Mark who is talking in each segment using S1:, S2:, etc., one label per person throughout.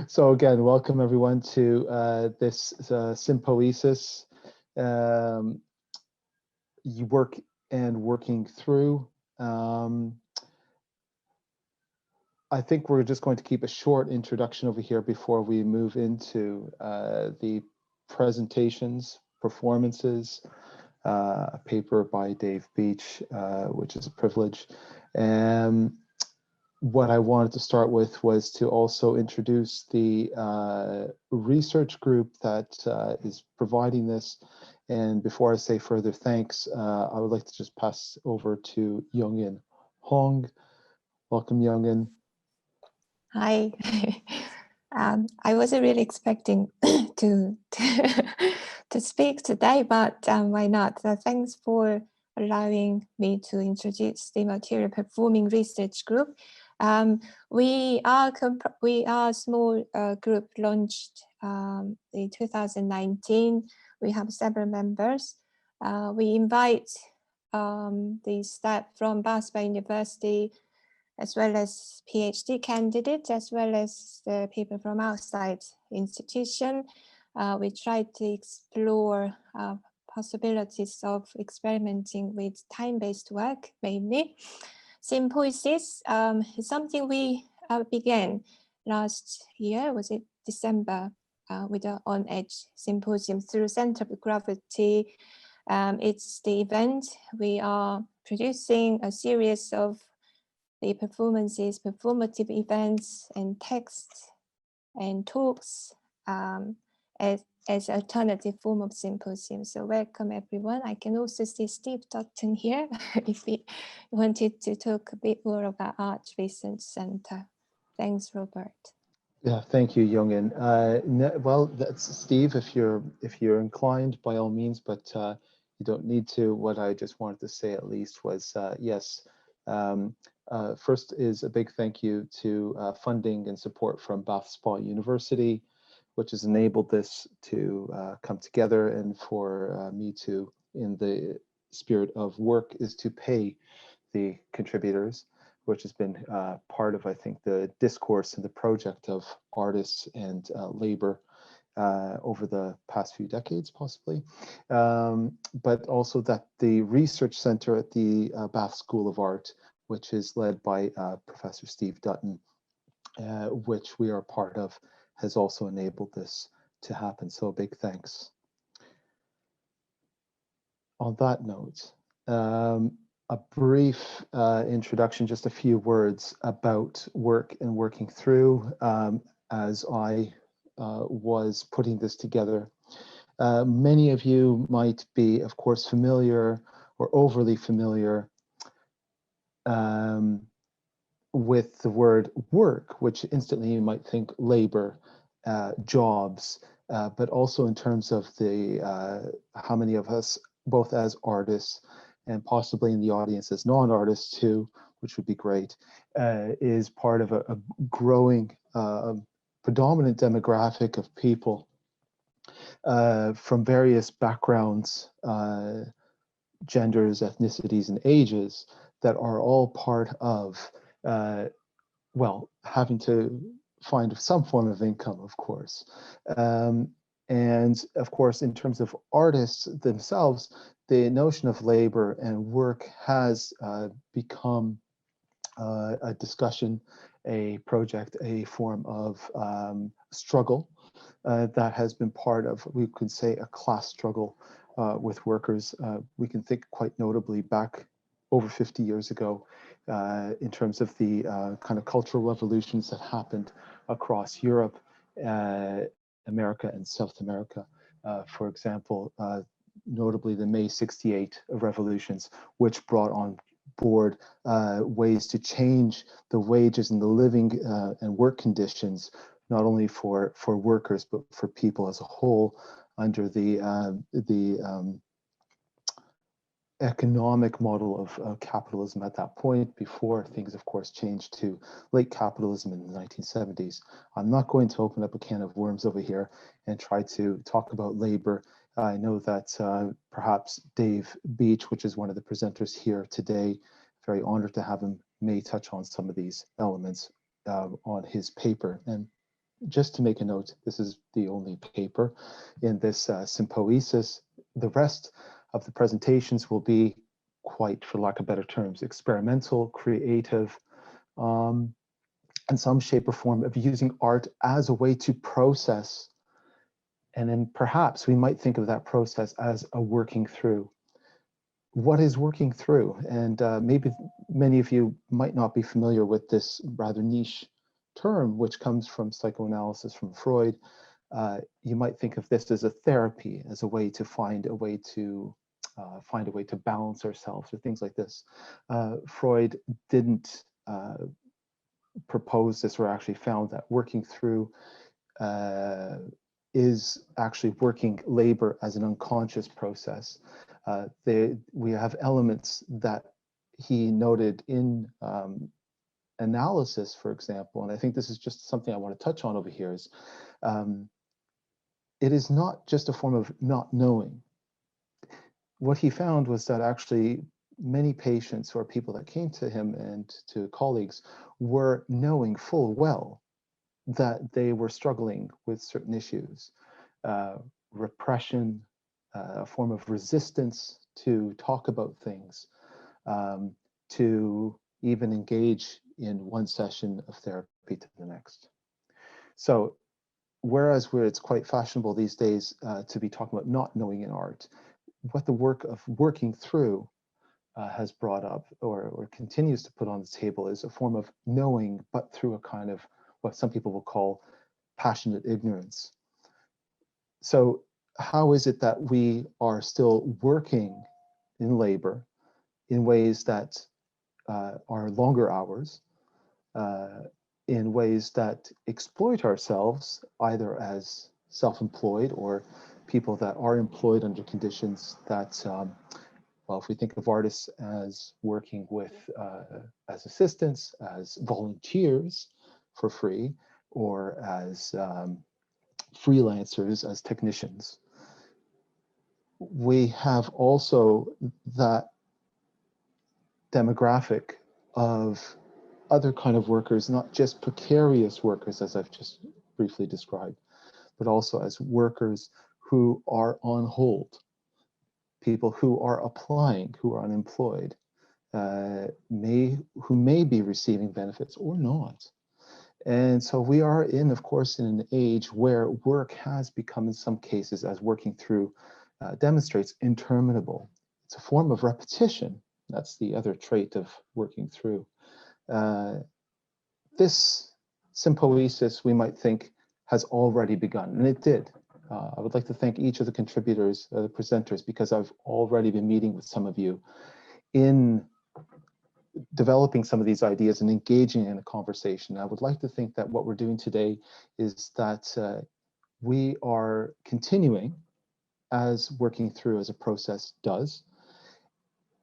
S1: So again, welcome everyone to this Sympoesis, you work and working through. I think we're just going to keep a short introduction over here before we move into the presentations, performances, a paper by Dave Beach, which is a privilege. What I wanted to start with was to also introduce the research group that is providing this. And before I say further thanks, I would like to just pass over to Youngin Hong. Welcome, Youngin.
S2: Hi. I wasn't really expecting to speak today, but why not? Thanks for allowing me to introduce the Material Performing Research Group. We are a small group launched in 2019. We have several members. We invite the staff from Bath University, as well as PhD candidates, as well as the people from outside institution. We try to explore possibilities of experimenting with time-based work, mainly. Sympoesis is something we began last year, was it December, with the On Edge Symposium through Center of Gravity. It's the event. We are producing a series of the performances, performative events, and texts and talks as alternative form of symposium. So welcome everyone. I can also see Steve Dutton here if he wanted to talk a bit more about Art Research Center. Thanks, Robert.
S1: Yeah, thank you, Youngin. Well, that's Steve. If you're inclined, by all means, but you don't need to. What I just wanted to say, at least, was yes. First is a big thank you to funding and support from Bath Spa University, which has enabled this to come together, and for me to, in the spirit of work, is to pay the contributors, which has been part of, I think, the discourse and the project of artists and labor over the past few decades, possibly, but also that the research center at the Bath School of Art, which is led by Professor Steve Dutton, which we are part of, has also enabled this to happen. So a big thanks. On that note, a brief introduction, just a few words about work and working through as I was putting this together. Many of you might be, of course, familiar or overly familiar with the word work, which instantly you might think labor, jobs, but also in terms of the how many of us, both as artists and possibly in the audience as non-artists too, which would be great, is part of a growing predominant demographic of people from various backgrounds, genders, ethnicities, and ages that are all part of, well, having to find some form of income, of course. And of course, in terms of artists themselves, the notion of labor and work has become a discussion, a project, a form of struggle that has been part of, we could say, a class struggle with workers. We can think quite notably back over 50 years ago in terms of the kind of cultural revolutions that happened across Europe, America, and South America. For example, notably the May '68 revolutions, which brought on board ways to change the wages and the living and work conditions, not only for workers, but for people as a whole, under the economic model of capitalism at that point, before things, of course, changed to late capitalism in the 1970s. I'm not going to open up a can of worms over here and try to talk about labor. I know that perhaps Dave Beach, which is one of the presenters here today, very honored to have him, may touch on some of these elements on his paper. And just to make a note, this is the only paper in this Sympoesis. The rest of the presentations will be quite, for lack of better terms, experimental, creative, in some shape or form of using art as a way to process. And then perhaps we might think of that process as a working through. What is working through? And maybe many of you might not be familiar with this rather niche term, which comes from psychoanalysis, from Freud. You might think of this as a therapy, as a way to find a way to balance ourselves, or things like this. Freud didn't propose this, or actually found that working through is actually working labor as an unconscious process. We have elements that he noted in analysis, for example, and I think this is just something I want to touch on over here, is it is not just a form of not knowing. What he found was that actually many patients, or people that came to him and to colleagues, were knowing full well that they were struggling with certain issues, repression, a form of resistance to talk about things, to even engage in one session of therapy to the next. So whereas it's quite fashionable these days to be talking about not knowing in art, what the work of working through has brought up, or continues to put on the table, is a form of knowing, but through a kind of what some people will call passionate ignorance. So how is it that we are still working in labor in ways that are longer hours, in ways that exploit ourselves, either as self-employed or people that are employed under conditions that, well, if we think of artists as working with, as assistants, as volunteers for free, or as freelancers, as technicians. We have also that demographic of other kind of workers, not just precarious workers, as I've just briefly described, but also as workers who are on hold, people who are applying, who are unemployed, who may be receiving benefits or not. And so we are in, of course, in an age where work has become, in some cases, as working through demonstrates, interminable. It's a form of repetition. That's the other trait of working through. This sympoiesis, we might think, has already begun, and it did. I would like to thank each of the contributors, the presenters, because I've already been meeting with some of you in developing some of these ideas and engaging in a conversation. I would like to think that what we're doing today is that we are continuing as working through as a process does.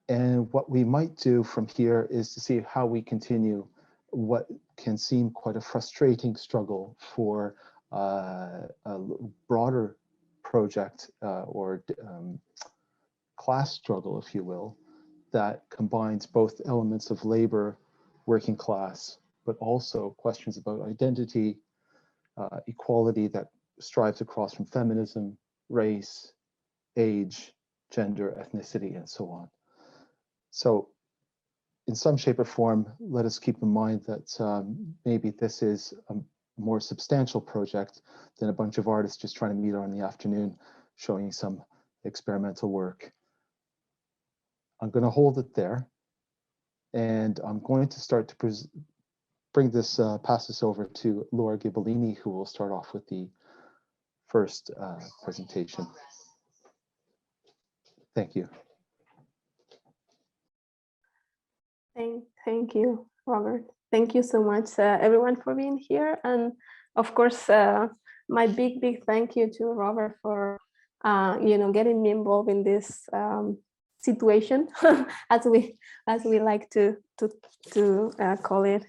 S1: And what we might do from here is to see how we continue what can seem quite a frustrating struggle for a broader project or class struggle, if you will, that combines both elements of labor, working class, but also questions about identity, equality that strives across from feminism, race, age, gender, ethnicity, and so on. So in some shape or form, let us keep in mind that maybe this is a more substantial project than a bunch of artists just trying to meet on the afternoon, showing some experimental work. I'm going to hold it there, and I'm going to start to bring this, pass this over to Laura Ghibellini, who will start off with the first presentation. Thank you.
S3: Thank you, Robert. Thank you so much, everyone, for being here. And of course, my big thank you to Robert for getting me involved in this situation, as we like to call it,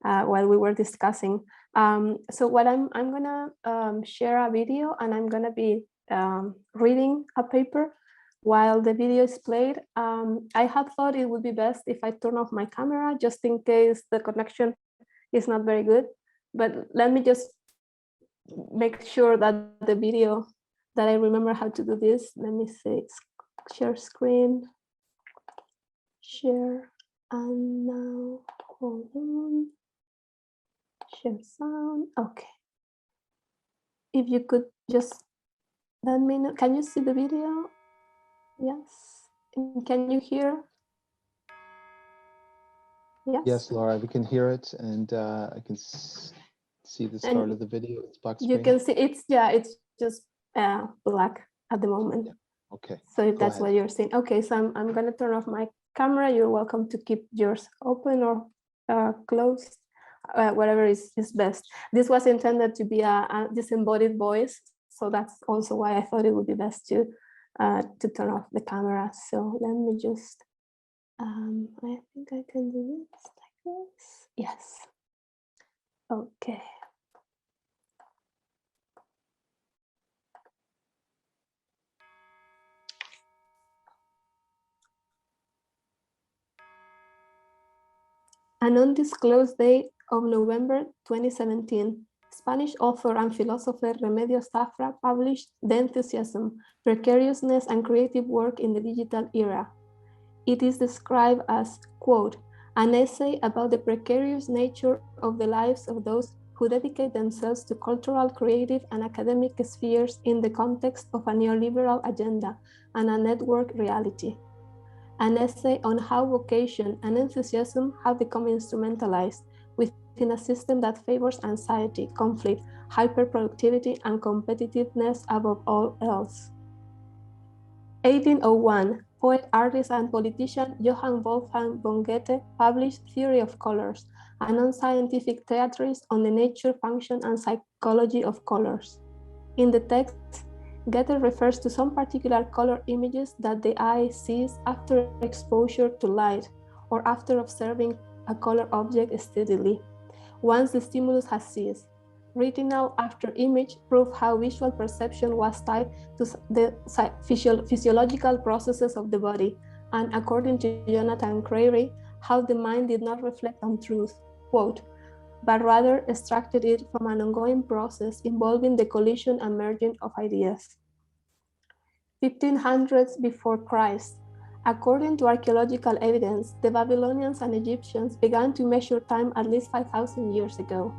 S3: while we were discussing. So what I'm gonna share a video, and I'm gonna be reading a paper while the video is played. I had thought it would be best if I turn off my camera, just in case the connection is not very good. But let me just make sure that the video, that I remember how to do this. Let me see, share screen, share, and now, hold on, share sound, okay. If you could just let me know, can you see the video? Yes, and can you hear? Yes.
S1: Yes, Laura, we can hear it, and I can see the start
S3: And
S1: of the video. It's black
S3: you
S1: screen.
S3: can see it's just black at the moment.
S1: Yeah. Okay.
S3: So if
S1: Go
S3: that's
S1: ahead.
S3: what you're saying, okay. So I'm gonna turn off my camera. You're welcome to keep yours open or closed, whatever is best. This was intended to be a disembodied voice, so that's also why I thought it would be best to turn off the camera. So let me just. I think I can do this like this. Yes. Okay. An undisclosed day of November 2017, Spanish author and philosopher Remedios Zafra published The Enthusiasm, Precariousness and Creative Work in the Digital Era. It is described as, quote, an essay about the precarious nature of the lives of those who dedicate themselves to cultural, creative, and academic spheres in the context of a neoliberal agenda and a network reality. An essay on how vocation and enthusiasm have become instrumentalized within a system that favors anxiety, conflict, hyperproductivity, and competitiveness above all else. 1801, poet, artist, and politician Johann Wolfgang von Goethe published Theory of Colors, a non-scientific treatise on the nature, function, and psychology of colors. In the text, Goethe refers to some particular color images that the eye sees after exposure to light or after observing a color object steadily, once the stimulus has ceased. Retinal after image prove how visual perception was tied to the physiological processes of the body, and according to Jonathan Crary, how the mind did not reflect on truth, quote, but rather extracted it from an ongoing process involving the collision and merging of ideas. 1500s before Christ. According to archaeological evidence, the Babylonians and Egyptians began to measure time at least 5,000 years ago,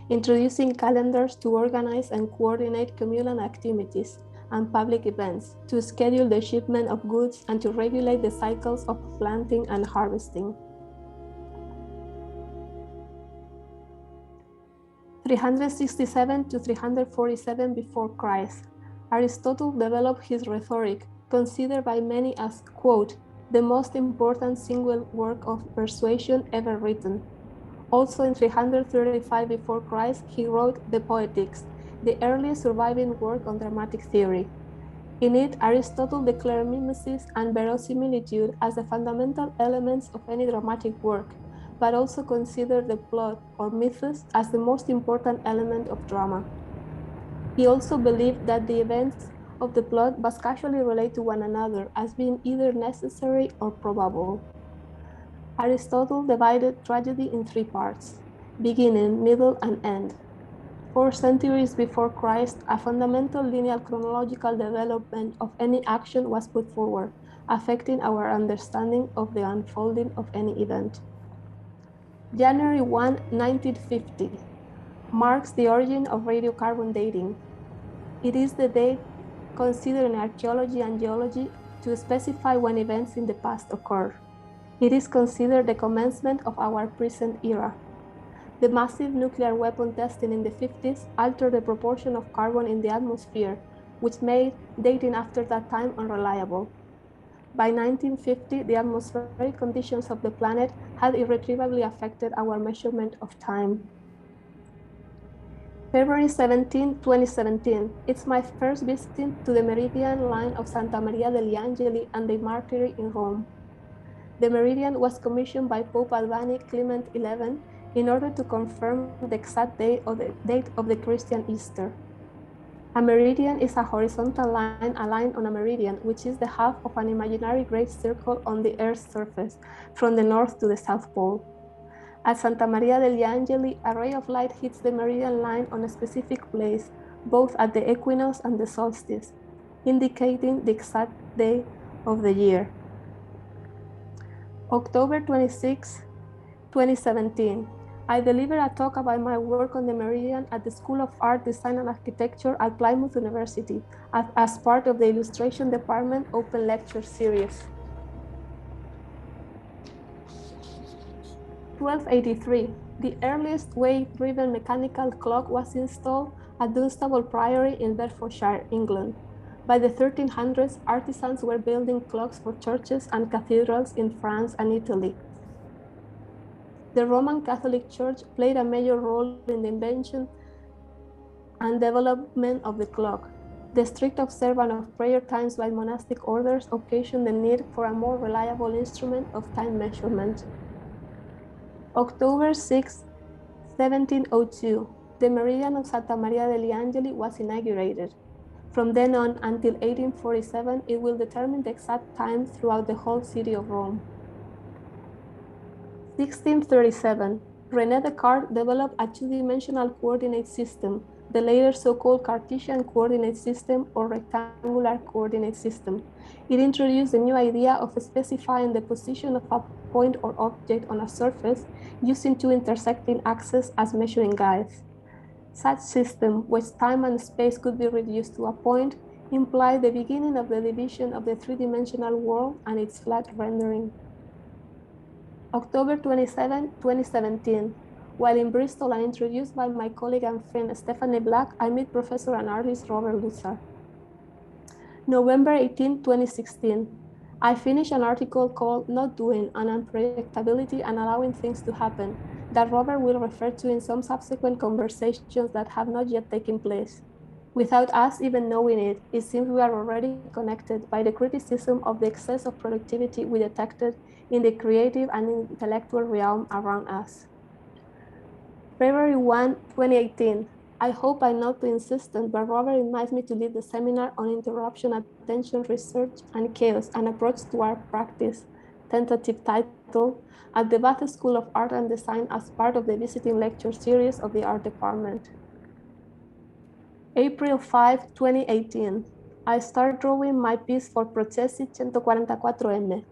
S3: introducing calendars to organize and coordinate communal activities and public events, to schedule the shipment of goods, and to regulate the cycles of planting and harvesting. 367 to 347 before Christ, Aristotle developed his rhetoric, considered by many as, quote, the most important single work of persuasion ever written. Also in 335 before Christ, he wrote the Poetics, the earliest surviving work on dramatic theory. In it, Aristotle declared mimesis and verisimilitude as the fundamental elements of any dramatic work, but also considered the plot or mythos as the most important element of drama. He also believed that the events of the plot must casually relate to one another as being either necessary or probable. Aristotle divided tragedy in three parts, beginning, middle, and end. 4 centuries before Christ, a fundamental linear chronological development of any action was put forward, affecting our understanding of the unfolding of any event. January 1, 1950, marks the origin of radiocarbon dating. It is the date considered in archaeology and geology to specify when events in the past occurred. It is considered the commencement of our present era. The massive nuclear weapon testing in the 50s altered the proportion of carbon in the atmosphere, which made dating after that time unreliable. By 1950, the atmospheric conditions of the planet had irretrievably affected our measurement of time. February 17, 2017, it's my first visit to the Meridian Line of Santa Maria degli Angeli and the Martyri in Rome. The Meridian was commissioned by Pope Albani Clement XI in order to confirm the exact date of the Christian Easter. A meridian is a horizontal line aligned on a meridian, which is the half of an imaginary great circle on the Earth's surface, from the north to the South Pole. At Santa Maria degli Angeli, a ray of light hits the Meridian Line on a specific place, both at the equinox and the solstice, indicating the exact day of the year. October 26, 2017. I delivered a talk about my work on the Meridian at the School of Art, Design and Architecture at Plymouth University as part of the Illustration Department Open Lecture Series. 1283. The earliest weight-driven mechanical clock was installed at Dunstable Priory in Bedfordshire, England. By the 1300s, artisans were building clocks for churches and cathedrals in France and Italy. The Roman Catholic Church played a major role in the invention and development of the clock. The strict observance of prayer times by monastic orders occasioned the need for a more reliable instrument of time measurement. October 6, 1702, the Meridian of Santa Maria degli Angeli was inaugurated. From then on until 1847, it will determine the exact time throughout the whole city of Rome. 1637, René Descartes developed a two-dimensional coordinate system, the later so-called Cartesian coordinate system or rectangular coordinate system. It introduced the new idea of specifying the position of a point or object on a surface using two intersecting axes as measuring guides. Such system, which time and space could be reduced to a point, implied the beginning of the division of the three-dimensional world and its flat rendering. October 27, 2017. While in Bristol and introduced by my colleague and friend Stephanie Black, I met professor and artist Robert Luther. November 18, 2016. I finished an article called Not Doing and Unpredictability and Allowing Things to Happen that Robert will refer to in some subsequent conversations that have not yet taken place. Without us even knowing it, it seems we are already connected by the criticism of the excess of productivity we detected in the creative and intellectual realm around us. February 1, 2018. I hope I'm not too insistent, but Robert invites me to lead the seminar on interruption, attention, research, and chaos, an approach to art practice, tentative title, at the Bath School of Art and Design as part of the visiting lecture series of the art department. April 5, 2018. I start drawing my piece for Processi 144M.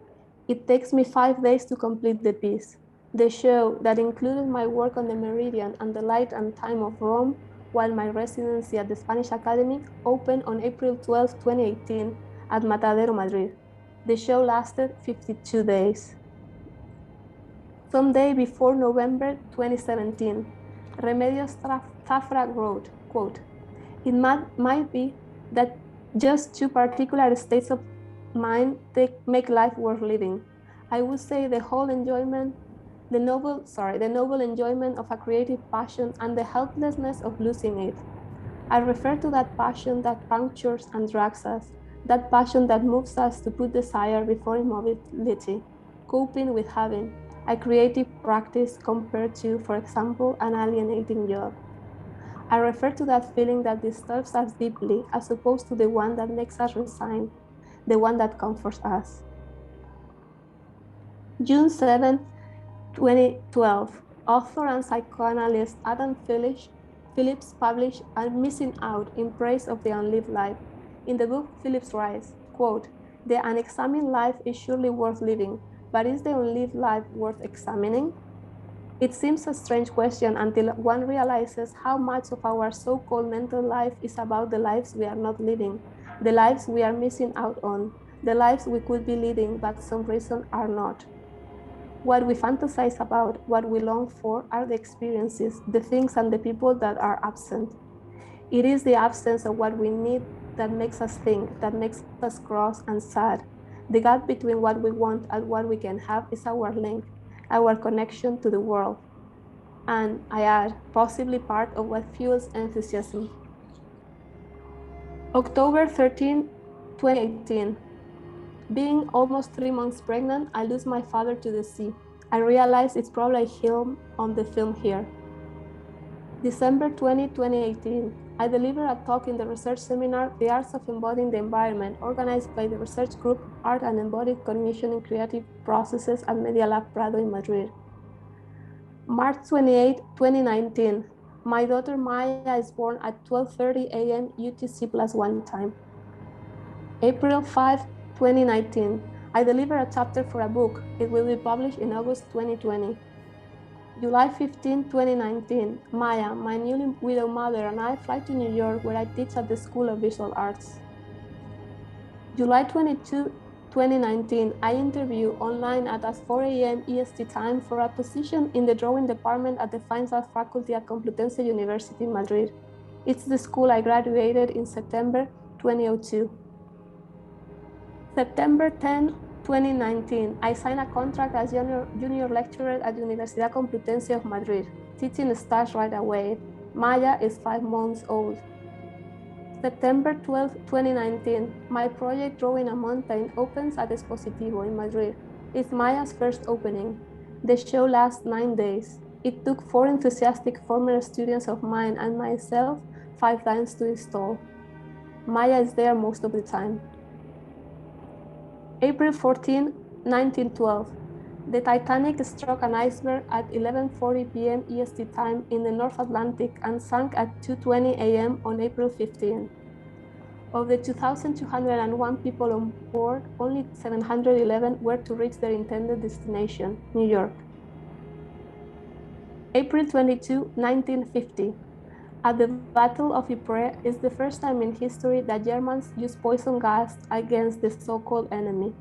S3: It takes me 5 days to complete the piece. The show that included my work on the Meridian and the light and time of Rome, while my residency at the Spanish Academy, opened on April 12, 2018 at Matadero, Madrid. The show lasted 52 days. Someday before November 2017, Remedios Zafra wrote, quote, "It might be that just two particular states of mind make life worth living. I would say the noble enjoyment of a creative passion and the helplessness of losing it. I refer to that passion that punctures and drags us, that passion that moves us to put desire before immobility, coping with having a creative practice compared to, for example, an alienating job. I refer to that feeling that disturbs us deeply as opposed to the one that makes us resign, the one that comforts us." June 7, 2012, author and psychoanalyst Adam Phillips published I'm Missing Out in Praise of the Unlived Life. In the book, Phillips writes, quote, "The unexamined life is surely worth living, but is the unlived life worth examining? It seems a strange question until one realizes how much of our so-called mental life is about the lives we are not living, the lives we are missing out on, the lives we could be leading but some reason are not. What we fantasize about, what we long for, are the experiences, the things and the people that are absent. It is the absence of what we need that makes us think, that makes us cross and sad. The gap between what we want and what we can have is our link, our connection to the world. And I add, possibly part of what fuels enthusiasm." October 13, 2018. Being almost 3 months pregnant, I lose my father to the sea. I realize it's probably him on the film here. December 20, 2018. I delivered a talk in the research seminar, The Arts of Embodying the Environment, organized by the research group Art and Embodied Cognition in Creative Processes at Media Lab Prado in Madrid. March 28, 2019. My daughter Maya is born at 12:30 a.m. UTC +1 time. April 5, 2019. I deliver a chapter for a book. It will be published in August 2020. July 15, 2019. Maya, my newly widowed mother, and I fly to New York, where I teach at the School of Visual Arts. July 22, 2019. I interview online at 4 a.m. EST time for a position in the drawing department at the Fine Arts faculty at Complutense University in Madrid. It's the school I graduated in September 2002. September 10, 2019, I signed a contract as junior lecturer at Universidad Complutense of Madrid. Teaching starts right away. Maya is 5 months old. September 12, 2019, my project Drawing a Mountain opens at Expositivo in Madrid. It's Maya's first opening. The show lasts 9 days. It took 4 enthusiastic former students of mine and myself 5 times to install. Maya is there most of the time. April 14, 1912. The Titanic struck an iceberg at 11:40 p.m. EST time in the North Atlantic and sank at 2:20 a.m. on April 15. Of the 2,201 people on board, only 711 were to reach their intended destination, New York. April 22, 1950. At the Battle of Ypres is the first time in history that Germans used poison gas against the so-called enemy.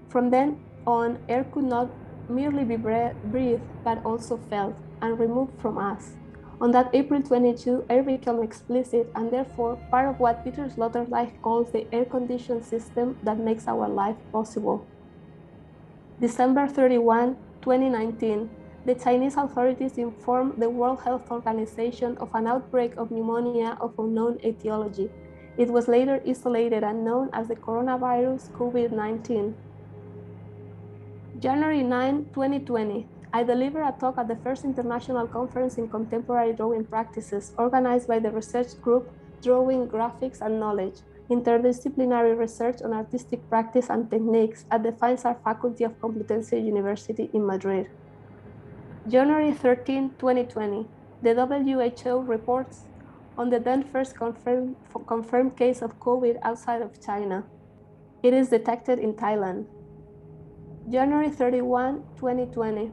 S3: From then on, air could not merely be breathed, but also felt and removed from us. On that April 22, air became explicit and therefore part of what Peter Sloterdijk calls the air-conditioned system that makes our life possible. December 31, 2019, the Chinese authorities informed the World Health Organization of an outbreak of pneumonia of unknown etiology. It was later isolated and known as the coronavirus COVID-19. January 9, 2020, I delivered a talk at the first international conference in contemporary drawing practices organized by the research group Drawing, Graphics, and Knowledge, interdisciplinary research on artistic practice and techniques at the Fine Arts faculty of Complutense University in Madrid. January 13, 2020, the WHO reports on the then first confirmed case of COVID outside of China. It is detected in Thailand. January 31, 2020,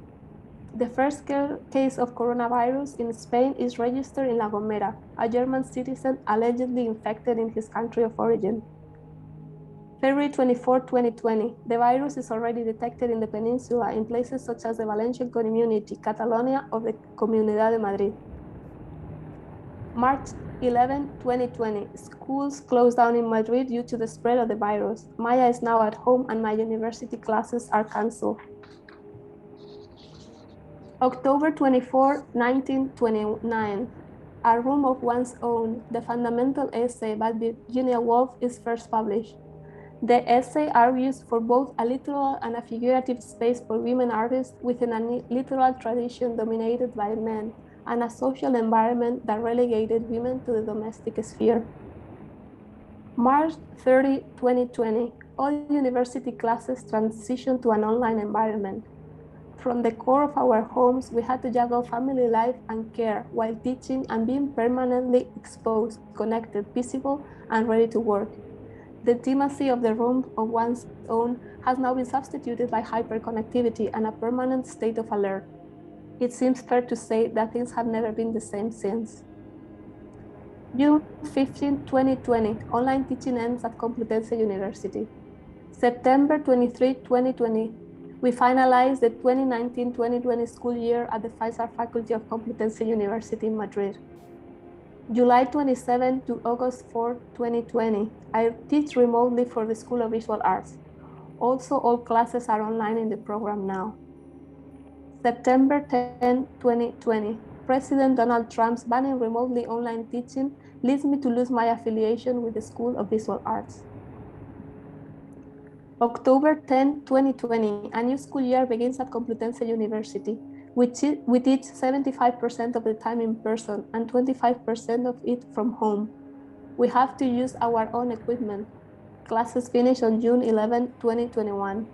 S3: the first case of coronavirus in Spain is registered in La Gomera, a German citizen allegedly infected in his country of origin. February 24, 2020, the virus is already detected in the peninsula in places such as the Valencian community, Catalonia, of the Comunidad de Madrid. March 11, 2020, schools closed down in Madrid due to the spread of the virus. Maya is now at home and my university classes are canceled. October 24, 1929, A Room of One's Own, the fundamental essay by Virginia Woolf is first published. The essay argues for both a literal and a figurative space for women artists within a literal tradition dominated by men, and a social environment that relegated women to the domestic sphere. March 30, 2020, all university classes transitioned to an online environment. From the core of our homes, we had to juggle family life and care while teaching and being permanently exposed, connected, visible, and ready to work. The intimacy of the room of one's own has now been substituted by hyperconnectivity and a permanent state of alert. It seems fair to say that things have never been the same since. June 15, 2020, online teaching ends at Complutense University. September 23, 2020, we finalized the 2019-2020 school year at the Fine Arts faculty of Complutense University in Madrid. July 27 to August 4, 2020, I teach remotely for the School of Visual Arts. Also, all classes are online in the program now. September 10, 2020, President Donald Trump's banning remotely online teaching leads me to lose my affiliation with the School of Visual Arts. October 10, 2020, a new school year begins at Complutense University. We teach 75% of the time in person and 25% of it from home. We have to use our own equipment. Classes finish on June 11, 2021.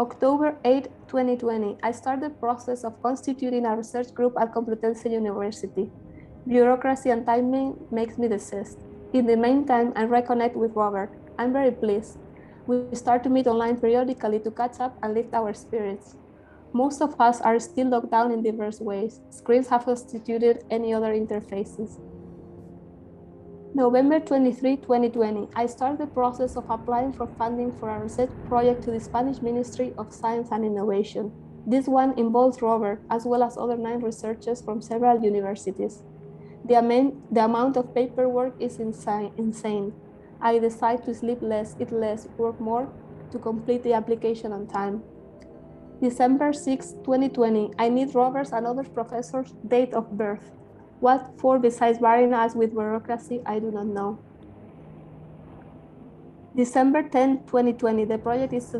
S3: October 8, 2020, I started the process of constituting a research group at Complutense University. Bureaucracy and timing makes me desist. In the meantime, I reconnect with Robert. I'm very pleased. We start to meet online periodically to catch up and lift our spirits. Most of us are still locked down in diverse ways. Screens have substituted any other interfaces. November 23, 2020, I started the process of applying for funding for a research project to the Spanish Ministry of Science and Innovation. This one involves Robert, as well as other 9 researchers from several universities. The amount of paperwork is insane. I decide to sleep less, eat less, work more to complete the application on time. December 6, 2020, I need Robert's and other professors' date of birth. What for besides barring us with bureaucracy, I do not know. December 10, 2020, the project is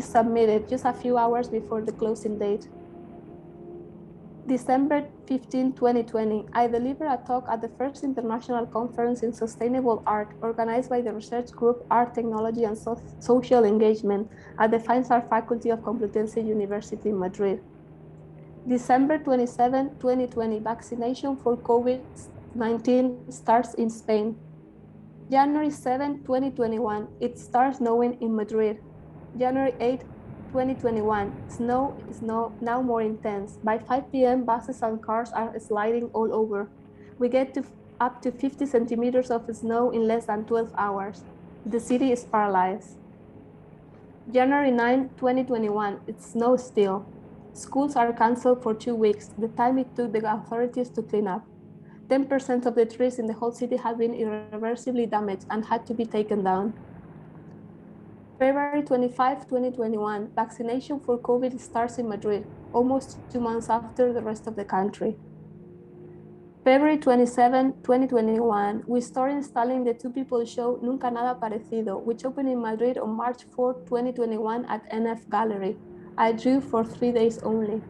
S3: submitted just a few hours before the closing date. December 15, 2020, I deliver a talk at the first international conference in sustainable art organized by the research group Art, Technology, and Social Engagement at the Fine Arts Faculty of Complutense University in Madrid. December 27, 2020, vaccination for COVID-19 starts in Spain. January 7, 2021, it starts snowing in Madrid. January 8, 2021, snow is now more intense. By 5 p.m., buses and cars are sliding all over. We get up to 50 centimeters of snow in less than 12 hours. The city is paralyzed. January 9, 2021, it snows still. Schools are canceled for 2 weeks, the time it took the authorities to clean up. 10% of the trees in the whole city have been irreversibly damaged and had to be taken down. February 25, 2021, vaccination for COVID starts in Madrid, almost 2 months after the rest of the country. February 27, 2021, we start installing the 2-people show Nunca Nada Parecido, which opened in Madrid on March 4, 2021 at NF Gallery. I drew for 3 days only.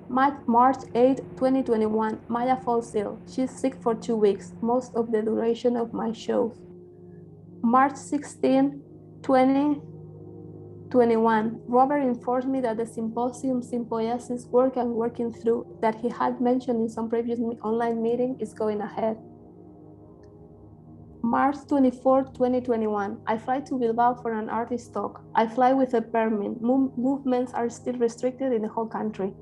S3: March 8, 2021, Maya falls ill. She's sick for 2 weeks, most of the duration of my shows. March 16, 2021, Robert informed me that the Symposium Sympoesis work I'm working through that he had mentioned in some previous online meeting is going ahead. March 24, 2021, I fly to Bilbao for an artist talk. I fly with a permit. Movements are still restricted in the whole country.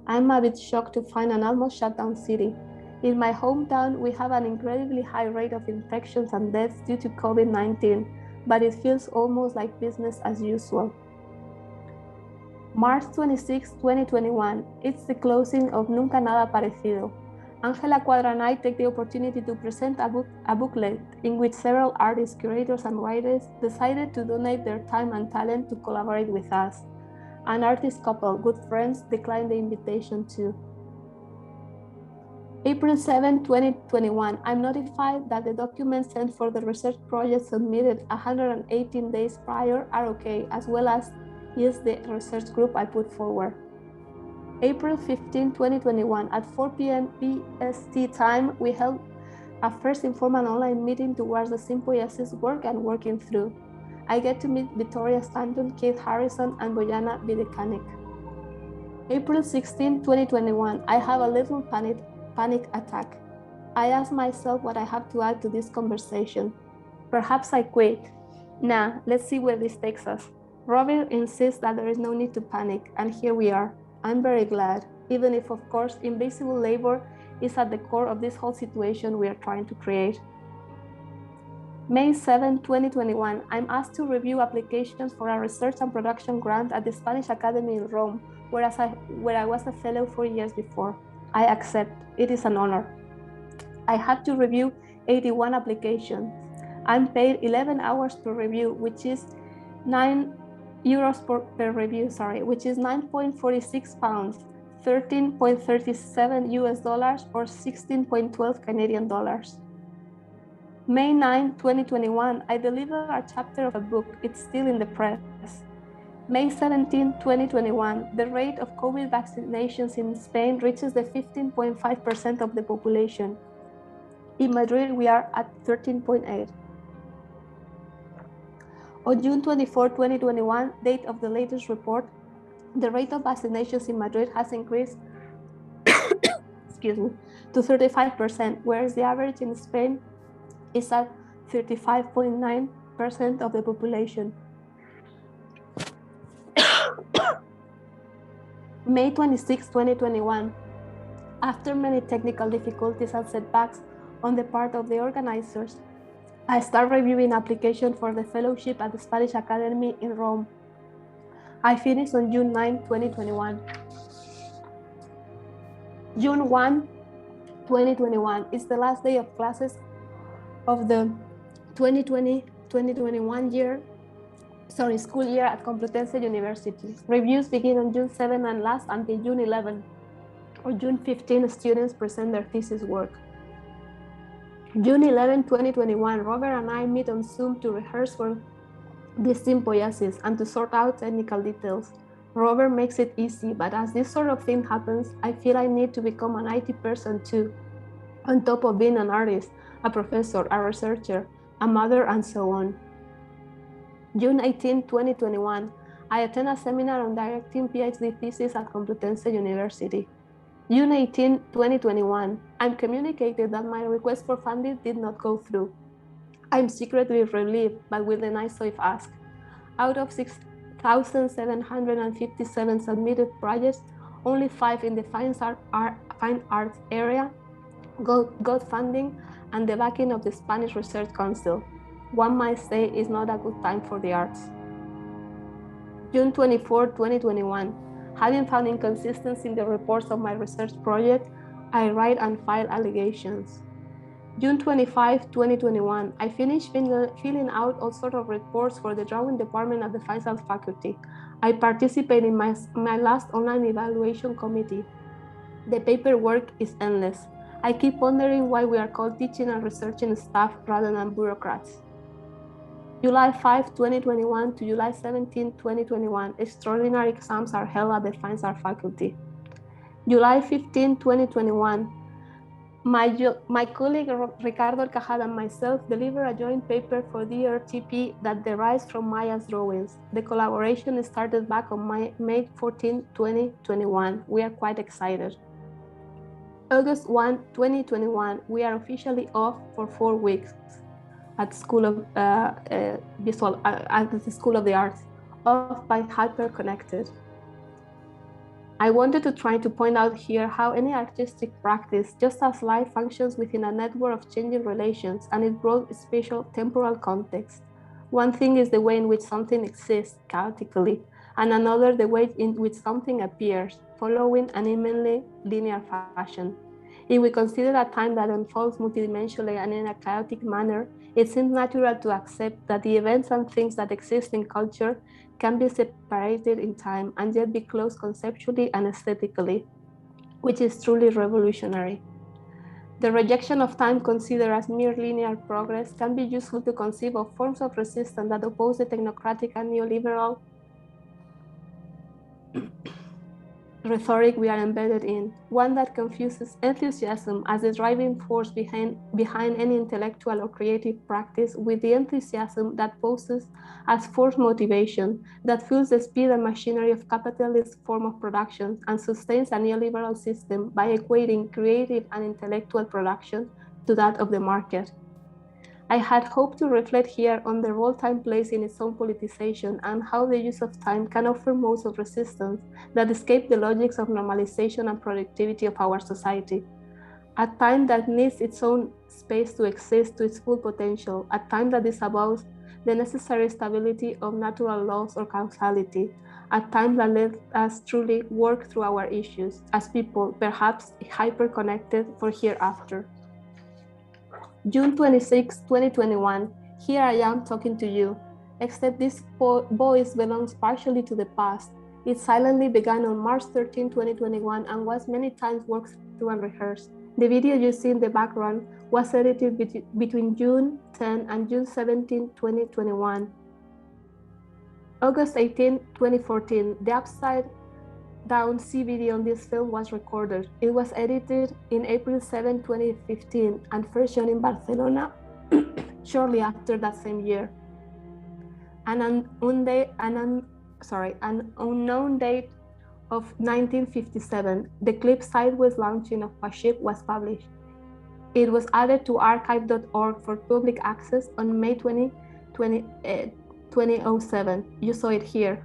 S3: I'm a bit shocked to find an almost shut down city. In my hometown, we have an incredibly high rate of infections and deaths due to COVID-19, but it feels almost like business as usual. March 26, 2021, it's the closing of Nunca Nada Parecido. Ángela Cuadra and I take the opportunity to present a booklet in which several artists, curators, and writers decided to donate their time and talent to collaborate with us. An artist couple, good friends, declined the invitation too. April 7, 2021, I'm notified that the documents sent for the research project submitted 118 days prior are okay, as well as is the research group I put forward. April 15, 2021, at 4 p.m. PST time, we held a first informal online meeting towards the Sympoesis work and working through. I get to meet Victoria Stanton, Keith Harrison, and Bojana Videkanik. April 16, 2021, I have a little panic attack. I ask myself what I have to add to this conversation. Perhaps I quit. Nah, let's see where this takes us. Robert insists that there is no need to panic, and here we are. I'm very glad, even if, of course, invisible labor is at the core of this whole situation we are trying to create. May 7, 2021, I'm asked to review applications for a research and production grant at the Spanish Academy in Rome, where I was a fellow 4 years before. I accept. It is an honor. I had to review 81 applications. I'm paid 11 hours per review, which is €9 per review, which is 9.46 pounds, 13.37 US dollars, or 16.12 Canadian dollars. May 9, 2021, I deliver a chapter of a book. It's still in the press. May 17, 2021, the rate of COVID vaccinations in Spain reaches the 15.5% of the population. In Madrid, we are at 13.8. On June 24, 2021, date of the latest report, the rate of vaccinations in Madrid has increased excuse me, to 35%, whereas the average in Spain is at 35.9% of the population. May 26, 2021. After many technical difficulties and setbacks on the part of the organizers, I start reviewing application for the fellowship at the Spanish Academy in Rome. I finished on June 9, 2021. June 1, 2021 is the last day of classes of the 2020-2021 school year at Complutense University. Reviews begin on June 7 and last until June 11. On June 15, students present their thesis work. June 11, 2021, Robert and I meet on Zoom to rehearse for this sympoiesis and to sort out technical details. Robert makes it easy, but as this sort of thing happens, I feel I need to become an IT person too, on top of being an artist, a professor, a researcher, a mother, and so on. June 18, 2021, I attend a seminar on directing PhD thesis at Complutense University. June 18, 2021, I'm communicated that my request for funding did not go through. I'm secretly relieved, but with a nice if ask. Out of 6,757 submitted projects, only 5 in the fine arts area got funding and the backing of the Spanish Research Council. One might say it's not a good time for the arts. June 24, 2021. Having found inconsistency in the reports of my research project, I write and file allegations. June 25, 2021. I finished filling out all sorts of reports for the drawing department at the Fine Arts faculty. I participate in my last online evaluation committee. The paperwork is endless. I keep wondering why we are called teaching and researching staff rather than bureaucrats. July 5, 2021 to July 17, 2021, extraordinary exams are held at the Fine Arts faculty. July 15, 2021, my colleague Ricardo Alcajada and myself deliver a joint paper for the RTP that derives from Maya's drawings. The collaboration started back on May 14, 2021. We are quite excited. August 1, 2021, we are officially off for 4 weeks at School of at the School of the Arts, off by hyper-connected. I wanted to try to point out here how any artistic practice, just as life, functions within a network of changing relations and its broad spatial temporal context. One thing is the way in which something exists chaotically, and another the way in which something appears, following an eminently linear fashion. If we consider a time that unfolds multidimensionally and in a chaotic manner, it seems natural to accept that the events and things that exist in culture can be separated in time and yet be close conceptually and aesthetically, which is truly revolutionary. The rejection of time considered as mere linear progress can be useful to conceive of forms of resistance that oppose the technocratic and neoliberal rhetoric we are embedded in, one that confuses enthusiasm as the driving force behind any intellectual or creative practice with the enthusiasm that poses as force motivation, that fuels the speed and machinery of capitalist form of production and sustains a neoliberal system by equating creative and intellectual production to that of the market. I had hoped to reflect here on the role time plays in its own politicization and how the use of time can offer modes of resistance that escape the logics of normalization and productivity of our society. A time that needs its own space to exist to its full potential, a time that disavows the necessary stability of natural laws or causality, a time that lets us truly work through our issues as people, perhaps hyper-connected for hereafter. June 26, 2021, here I am talking to you, except this voice belongs partially to the past. It silently began on March 13, 2021 and was many times worked through and rehearsed. The video you see in the background was edited between June 10 and June 17, 2021. August 18, 2014, the upside down C video on this film was recorded. It was edited in April 7, 2015 and first shown in Barcelona shortly after that same year. an unknown date of 1957, the clip Sideways Launching of a Ship was published. It was added to archive.org for public access on May 2007. You saw it here.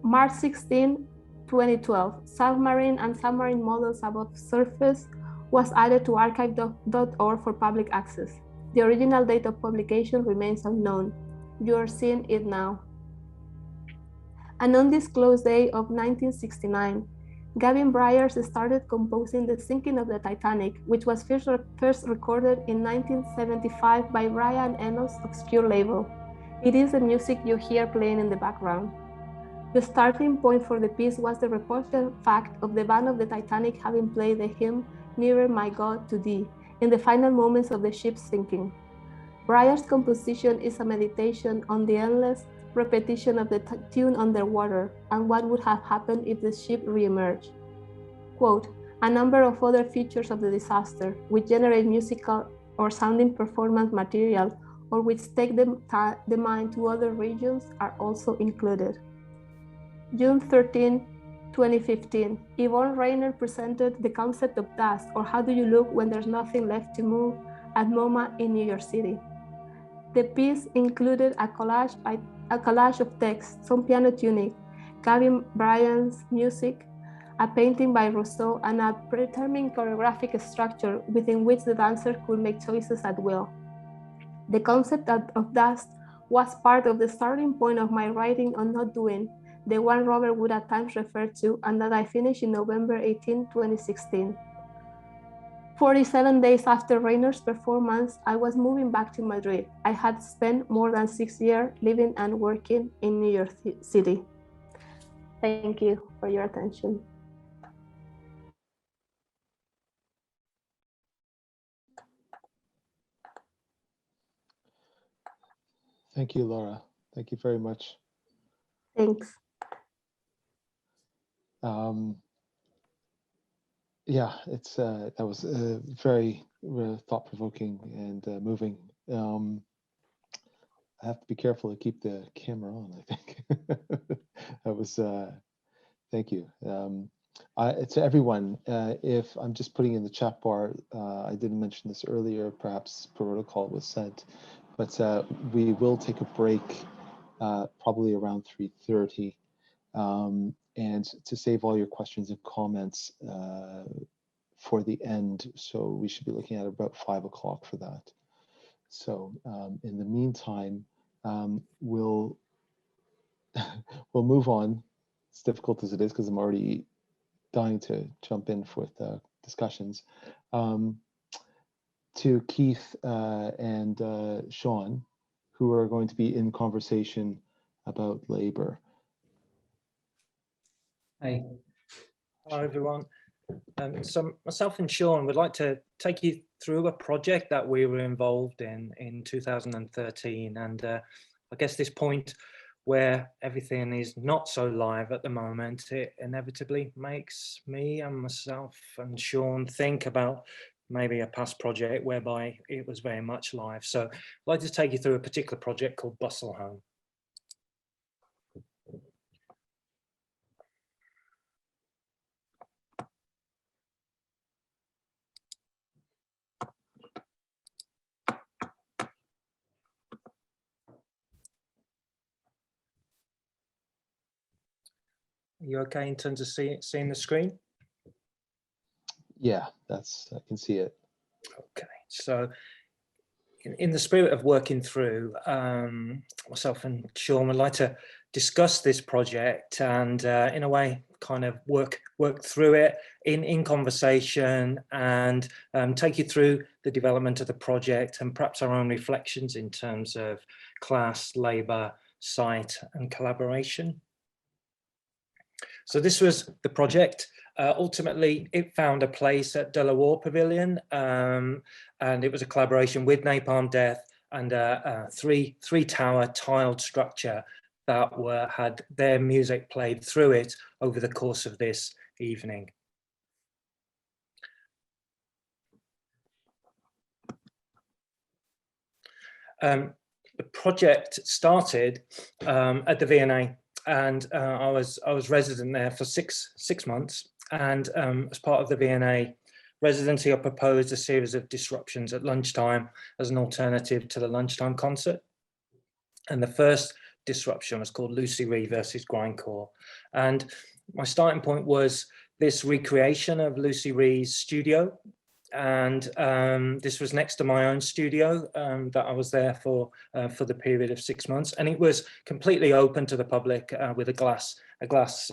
S3: March 16, 2012, submarine and submarine models above surface was added to archive.org for public access. The original date of publication remains unknown. You are seeing it now. An undisclosed day of 1969, Gavin Bryars started composing The Sinking of the Titanic, which was first recorded in 1975 by Brian Eno's obscure label. It is the music you hear playing in the background. The starting point for the piece was the reported fact of the band of the Titanic having played the hymn Nearer My God to Thee in the final moments of the ship's sinking. Bryars' composition is a meditation on the endless repetition of the tune underwater and what would have happened if the ship re-emerged. Quote, a number of other features of the disaster, which generate musical or sounding performance material or which take the mind to other regions, are also included. June 13, 2015, Yvonne Rainer presented the concept of dust, or how do you look when there's nothing left to move, at MoMA in New York City. The piece included a collage of text, some piano tuning, Gavin Bryars' music, a painting by Rousseau, and a predetermined choreographic structure within which the dancer could make choices at will. The concept of dust was part of the starting point of my writing on Not Doing, the one Robert would at times refer to, and that I finished in November 18, 2016. 47 days after Rainer's performance, I was moving back to Madrid. I had spent more than 6 years living and working in New York City. Thank you for your attention.
S1: Thank you, Laura. Thank you very much.
S3: Thanks.
S1: Yeah, it's that was very thought-provoking and moving. I have to be careful to keep the camera on, I think. That was, thank you. To everyone, if I'm just putting in the chat bar, I didn't mention this earlier, perhaps protocol was sent, but we will take a break probably around 3:30. And to save all your questions and comments for the end. So we should be looking at about 5 o'clock for that. So in the meantime, we'll move on. It's difficult as it is because I'm already dying to jump in with discussions. To Keith and Sean, who are going to be in conversation about labor.
S4: Hey, hello everyone. So myself and Sean would like to take you through a project that we were involved in 2013, and I guess this point where everything is not so live at the moment, it inevitably makes me and myself and Sean think about maybe a past project whereby it was very much live. So I'd like to take you through a particular project called Bustle Home. Are you okay in terms of seeing the screen?
S1: Yeah, I can see it.
S4: Okay, so in the spirit of working through, myself and Sean would like to discuss this project and in a way kind of work through it in conversation and take you through the development of the project and perhaps our own reflections in terms of class, labour, site and collaboration. So this was the project. Ultimately, it found a place at Delaware Pavilion, and it was a collaboration with Napalm Death and a three-tower tiled structure that had their music played through it over the course of this evening. the project started at the V&A, and I was resident there for six months. And as part of the V&A residency, I proposed a series of disruptions at lunchtime as an alternative to the lunchtime concert. And the first disruption was called Lucy Ree versus Grindcore. And my starting point was this recreation of Lucy Ree's studio. And this was next to my own studio that I was there for the period of 6 months. And it was completely open to the public with a glass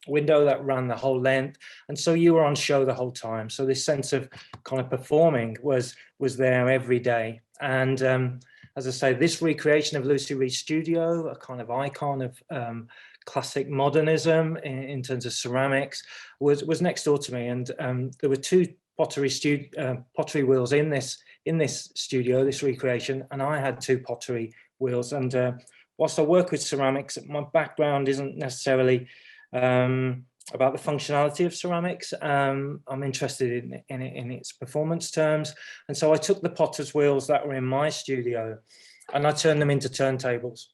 S4: window that ran the whole length. And so you were on show the whole time. So this sense of kind of performing was there every day. And as I say, this recreation of Lucy Ree's studio, a kind of icon of classic modernism in terms of ceramics, was next door to me. And there were two pottery wheels in this studio, this recreation, and I had two pottery wheels. And whilst I work with ceramics, my background isn't necessarily about the functionality of ceramics. I'm interested in its performance terms. And so I took the potter's wheels that were in my studio and I turned them into turntables.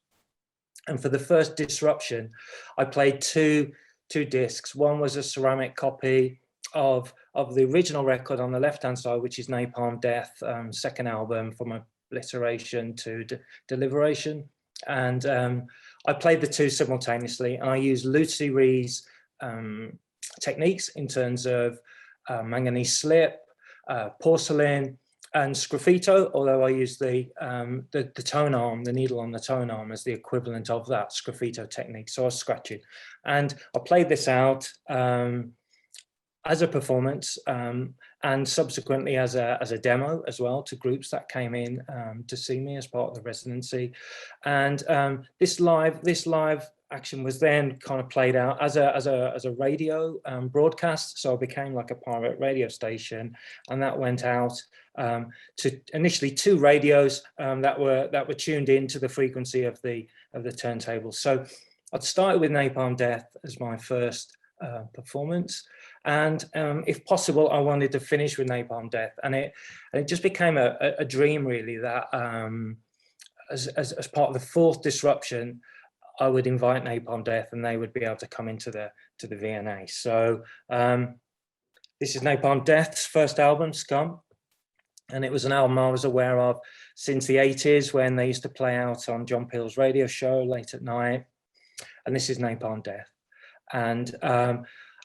S4: And for the first disruption, I played two discs. One was a ceramic copy of the original record on the left-hand side, which is Napalm Death, second album, from obliteration to deliberation. And I played the two simultaneously, and I used Lucy Ree's techniques in terms of manganese slip, porcelain, and sgraffito, although I used the tone arm, the needle on the tone arm, as the equivalent of that sgraffito technique. So I was scratching. And I played this out as a performance and subsequently as a demo as well to groups that came in to see me as part of the residency. And this live action was then kind of played out as a radio broadcast. So I became like a pirate radio station, and that went out to initially 2 radios that were tuned in to the frequency of the turntables. So I'd started with Napalm Death as my first performance, and if possible, I wanted to finish with Napalm Death, and it just became a dream, really, that as part of the 4th disruption, I would invite Napalm Death, and they would be able to come into the V&A. So this is Napalm Death's first album, Scum, and it was an album I was aware of since the 80s, when they used to play out on John Peel's radio show late at night. And this is Napalm Death. And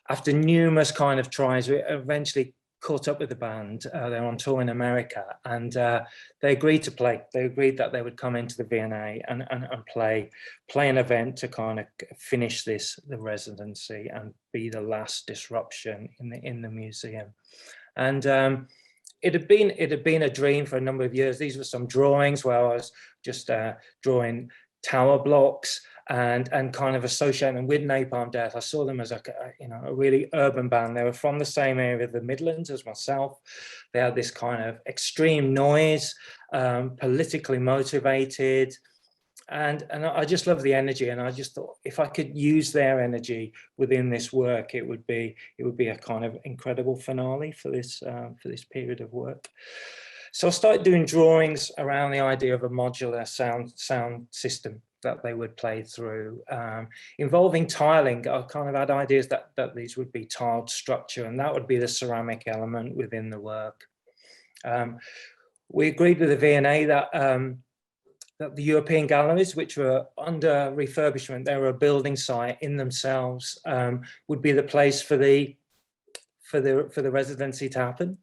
S4: after numerous kind of tries, we eventually caught up with the band. They're on tour in America, and they agreed to play. They agreed that they would come into the V&A and play an event to kind of finish the residency and be the last disruption in the museum. And it had been a dream for a number of years. These were some drawings where I was just drawing tower blocks and kind of associating them with Napalm Death. I saw them as a really urban band. They were from the same area of the Midlands as myself. They had this kind of extreme noise, politically motivated, and I just love the energy. And I just thought, if I could use their energy within this work, it would be a kind of incredible finale for this period of work. So I started doing drawings around the idea of a modular sound system that they would play through, involving tiling. I kind of had ideas that these would be tiled structure, and that would be the ceramic element within the work. We agreed with the V&A that the European galleries, which were under refurbishment, they were a building site in themselves, would be the place for the residency to happen,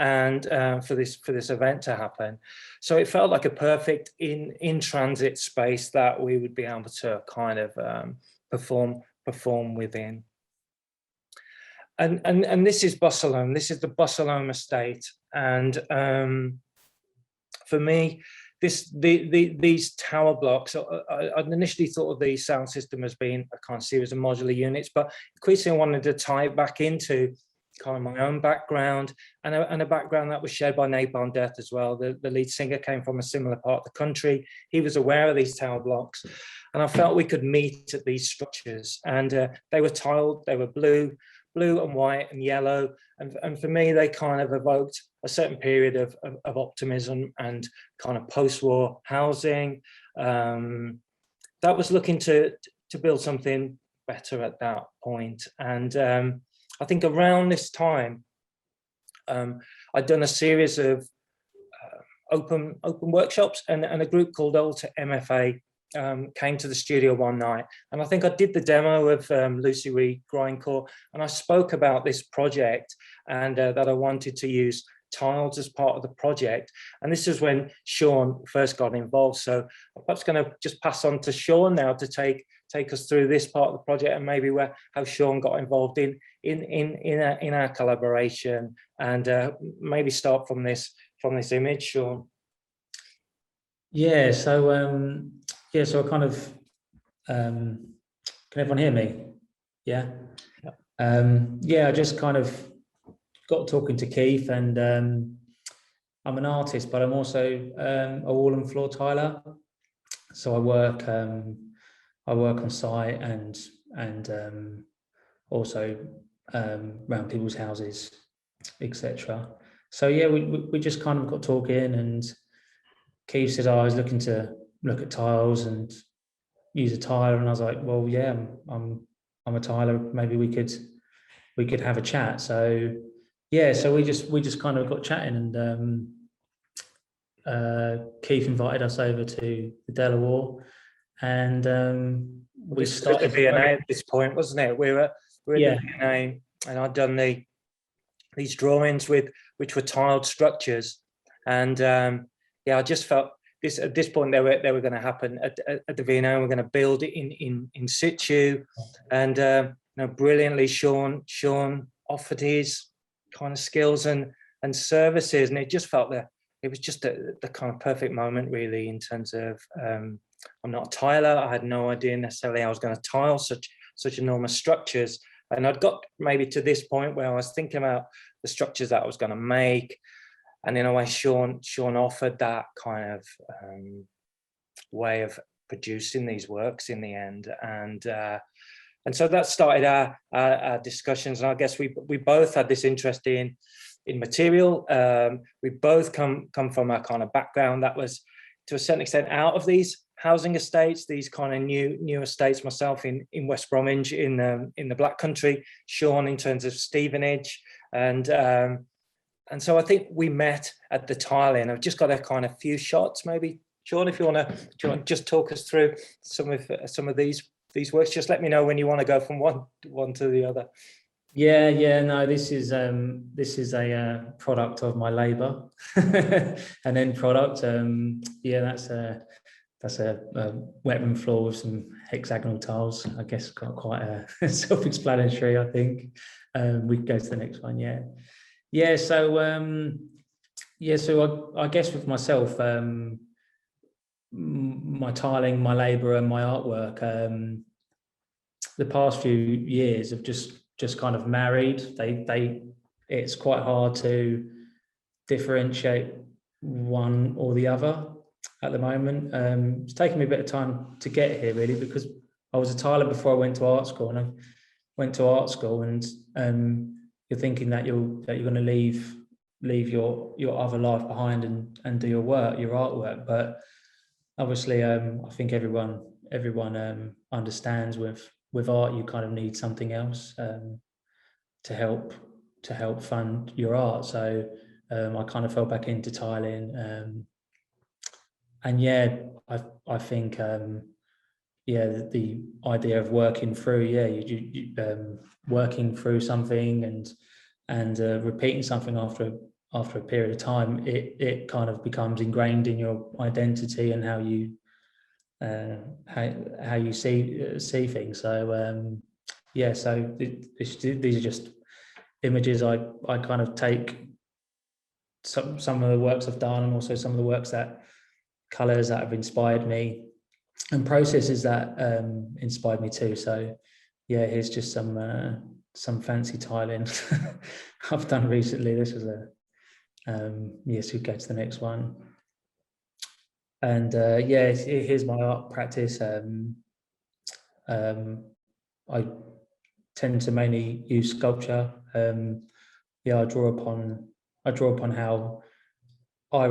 S4: and for this event to happen. So it felt like a perfect in transit space that we would be able to kind of perform within. And this is Busselham. This is the Busselham estate, and for me, these tower blocks, I initially thought of the sound system as being a kind of series of modular units, but increasingly I wanted to tie it back into kind of my own background and a background that was shared by Napalm Death as well. The lead singer came from a similar part of the country. He was aware of these tower blocks, and I felt we could meet at these structures. And they were tiled, they were blue, blue and white and yellow. And for me, they kind of evoked a certain period of optimism and kind of post-war housing. That was looking to build something better at that point. And I think around this time, I'd done a series of open workshops, and a group called Alter MFA came to the studio one night, and I think I did the demo of Lucy Reed Grindcore, and I spoke about this project and that I wanted to use tiles as part of the project. And this is when Sean first got involved. So I'm perhaps going to just pass on to Sean now to take us through this part of the project, and maybe how Sean got involved in our collaboration, and maybe start from this image, Sean.
S5: Yeah, so so I kind of can everyone hear me? Yeah. I just kind of got talking to Keith, and I'm an artist, but I'm also a wall and floor tiler. So I work on site and also around people's houses, etc. So yeah, we just kind of got talking, and Keith said, I was looking to look at tiles and use a tiler, and I was like, well, yeah, I'm a tiler. Maybe we could have a chat. So yeah, so we just kind of got chatting, and Keith invited us over to the Delaware, and we started
S4: the V&A at this point, wasn't it? We were at the V&A, and I'd done these drawings which were tiled structures, and I just felt at this point they were going to happen at the V&A. We're going to build it in situ, and brilliantly Sean offered his kind of skills and services, and it just felt that it was just the kind of perfect moment, really, in terms of I'm not a tiler. I had no idea necessarily I was going to tile such enormous structures, and I'd got maybe to this point where I was thinking about the structures that I was going to make, and in a way Sean offered that kind of way of producing these works in the end, and so that started our discussions. And I guess we both had this interest in material. We both come from a kind of background that was, to a certain extent, out of these housing estates, these kind of new estates. Myself in West Bromwich, in the Black Country. Sean in terms of Stevenage, and so I think we met at the tiling. I've just got a kind of few shots, maybe. Sean, if you want to just talk us through some of these works, just let me know when you want to go from one to the other.
S5: No, this is a product of my labor, an end product. That's a wet room floor with some hexagonal tiles. I guess quite a self-explanatory, I think. We can go to the next one. So I guess with myself, my tiling, my labor, and my artwork, the past few years have just kind of married. It's quite hard to differentiate one or the other at the moment. It's taken me a bit of time to get here, really, because I was a tiler before I went to art school, and I went to art school, and you're thinking that you're going to leave your other life behind and do your artwork, but obviously I think everyone understands with art you kind of need something else to help fund your art. So I kind of fell back into tiling, and I think the idea of working through working through something and repeating something after a period of time, it kind of becomes ingrained in your identity and how you see things. So so these are just images I kind of take some of the works I've done, and also some of the works colors that have inspired me, and processes that inspired me too. So here's just some fancy tiling I've done recently. This was so we go to the next one. And here's my art practice. I tend to mainly use sculpture. Yeah, I draw upon how I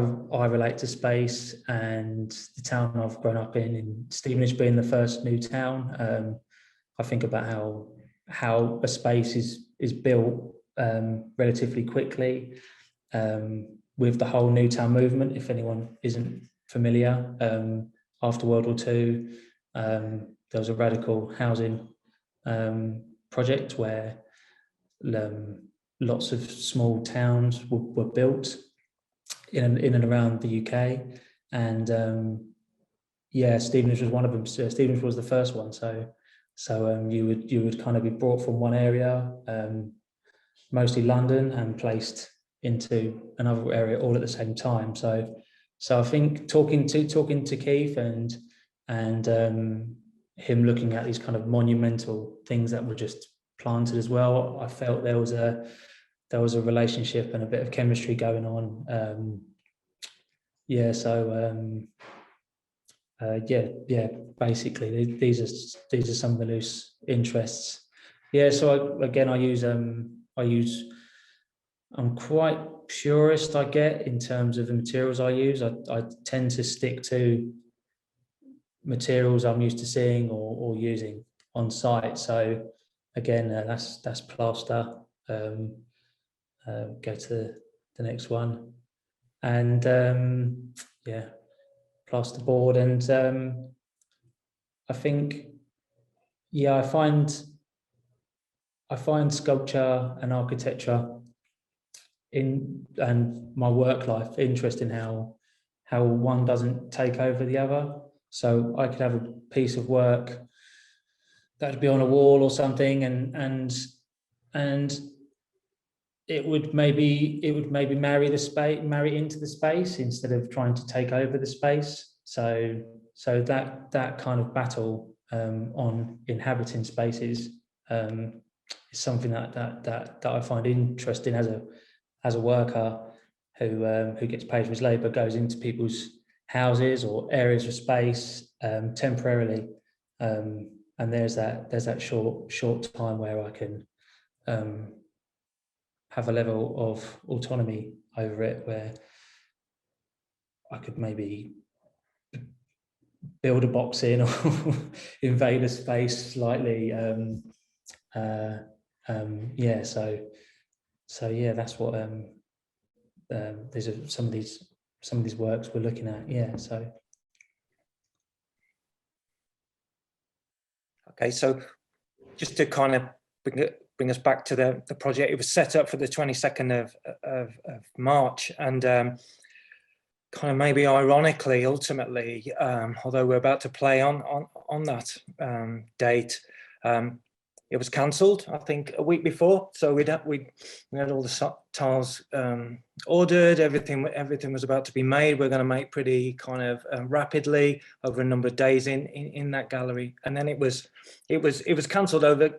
S5: relate to space and the town I've grown up in Stevenage being the first new town. I think about how a space is built relatively quickly, with the whole New Town movement. If anyone isn't familiar, after World War II, there was a radical housing project where lots of small towns were built in and around the UK, and yeah, Stevenage was one of them. So Stevenage was the first one. So you would kind of be brought from one area, mostly London, and placed into another area all at the same time. So I think talking to Keith and him looking at these kind of monumental things that were just planted as well, I felt there was a relationship and a bit of chemistry going on. Yeah, so yeah, basically these are some of the loose interests. Yeah, so I'm quite purist, I get, in terms of the materials I use. I tend to stick to materials I'm used to seeing or using on site. So again, that's plaster. Go to the next one, and yeah, plasterboard. And I think, yeah, I find sculpture and architecture and my work life interesting, how one doesn't take over the other. So I could have a piece of work that would be on a wall or something, and it would maybe marry into the space instead of trying to take over the space. So that kind of battle on inhabiting spaces is something that I find interesting as a worker who gets paid for his labour, goes into people's houses or areas of space temporarily, and there's that short time where I can have a level of autonomy over it, where I could maybe build a box in or invade a space slightly. Yeah, so yeah, that's what these are some of these works we're looking at. Yeah, so
S4: okay, so just to kind of bring us back to the project, it was set up for the 22nd of March, and kind of maybe ironically, ultimately, although we're about to play on that date, it was cancelled, I think, a week before. So we had all the tiles ordered. Everything was about to be made. We're going to make pretty kind of rapidly over a number of days in that gallery, and then it was cancelled over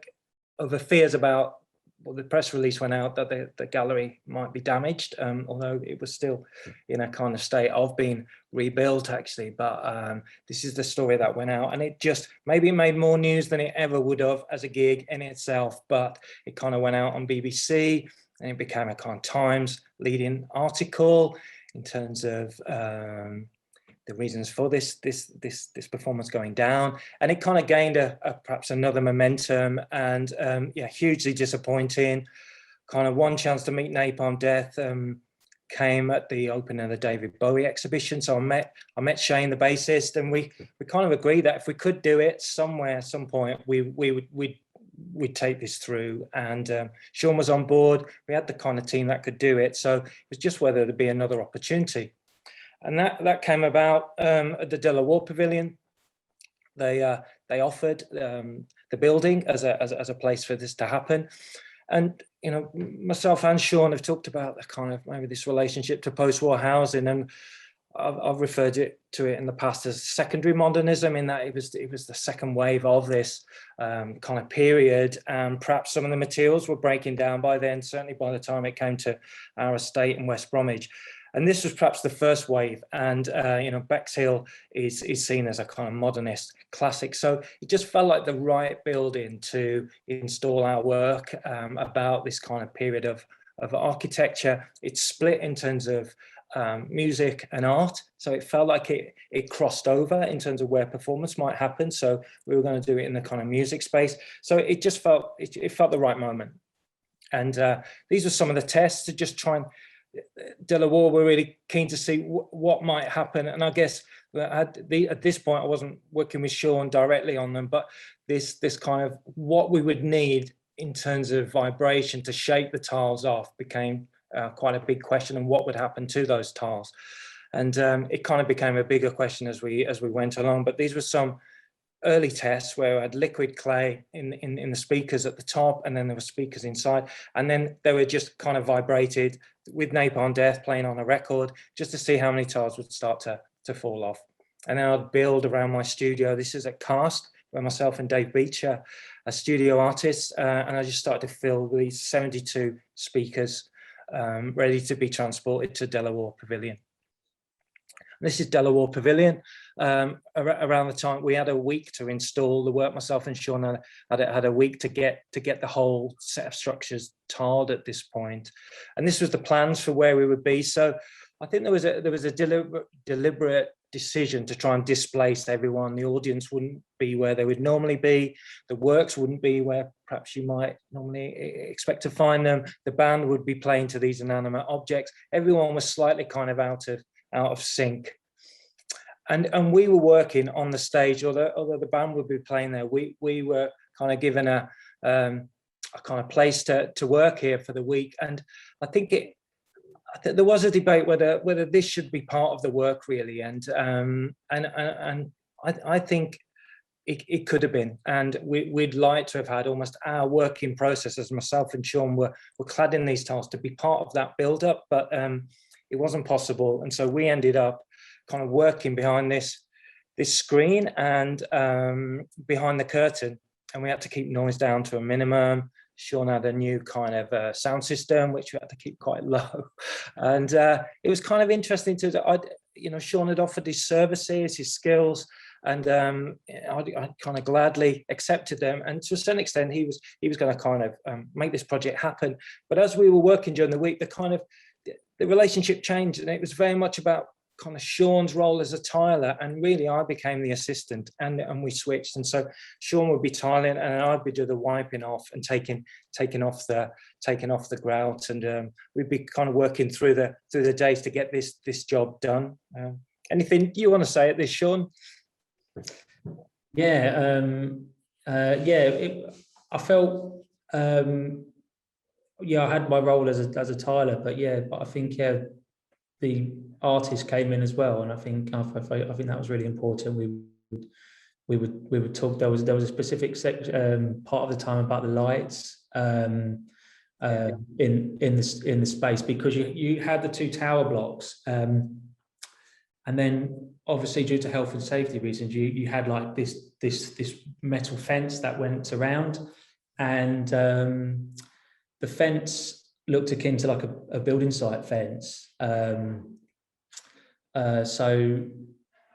S4: fears about. Well, the press release went out that the gallery might be damaged, although it was still in a kind of state of being rebuilt, actually. But this is the story that went out, and it maybe made more news than it ever would have as a gig in itself. But it kind of went out on BBC, and it became a kind of Times leading article in terms of the reasons for this performance going down, and it kind of gained perhaps another momentum, and yeah, hugely disappointing. Kind of one chance to meet Napalm Death came at the opening of the David Bowie exhibition. So I met Shane, the bassist, and we kind of agreed that if we could do it somewhere at some point, we'd take this through. And Sean was on board. We had the kind of team that could do it. So it was just whether there'd be another opportunity. And that came about at the Delaware Pavilion. They offered the building as a place for this to happen. And you know, myself and Sean have talked about the kind of maybe this relationship to post-war housing, and I've referred to it in the past as secondary modernism, in that it was the second wave of this kind of period, and perhaps some of the materials were breaking down by then, certainly by the time it came to our estate in West Bromwich. And this was perhaps the first wave, and you know, Bexhill is seen as a kind of modernist classic. So it just felt like the right building to install our work about this kind of period of architecture. It's split in terms of music and art, so it felt like it crossed over in terms of where performance might happen. So we were going to do it in the kind of music space. So it just felt it felt the right moment. And these were some of the tests to just try and. Delaware were really keen to see what might happen, and I guess at this point I wasn't working with Sean directly on them, but this kind of what we would need in terms of vibration to shake the tiles off became quite a big question, and what would happen to those tiles. And it kind of became a bigger question as we went along. But these were some early tests where I had liquid clay in the speakers at the top, and then there were speakers inside, and then they were just kind of vibrated with Napalm Death playing on a record, just to see how many tiles would start to fall off. And then I'd build around my studio. This is at Cast, where myself and Dave Beecher are studio artists, and I just started to fill these 72 speakers ready to be transported to Delaware Pavilion. This is Delaware Pavilion. Around the time we had a week to install the work, myself and Sean had a week to get the whole set of structures tiled at this point. And this was the plans for where we would be. So I think there was a deliberate decision to try and displace everyone. The audience wouldn't be where they would normally be. The works wouldn't be where perhaps you might normally expect to find them. The band would be playing to these inanimate objects. Everyone was slightly kind of out of sync. And we were working on the stage, although the band would be playing there, we were kind of given a kind of place to work here for the week. And I think there was a debate whether this should be part of the work really. And I think it could have been. And we'd like to have had almost our working process, as myself and Sean were clad in these tiles, to be part of that build-up, but it wasn't possible. And so we ended up kind of working behind this screen and behind the curtain, and we had to keep noise down to a minimum. Sean had a new kind of sound system which we had to keep quite low, and it was kind of interesting Sean had offered his services, his skills, and I kind of gladly accepted them, and to a certain extent he was going to kind of make this project happen. But as we were working during the week, the relationship changed, and it was very much about kind of Sean's role as a tiler, and really I became the assistant, and we switched. And so Sean would be tiling, and I'd be doing the wiping off and taking off the grout, and we'd be kind of working through the days to get this job done. Anything you want to say at this, Sean?
S5: Yeah, I felt I had my role as a tiler, but I think the artist came in as well, and I think that was really important. We would talk. There was a specific part of the time about the lights in the space, because you had the two tower blocks, and then obviously due to health and safety reasons, you had like this metal fence that went around, and the fence looked akin to like a building site fence. So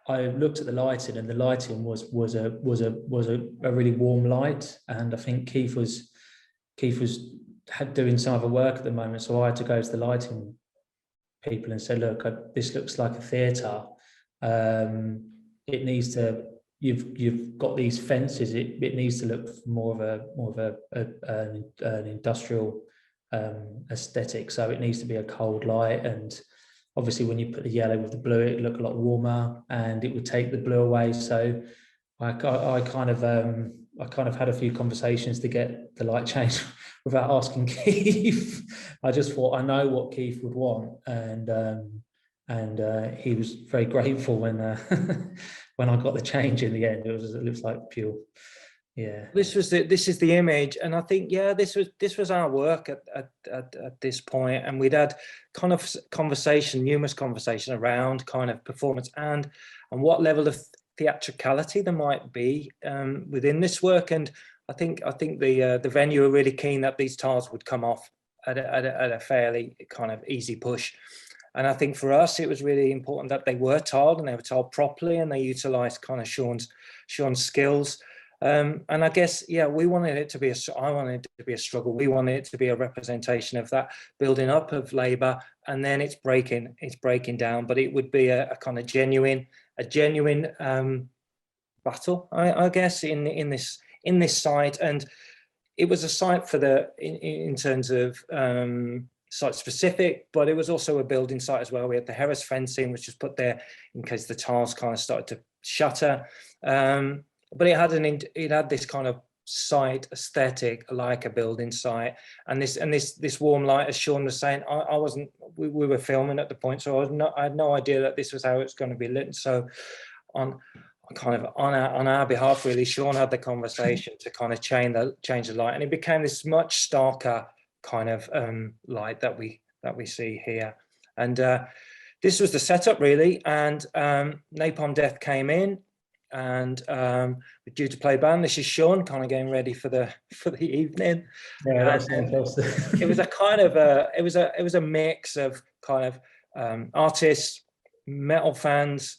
S5: I looked at the lighting, and the lighting was a really warm light. And I think Keith was doing some other work at the moment, so I had to go to the lighting people and say, look, this looks like a theatre. It needs to. You've got these fences. It needs to look more of an industrial aesthetic. So it needs to be a cold light, and obviously when you put the yellow with the blue, it looked a lot warmer, and it would take the blue away. So I kind of had a few conversations to get the light changed without asking Keith. I just thought I know what Keith would want, and he was very grateful when when I got the change in the end. It looks like pure. Yeah, this is the image, and I think this was our work at this point, and we'd had kind of numerous conversation around kind of performance and what level of theatricality there might be within this work. And I think the venue were really keen that these tiles would come off at a fairly kind of easy push.
S4: And I think for us, it was really important that they were told, and they were told properly, and they utilised kind of Sean's skills. And I guess, yeah, we wanted it to be I wanted it to be a struggle. We wanted it to be a representation of that building up of labour, and then it's breaking down. But it would be a kind of genuine battle, I guess, in this site. And it was a site for in terms of site specific, but it was also a building site as well. We had the Harris fencing, which was put there in case the tiles kind of started to shatter. But it had this kind of site aesthetic, like a building site, and this warm light, as Sean was saying. I wasn't. We were filming at the point, so I had no idea that this was how it's going to be lit. So on our behalf, really, Sean had the conversation to kind of change the light, and it became this much starker kind of light that we see here. And this was the setup, really. And Napalm Death came in, and we're due to play band. This is Sean kind of getting ready for the evening.
S5: Yeah, that's fantastic.
S4: It was a kind of it was a mix of kind of artists, metal fans,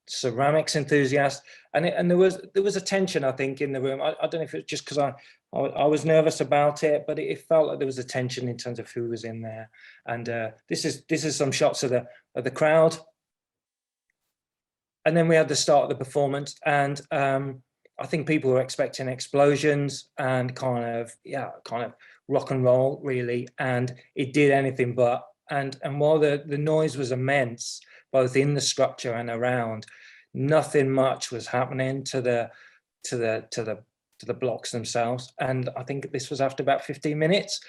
S4: ceramics enthusiasts, and there was a tension, I think, in the room. I don't know if it's just because I was nervous about it, but it felt like there was a tension in terms of who was in there. And this is some shots of the crowd. And then we had the start of the performance, and I think people were expecting explosions and kind of rock and roll, really, and it did anything but. And while the noise was immense, both in the structure and around, nothing much was happening to the blocks themselves. And I think this was after about 15 minutes.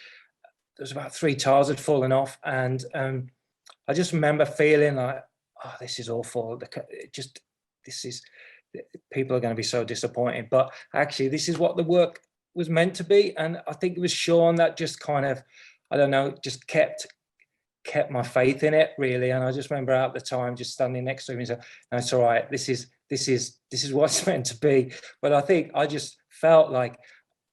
S4: There was about 3 tiles had fallen off, and I just remember feeling like, oh, this is awful. People are going to be so disappointed. But actually, this is what the work was meant to be. And I think it was Sean that just kind of, I don't know, just kept my faith in it, really. And I just remember at the time just standing next to him and saying, no, it's all right, this is what it's meant to be. But I think I just felt like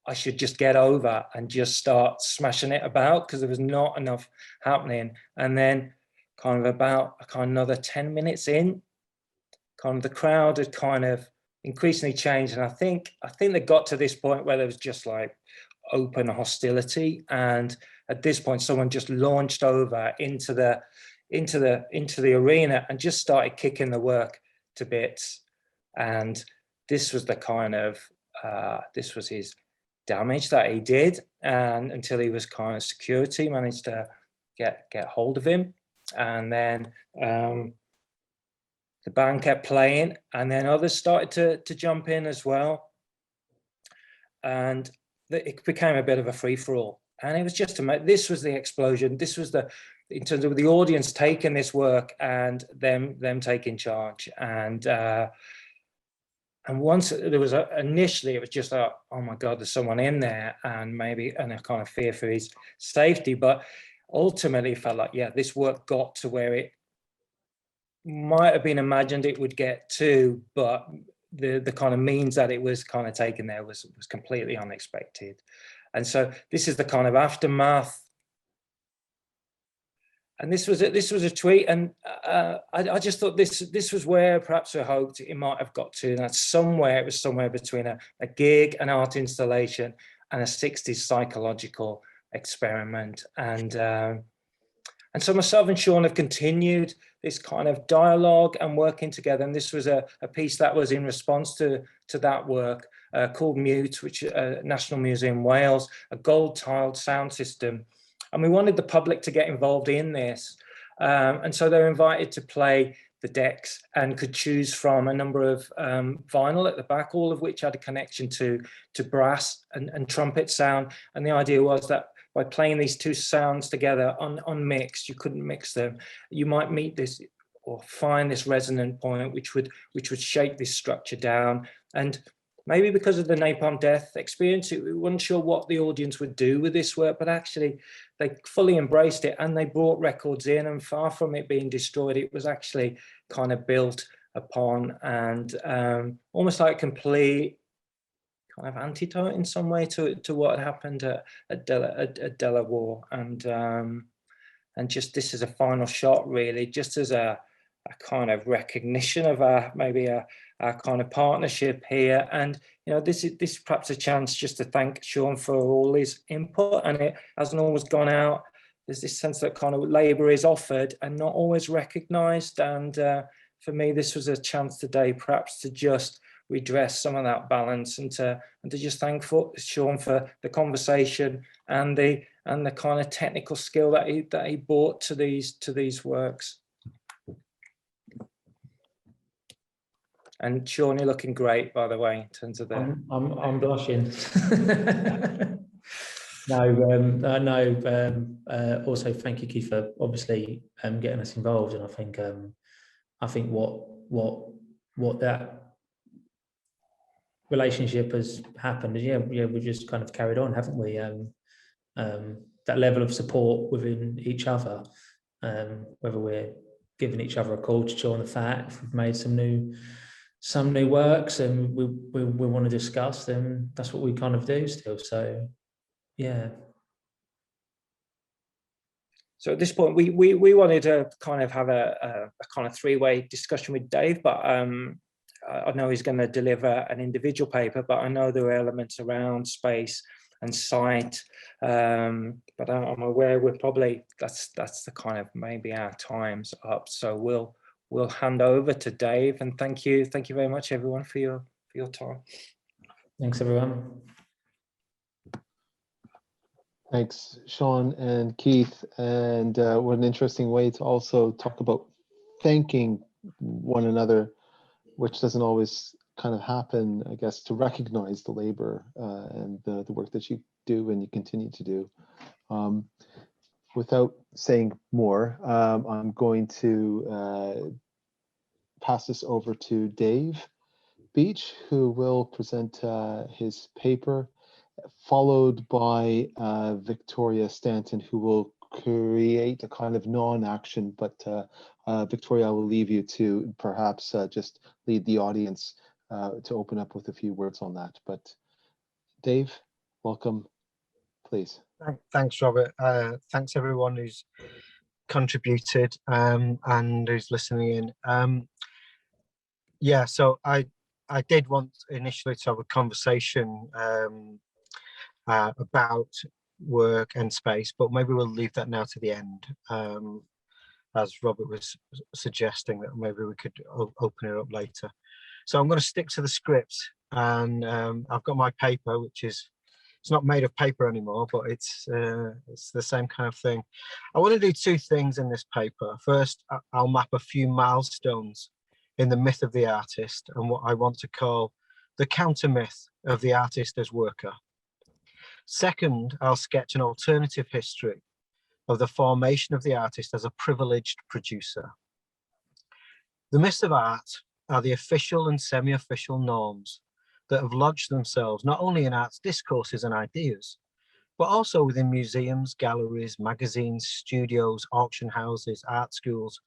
S4: I should just get over and just start smashing it about, because there was not enough happening. And then kind of about another 10 minutes in, kind of the crowd had kind of increasingly changed. And I think they got to this point where there was just like open hostility. And at this point, someone just launched over into the arena and just started kicking the work to bits. And this was the kind of this was his damage that he did, and until he was kind of security managed to get hold of him. And then the band kept playing, and then others started to jump in as well, and it became a bit of a free-for-all. And it was just this was the explosion. This was in terms of the audience taking this work and them taking charge. And once there was initially, it was just oh my God, there's someone in there, and a kind of fear for his safety. But ultimately, it felt like, yeah, this work got to where it might have been imagined it would get to, but the kind of means that it was kind of taken there was completely unexpected. And so this is the kind of aftermath. And this was a tweet, and I just thought this was where perhaps I hoped it might have got to. And it was somewhere between a gig, an art installation, and a 60s psychological experiment. And so myself and Sean have continued this kind of dialogue and working together. And this was a piece that was in response to that work called Mute, which is National Museum Wales, a gold-tiled sound system. And we wanted the public to get involved in this. And so they were invited to play the decks and could choose from a number of vinyl at the back, all of which had a connection to brass and trumpet sound. And the idea was that by playing these two sounds together unmixed, you couldn't mix them, you might meet this or find this resonant point which would shake this structure down. And maybe because of the Napalm Death experience, we weren't sure what the audience would do with this work, but actually they fully embraced it, and they brought records in, and far from it being destroyed, it was actually kind of built upon, and almost like a complete kind of antidote in some way to what had happened at Delaware. And just this is a final shot, really, just as a kind of recognition of maybe a kind of partnership here. And this is perhaps a chance just to thank Sean for all his input, and it hasn't always gone out. There's this sense that kind of labour is offered and not always recognised, and for me this was a chance today perhaps to just redress some of that balance, and to just thank Sean for the conversation and the kind of technical skill that he brought to these works. And Sean, you're looking great, by the way, in terms of the.
S5: I'm blushing. Also, thank you, Keith, for obviously getting us involved. And I think what that relationship has happened is, we've just kind of carried on, haven't we? That level of support within each other, whether we're giving each other a call to chew on the fat, if we've made some new works and we want to discuss them, that's what we kind of do still. So yeah.
S4: So at this point we wanted to kind of have a kind of three-way discussion with Dave, but I know he's going to deliver an individual paper, but I know there are elements around space and sight, but I'm aware we're probably that's the kind of maybe our time's up. So we'll hand over to Dave, and thank you very much everyone for your time.
S5: Thanks everyone.
S1: Thanks, Sean and Keith. And what an interesting way to also talk about thanking one another, which doesn't always kind of happen, I guess, to recognize the labor and the work that you do and you continue to do. Without saying more, I'm going to pass this over to Dave Beach, who will present his paper, followed by Victoria Stanton, who will create a kind of non-action, but Victoria, I will leave you to perhaps just lead the audience to open up with a few words on that. But Dave, welcome, please.
S6: Thanks, Robert. Thanks everyone who's contributed and who's listening in. Yeah, so I did want initially to have a conversation about work and space, but maybe we'll leave that now to the end, as Robert was suggesting that maybe we could open it up later. So I'm going to stick to the script, and I've got my paper, which is, it's not made of paper anymore, but it's the same kind of thing. I want to do two things in this paper. First, I'll map a few milestones in the myth of the artist and what I want to call the counter myth of the artist as worker. Second, I'll sketch an alternative history of the formation of the artist as a privileged producer. The myths of art are the official and semi-official norms that have lodged themselves not only in arts discourses and ideas, but also within museums, galleries, magazines, studios, auction houses, art schools,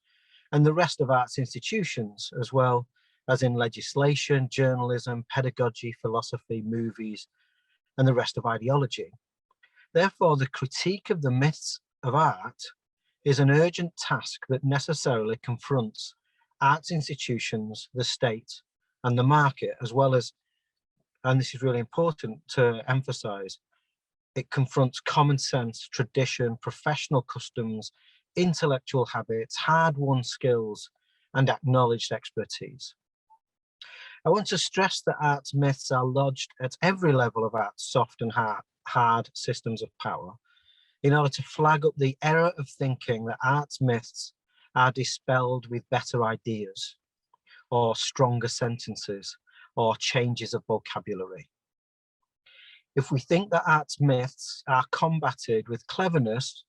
S6: and the rest of arts institutions, as well as in legislation, journalism, pedagogy, philosophy, movies, and the rest of ideology. Therefore, the critique of the myths of art is an urgent task that necessarily confronts arts institutions, the state, and the market, as well as, and this is really important to emphasize, it confronts common sense, tradition, professional customs, intellectual habits, hard-won skills, and acknowledged expertise. I want to stress that arts myths are lodged at every level of art's soft and hard systems of power in order to flag up the error of thinking that arts myths are dispelled with better ideas or stronger sentences or changes of vocabulary. If we think that arts myths are combated with cleverness,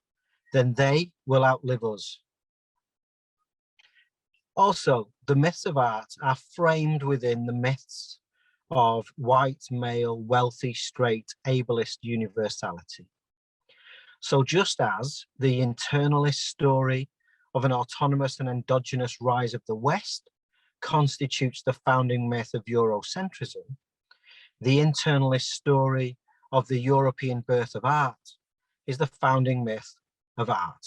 S6: then they will outlive us. Also, the myths of art are framed within the myths of white, male, wealthy, straight, ableist universality. So just as the internalist story of an autonomous and endogenous rise of the West constitutes the founding myth of Eurocentrism, the internalist story of the European birth of art is the founding myth of art.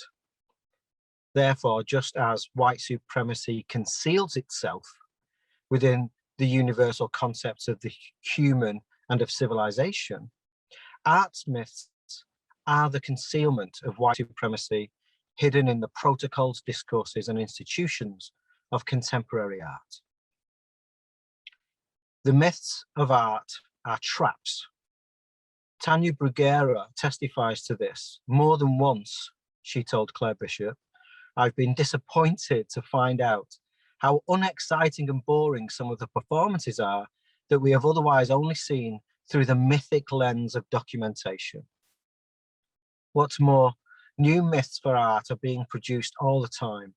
S6: Therefore, just as white supremacy conceals itself within the universal concepts of the human and of civilization, arts myths are the concealment of white supremacy hidden in the protocols, discourses, and institutions of contemporary art. The myths of art are traps. Tanya Bruguera testifies to this. More than once, she told Claire Bishop, I've been disappointed to find out how unexciting and boring some of the performances are that we have otherwise only seen through the mythic lens of documentation. What's more, new myths for art are being produced all the time.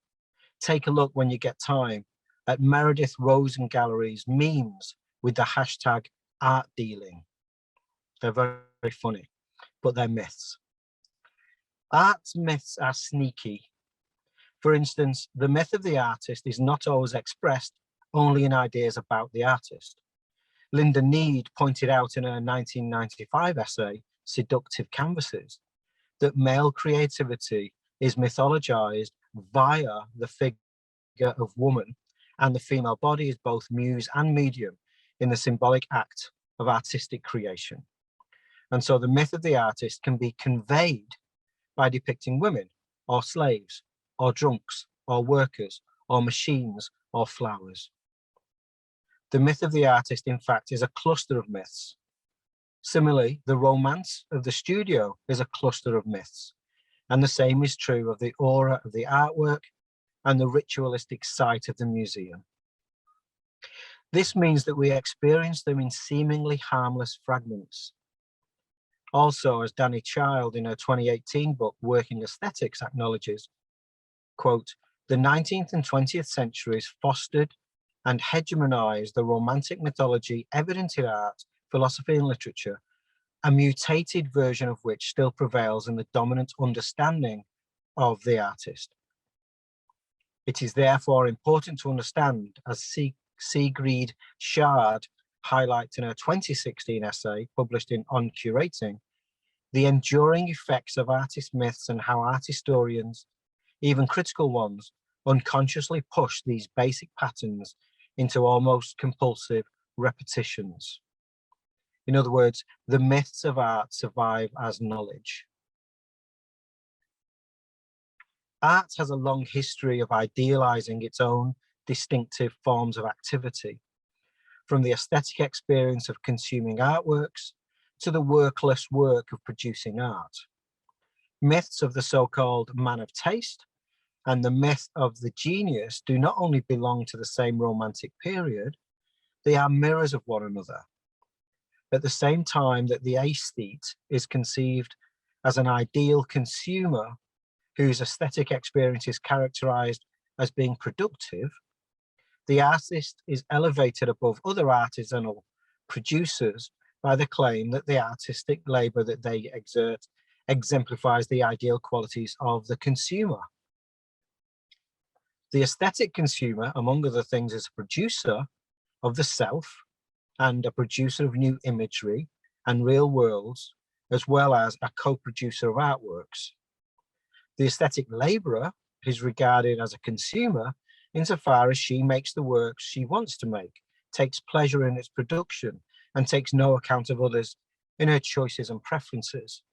S6: Take a look when you get time at Meredith Rosen Gallery's memes with the hashtag art dealing. They're very, very funny, but they're myths. Art myths are sneaky. For instance, the myth of the artist is not always expressed only in ideas about the artist. Linda Need pointed out in her 1995 essay, Seductive Canvases, that male creativity is mythologized via the figure of woman, and the female body is both muse and medium in the symbolic act of artistic creation. And so the myth of the artist can be conveyed by depicting women, or slaves, or drunks, or workers, or machines, or flowers. The myth of the artist, in fact, is a cluster of myths. Similarly, the romance of the studio is a cluster of myths, and the same is true of the aura of the artwork and the ritualistic site of the museum. This means that we experience them in seemingly harmless fragments. Also, as Danny Child in her 2018 book, Working Aesthetics, acknowledges, quote, the 19th and 20th centuries fostered and hegemonized the romantic mythology evident in art, philosophy, and literature, a mutated version of which still prevails in the dominant understanding of the artist. It is therefore important to understand, as Sigrid Schad highlights in her 2016 essay published in On Curating, the enduring effects of artist myths and how art historians, even critical ones, unconsciously push these basic patterns into almost compulsive repetitions. In other words, the myths of art survive as knowledge. Art has a long history of idealizing its own distinctive forms of activity, from the aesthetic experience of consuming artworks to the workless work of producing art. Myths of the so-called man of taste and the myth of the genius do not only belong to the same romantic period, they are mirrors of one another. At the same time that the aesthete is conceived as an ideal consumer whose aesthetic experience is characterized as being productive, the artist is elevated above other artisanal producers by the claim that the artistic labor that they exert exemplifies the ideal qualities of the consumer. The aesthetic consumer, among other things, is a producer of the self and a producer of new imagery and real worlds, as well as a co-producer of artworks. The aesthetic laborer is regarded as a consumer insofar as she makes the works she wants to make, takes pleasure in its production, and takes no account of others in her choices and preferences.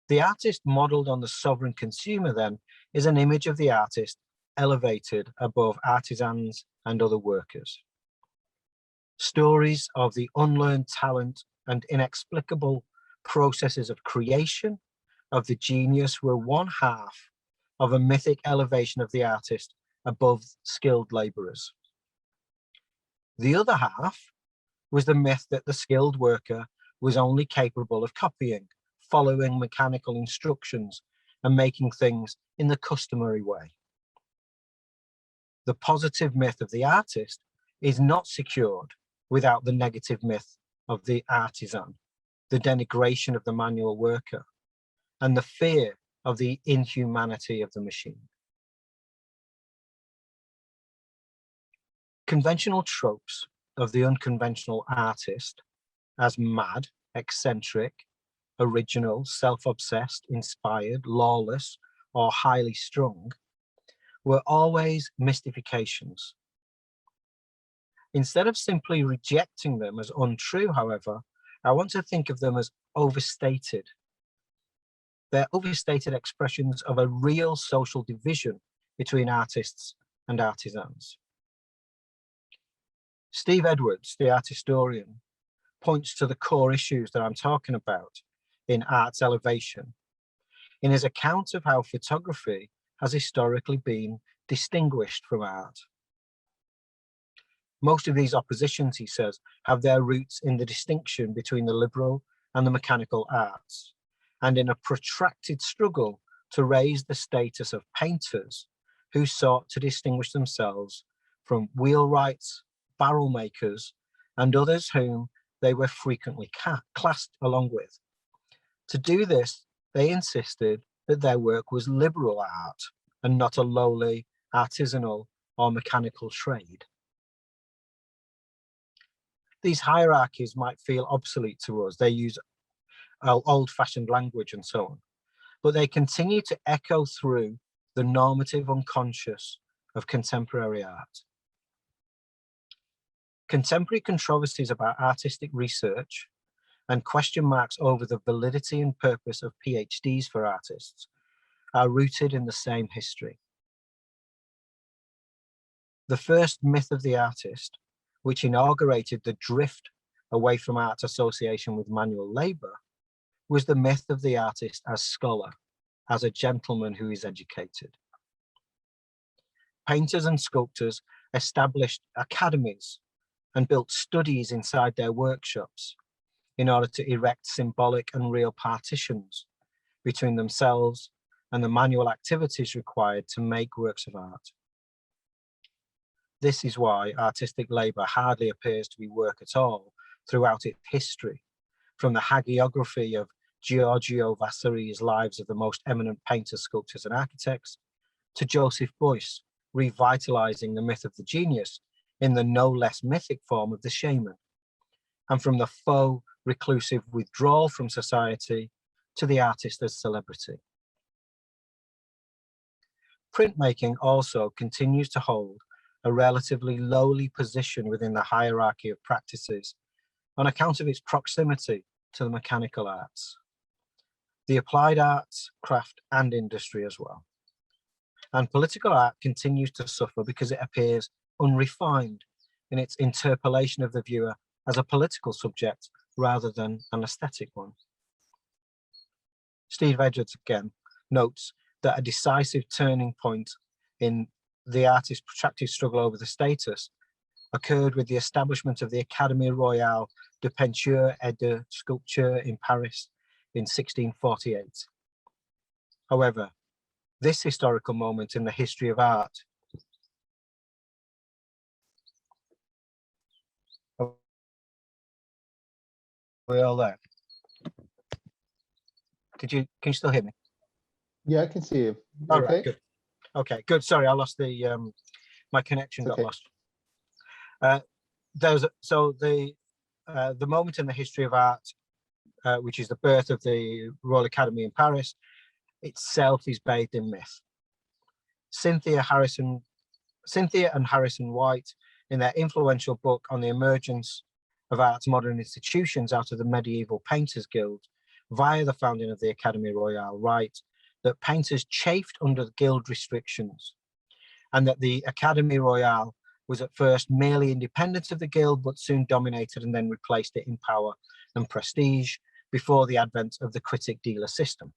S6: The artist modeled on the sovereign consumer, then, is an image of the artist elevated above artisans and other workers. Stories of the unlearned talent and inexplicable processes of creation of the genius were one half of a mythic elevation of the artist above skilled laborers. The other half was the myth that the skilled worker was only capable of copying, following mechanical instructions, and making things in the customary way. The positive myth of the artist is not secured without the negative myth of the artisan, the denigration of the manual worker, and the fear of the inhumanity of the machine. Conventional tropes of the unconventional artist as mad, eccentric, original, self-obsessed, inspired, lawless, or highly strung were always mystifications. Instead of simply rejecting them as untrue, however, I want to think of them as overstated. They're overstated expressions of a real social division between artists and artisans. Steve Edwards, the art historian, points to the core issues that I'm talking about in Art's Elevation, in his account of how photography has historically been distinguished from art. Most of these oppositions, he says, have their roots in the distinction between the liberal and the mechanical arts, and in a protracted struggle to raise the status of painters who sought to distinguish themselves from wheelwrights, barrel makers, and others whom they were frequently classed along with. To do this, they insisted that their work was liberal art and not a lowly artisanal or mechanical trade. These hierarchies might feel obsolete to us. They use old-fashioned language and so on, but they continue to echo through the normative unconscious of contemporary art. Contemporary controversies about artistic research and question marks over the validity and purpose of PhDs for artists are rooted in the same history. The first myth of the artist, which inaugurated the drift away from art's association with manual labor, was the myth of the artist as scholar, as a gentleman who is educated. Painters and sculptors established academies and built studies inside their workshops in order to erect symbolic and real partitions between themselves and the manual activities required to make works of art. This is why artistic labour hardly appears to be work at all throughout its history, from the hagiography of Giorgio Vasari's Lives of the Most Eminent Painters, Sculptors and Architects, to Joseph Beuys revitalising the myth of the genius in the no less mythic form of the shaman, and from the faux reclusive withdrawal from society to the artist as celebrity. Printmaking also continues to hold a relatively lowly position within the hierarchy of practices on account of its proximity to the mechanical arts, the applied arts, craft and industry as well. And political art continues to suffer because it appears unrefined in its interpellation of the viewer as a political subject rather than an aesthetic one. Steve Edwards again notes that a decisive turning point in the artist's protracted struggle over the status occurred with the establishment of the Académie Royale de Peinture et de Sculpture in Paris in 1648. However, this historical moment in the history of art are we all there? Can you still hear me?
S1: Yeah, I can see you.
S6: All
S1: Okay.
S6: right, good. Okay, good. Sorry, I lost the my connection got lost. The moment in the history of art, which is the birth of the Royal Academy in Paris, itself is bathed in myth. Cynthia and Harrison White, in their influential book on the emergence of art's modern institutions out of the medieval Painters Guild, via the founding of the Académie Royale, write that painters chafed under the guild restrictions, and that the Académie Royale was at first merely independent of the guild, but soon dominated and then replaced it in power and prestige before the advent of the critic-dealer system.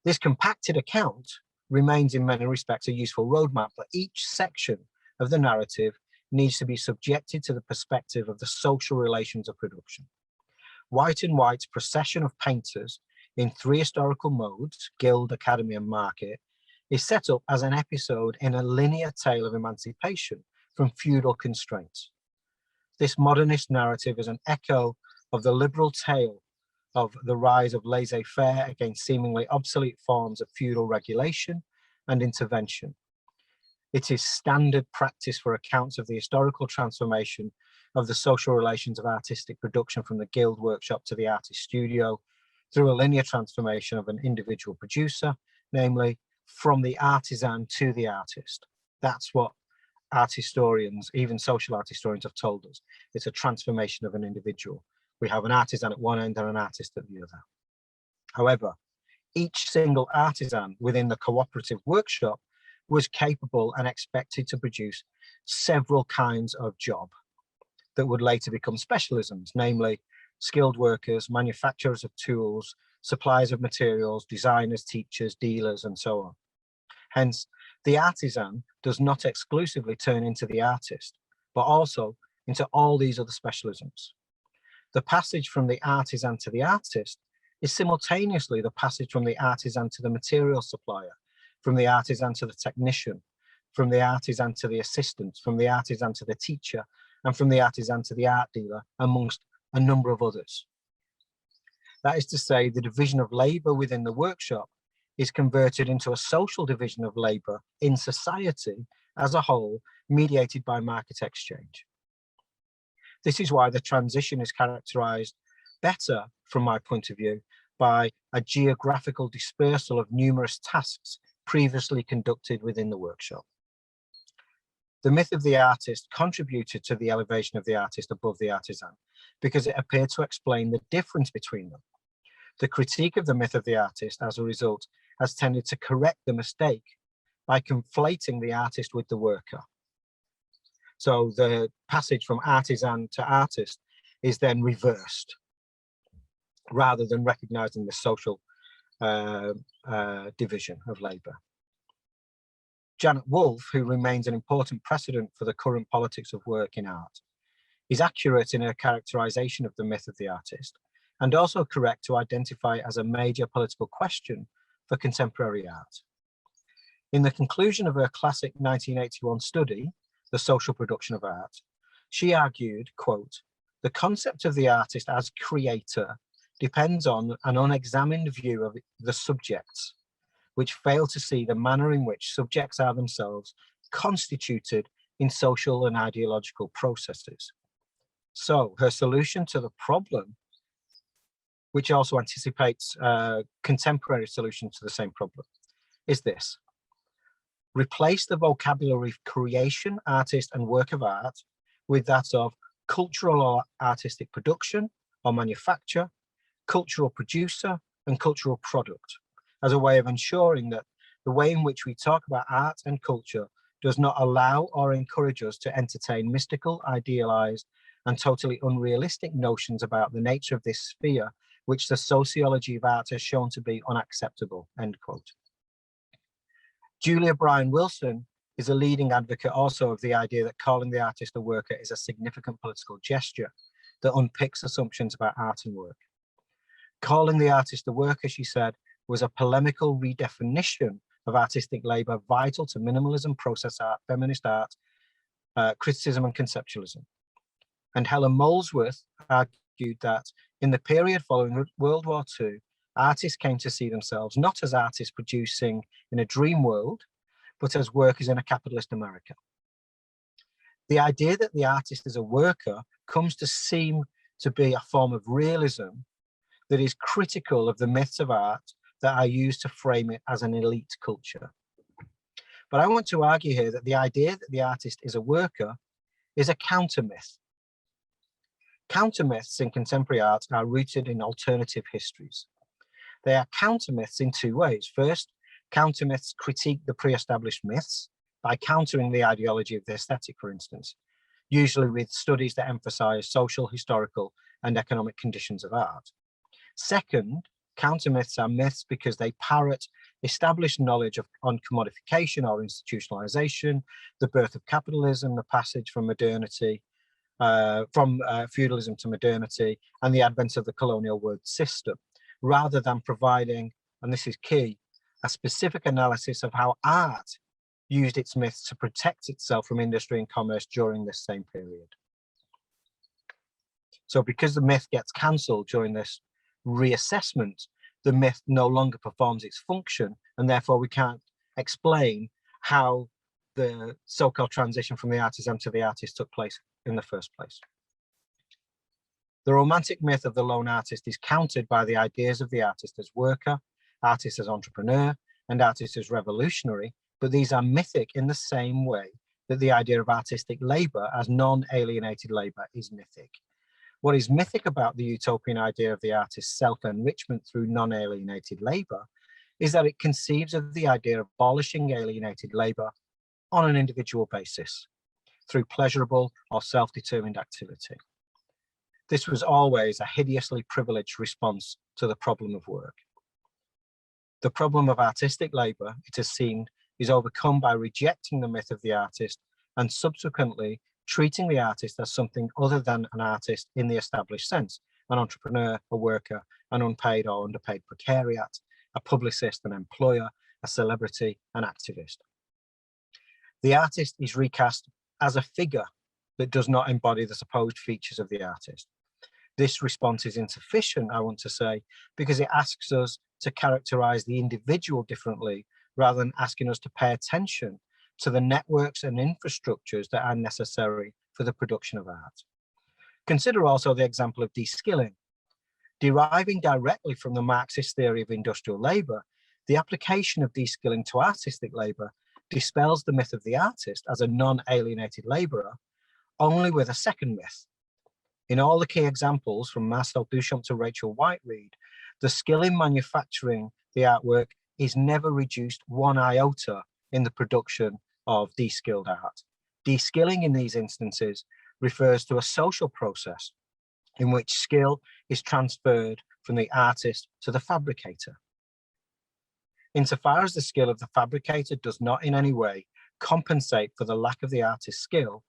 S6: This compacted account remains in many respects a useful roadmap, but each section of the narrative needs to be subjected to the perspective of the social relations of production. White and White's procession of painters in three historical modes, guild, academy and market, is set up as an episode in a linear tale of emancipation from feudal constraints. This modernist narrative is an echo of the liberal tale of the rise of laissez-faire against seemingly obsolete forms of feudal regulation and intervention. It is standard practice for accounts of the historical transformation of the social relations of artistic production from the guild workshop to the artist studio through a linear transformation of an individual producer namely from the artisan to the artist. That's what art historians, even social art historians, have told us. It's a transformation of an individual. We have an artisan at one end and an artist at the other. However, each single artisan within the cooperative workshop was capable and expected to produce several kinds of job that would later become specialisms, namely skilled workers, manufacturers of tools, suppliers of materials, designers, teachers, dealers, and so on. Hence, the artisan does not exclusively turn into the artist, but also into all these other specialisms. The passage from the artisan to the artist is simultaneously the passage from the artisan to the material supplier, from the artisan to the technician, from the artisan to the assistant, from the artisan to the teacher, and from the artisan to the art dealer, amongst a number of others. That is to say, the division of labour within the workshop is converted into a social division of labour in society as a whole, mediated by market exchange. This is why the transition is characterised better, from my point of view, by a geographical dispersal of numerous tasks previously conducted within the workshop. The myth of the artist contributed to the elevation of the artist above the artisan because it appeared to explain the difference between them. The critique of the myth of the artist, as a result, has tended to correct the mistake by conflating the artist with the worker. So the passage from artisan to artist is then reversed, rather than recognizing the social division of labour. Janet Wolfe, who remains an important precedent for the current politics of work in art, is accurate in her characterization of the myth of the artist, and also correct to identify it as a major political question for contemporary art. In the conclusion of her classic 1981 study, The Social Production of Art, she argued, quote, "The concept of the artist as creator depends on an unexamined view of the subjects, which fail to see the manner in which subjects are themselves constituted in social and ideological processes." So her solution to the problem, which also anticipates contemporary solutions to the same problem, is this: replace the vocabulary of creation, artist, and work of art with that of cultural or artistic production or manufacture, cultural producer, and cultural product, as a way of ensuring that the way in which we talk about art and culture does not allow or encourage us to entertain mystical, idealized, and totally unrealistic notions about the nature of this sphere, which the sociology of art has shown to be unacceptable, end quote. Julia Bryan-Wilson is a leading advocate also of the idea that calling the artist a worker is a significant political gesture that unpicks assumptions about art and work. Calling the artist a worker, she said, was a polemical redefinition of artistic labour vital to minimalism, process art, feminist art, criticism and conceptualism. And Helen Molesworth argued that in the period following World War II, artists came to see themselves not as artists producing in a dream world, but as workers in a capitalist America. The idea that the artist is a worker comes to seem to be a form of realism that is critical of the myths of art that are used to frame it as an elite culture. But I want to argue here that the idea that the artist is a worker is a counter myth. Counter myths in contemporary art are rooted in alternative histories. They are counter myths in two ways. First, counter myths critique the pre-established myths by countering the ideology of the aesthetic, for instance, usually with studies that emphasize social, historical, and economic conditions of art. Second, counter myths are myths because they parrot established knowledge on commodification or institutionalization, the birth of capitalism, the passage from modernity, feudalism to modernity, and the advent of the colonial world system, rather than providing, and this is key, a specific analysis of how art used its myths to protect itself from industry and commerce during this same period. So because the myth gets cancelled during this reassessment, the myth no longer performs its function, and therefore we can't explain how the so-called transition from the artisan to the artist took place in the first place. The romantic myth of the lone artist is countered by the ideas of the artist as worker, artist as entrepreneur, and artist as revolutionary, but these are mythic in the same way that the idea of artistic labour as non-alienated labour is mythic. What is mythic about the utopian idea of the artist's self-enrichment through non-alienated labour is that it conceives of the idea of abolishing alienated labour on an individual basis through pleasurable or self-determined activity. This was always a hideously privileged response to the problem of work. The problem of artistic labour, it has seemed, is overcome by rejecting the myth of the artist and subsequently treating the artist as something other than an artist in the established sense, an entrepreneur, a worker, an unpaid or underpaid precariat, a publicist, an employer, a celebrity, an activist. The artist is recast as a figure that does not embody the supposed features of the artist. This response is insufficient, I want to say, because it asks us to characterize the individual differently rather than asking us to pay attention to the networks and infrastructures that are necessary for the production of art. Consider also the example of de-skilling. Deriving directly from the Marxist theory of industrial labour, the application of de-skilling to artistic labour dispels the myth of the artist as a non-alienated labourer, only with a second myth. In all the key examples, from Marcel Duchamp to Rachel Whiteread, the skill in manufacturing the artwork is never reduced one iota in the production of de-skilled art. De-skilling in these instances refers to a social process in which skill is transferred from the artist to the fabricator. Insofar as the skill of the fabricator does not in any way compensate for the lack of the artist's skill,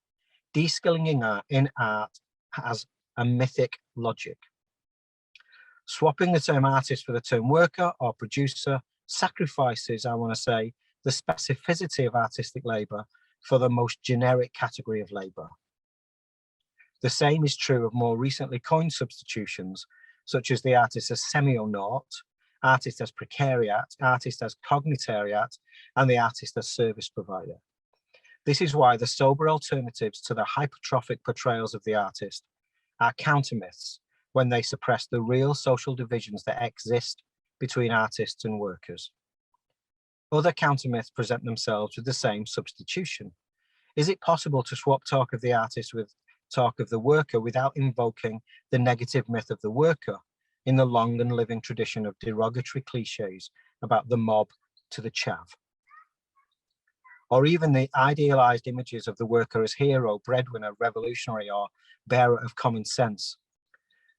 S6: de-skilling in art has a mythic logic. Swapping the term artist for the term worker or producer sacrifices, I want to say, the specificity of artistic labour for the most generic category of labour. The same is true of more recently coined substitutions, such as the artist as semionaut, artist as precariat, artist as cognitariat, and the artist as service provider. This is why the sober alternatives to the hypertrophic portrayals of the artist are countermyths when they suppress the real social divisions that exist between artists and workers. Other countermyths present themselves with the same substitution. Is it possible to swap talk of the artist with talk of the worker without invoking the negative myth of the worker in the long and living tradition of derogatory cliches about the mob to the chav? Or even the idealized images of the worker as hero, breadwinner, revolutionary, or bearer of common sense.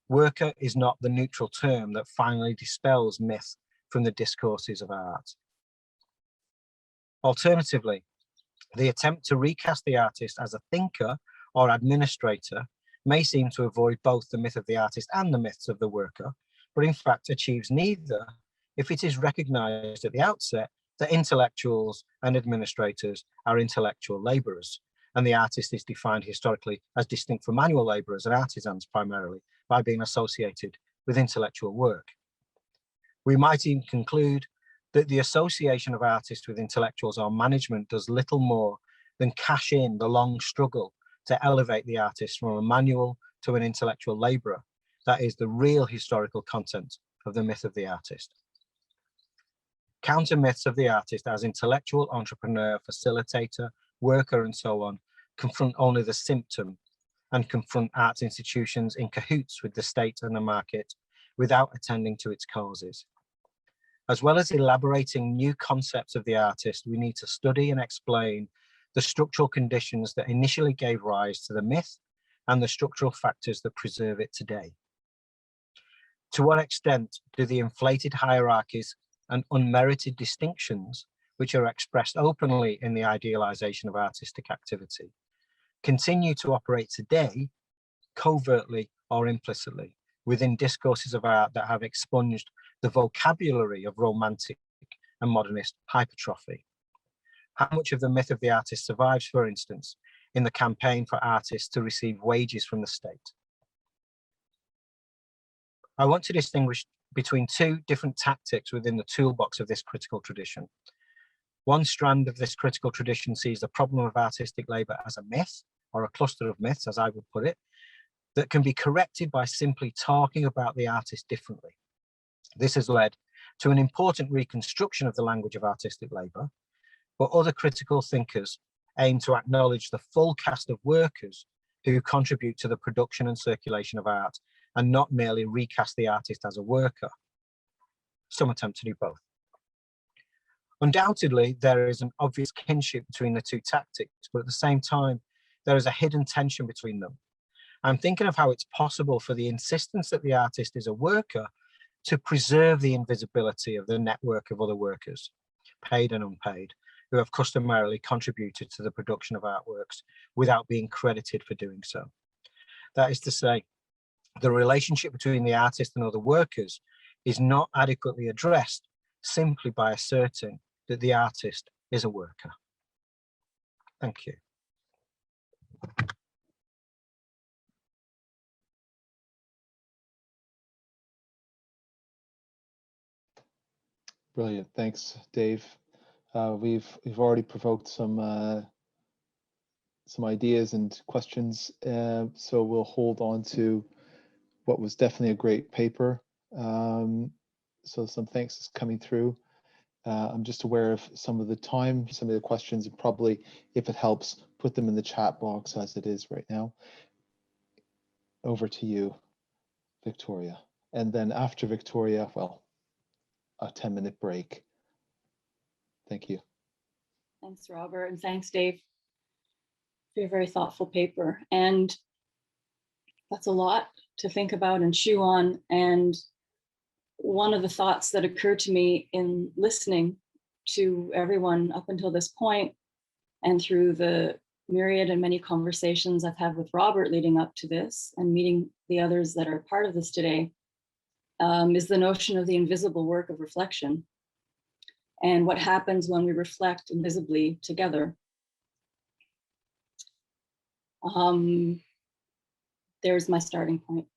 S6: Worker is not the neutral term that finally dispels myth from the discourses of art. Alternatively, the attempt to recast the artist as a thinker or administrator may seem to avoid both the myth of the artist and the myths of the worker, but in fact achieves neither if it is recognized at the outset that intellectuals and administrators are intellectual laborers, and the artist is defined historically as distinct from manual laborers and artisans primarily by being associated with intellectual work. We might even conclude that the association of artists with intellectuals or management does little more than cash in the long struggle to elevate the artist from a manual to an intellectual laborer. That is the real historical content of the myth of the artist. Counter myths of the artist as intellectual, entrepreneur, facilitator, worker, and so on confront only the symptom and confront arts institutions in cahoots with the state and the market without attending to its causes. As well as elaborating new concepts of the artist, we need to study and explain the structural conditions that initially gave rise to the myth and the structural factors that preserve it today. To what extent do the inflated hierarchies and unmerited distinctions, which are expressed openly in the idealization of artistic activity, continue to operate today, covertly or implicitly, within discourses of art that have expunged the vocabulary of romantic and modernist hypertrophy? How much of the myth of the artist survives, for instance, in the campaign for artists to receive wages from the state? I want to distinguish between two different tactics within the toolbox of this critical tradition. One strand of this critical tradition sees the problem of artistic labour as a myth, or a cluster of myths, as I would put it, that can be corrected by simply talking about the artist differently. This has led to an important reconstruction of the language of artistic labour, but other critical thinkers aim to acknowledge the full cast of workers who contribute to the production and circulation of art, and not merely recast the artist as a worker. Some attempt to do both. Undoubtedly, there is an obvious kinship between the two tactics, but at the same time, there is a hidden tension between them. I'm thinking of how it's possible for the insistence that the artist is a worker to preserve the invisibility of the network of other workers, paid and unpaid, who have customarily contributed to the production of artworks without being credited for doing so. That is to say, the relationship between the artist and other workers is not adequately addressed simply by asserting that the artist is a worker. Thank you.
S1: Brilliant, thanks, Dave. We've already provoked some ideas and questions, so we'll hold on to what was definitely a great paper. So some thanks is coming through. I'm just aware of some of the time, some of the questions, and probably, if it helps, put them in the chat box as it is right now. Over to you, Victoria. And then after Victoria, well, a 10-minute break. Thank you.
S7: Thanks, Robert, and thanks, Dave, for your very thoughtful paper. And that's a lot to think about and chew on. And one of the thoughts that occurred to me in listening to everyone up until this point, and through the myriad and many conversations I've had with Robert leading up to this and meeting the others that are part of this today, is the notion of the invisible work of reflection and what happens when we reflect invisibly together. There's my starting point.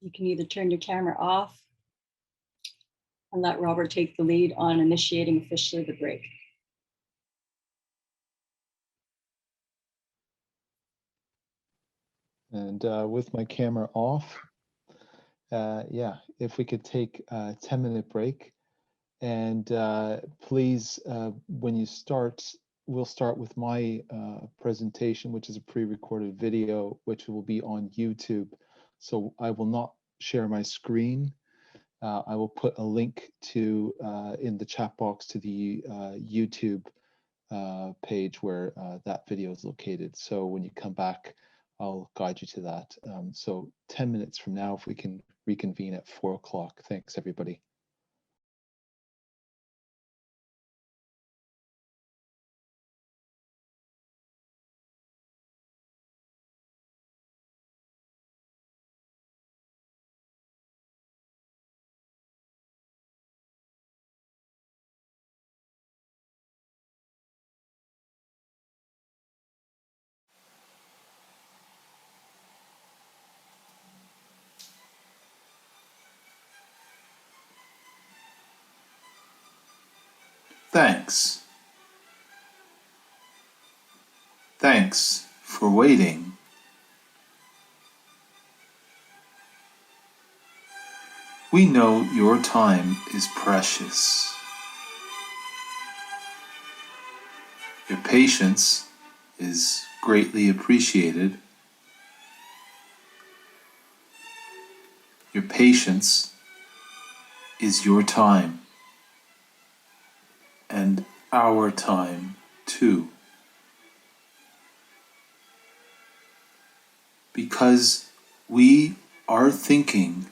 S7: you can either turn your camera off and let Robert take the lead on initiating officially the break.
S1: And with my camera off, yeah, if we could take a 10-minute break. And please, when you start, we'll start with my presentation, which is a pre-recorded video, which will be on YouTube. So I will not share my screen. I will put a link to in the chat box to the YouTube page where that video is located. So when you come back, I'll guide you to that. So 10 minutes from now, if we can reconvene at 4 o'clock. Thanks, everybody.
S8: Thanks. Thanks for waiting. We know your time is precious. Your patience is greatly appreciated. Your patience is your time, and our time too. Because we are thinking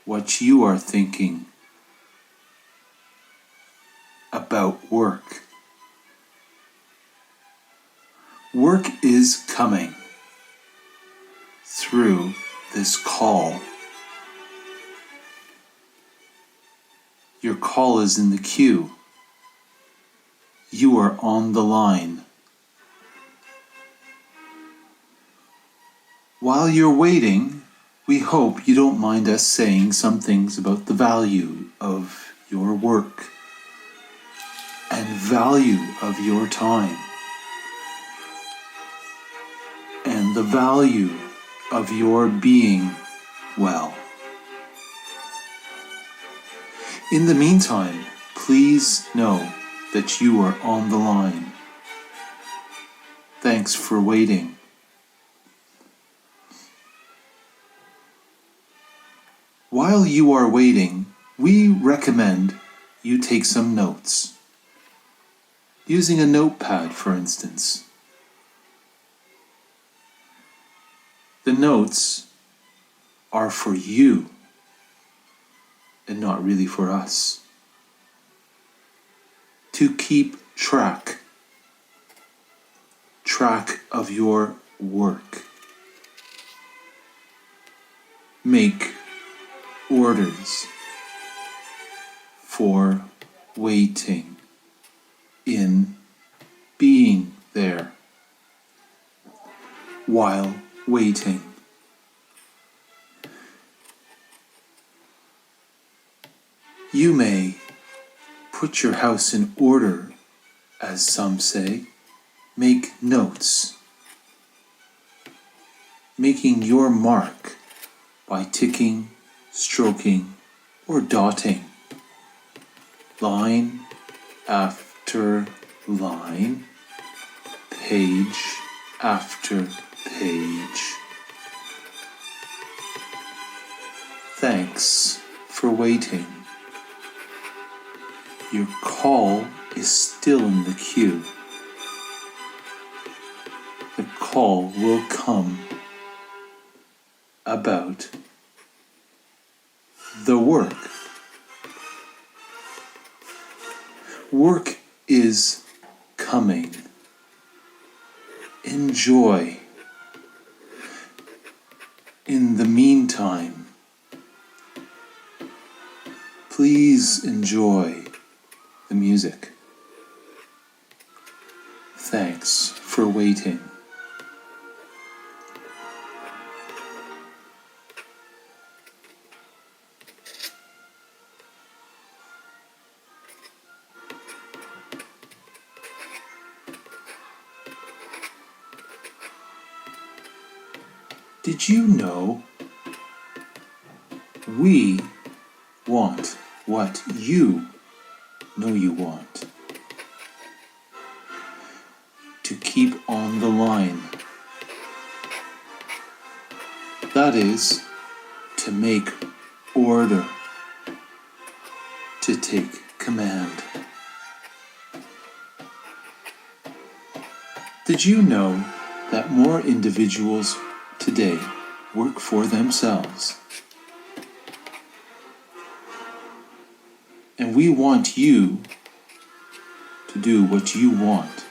S8: what you are thinking about work. Work is coming through this call. Your call is in the queue. You are on the line. While you're waiting, we hope you don't mind us saying some things about the value of your work and value of your time and the value of your being well. In the meantime, please know that you are on the line. Thanks for waiting. While you are waiting, we recommend you take some notes. Using a notepad, for instance. The notes are for you and not really for us. To keep track of your work. Make orders for waiting in being there while waiting. You may put your house in order, as some say, make notes, making your mark by ticking, stroking, or dotting, line after line, page after page. Thanks for waiting. Your call is still in the queue. The call will come about the work. Work is coming. Enjoy. In the meantime, please enjoy the music. Thanks for waiting. Did you know we want what you know you want? To keep on the line. That is, to make order, to take command. Did you know that more individuals today work for themselves? And we want you to do what you want,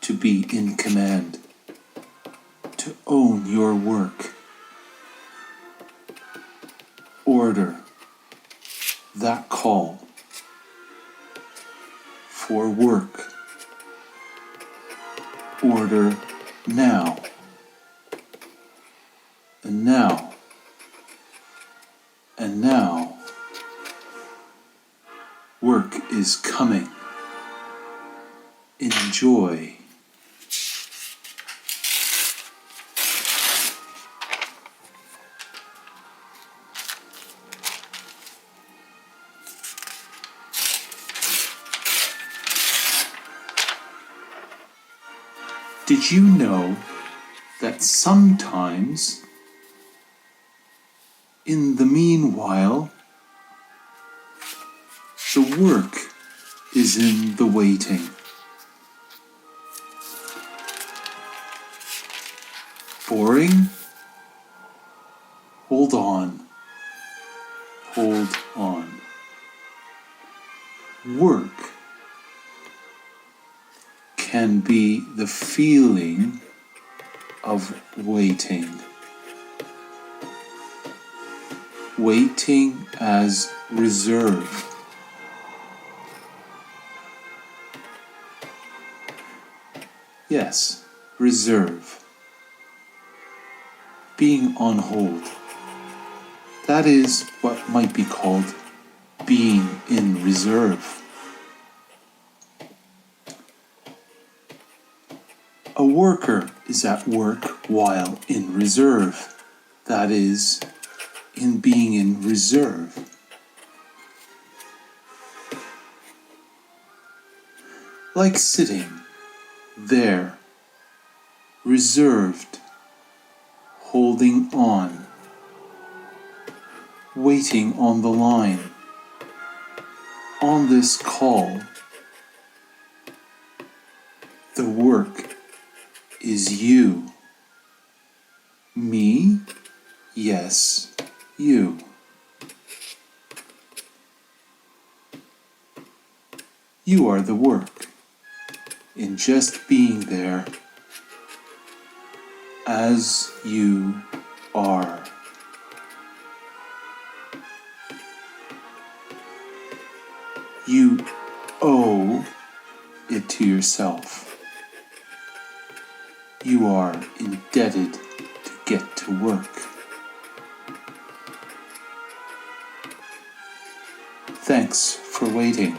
S8: to be in command, to own your work. Order, that call for work. Order now, and now, and now. Work is coming. Enjoy. Did you know that sometimes, in the meanwhile, the work is in the waiting? Boring? Hold on. Hold on. Work can be the feeling of waiting. Waiting as reserve. Yes, reserve. Being on hold. That is what might be called being in reserve. A worker is at work while in reserve. That is, in being in reserve. Like sitting there, reserved, holding on, waiting on the line, on this call. The work is you. Me? Yes, you. You are the work in just being there as you are. You owe it to yourself. You are indebted to get to work. Thanks for waiting.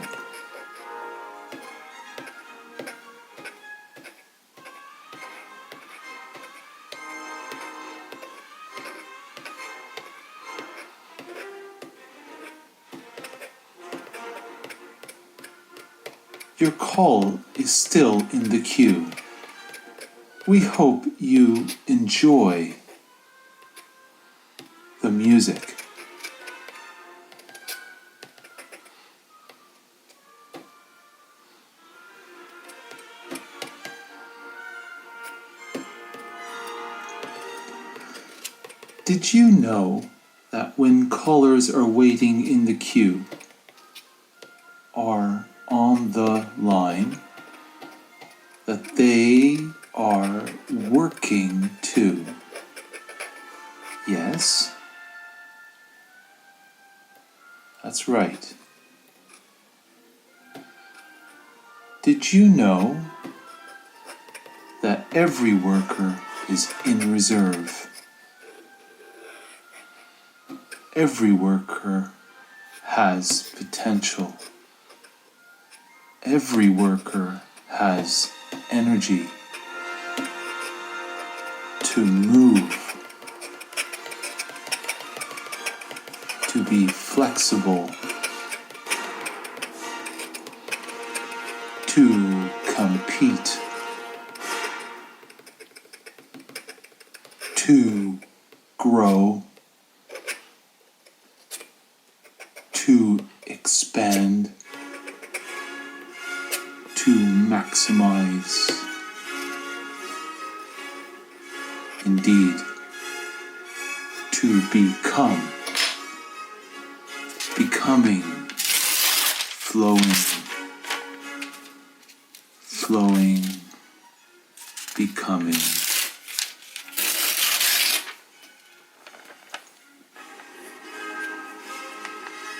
S8: Your call is still in the queue. We hope you enjoy the music. Did you know that when callers are waiting in the queue, are on the line, that they are working too? Yes? That's right. Did you know that every worker is in reserve? Every worker has potential. Every worker has energy to to move, to be flexible, to compete, to grow, to expand, to maximize. Indeed, to become, becoming, flowing, flowing, becoming.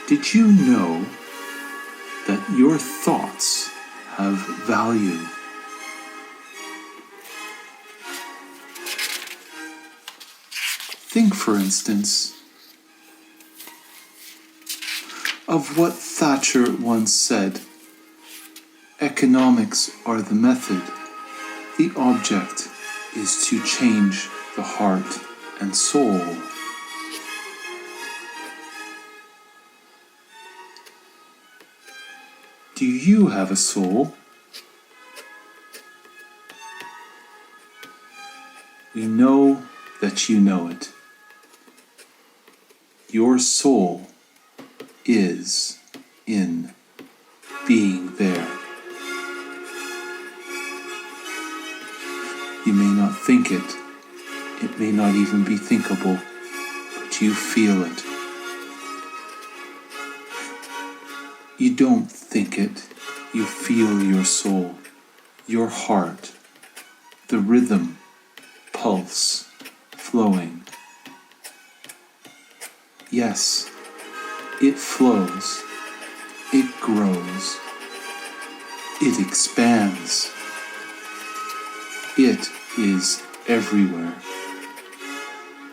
S8: Did you know that your thoughts have value? Think, for instance, of what Thatcher once said: economics are the method, the object is to change the heart and soul. Do you have a soul? We know that you know it. Your soul is in being there. You may not think it. It may not even be thinkable, but you feel it. You don't think it. You feel your soul, your heart, the rhythm, pulse, flowing. Yes, it flows, it grows, it expands. It is everywhere,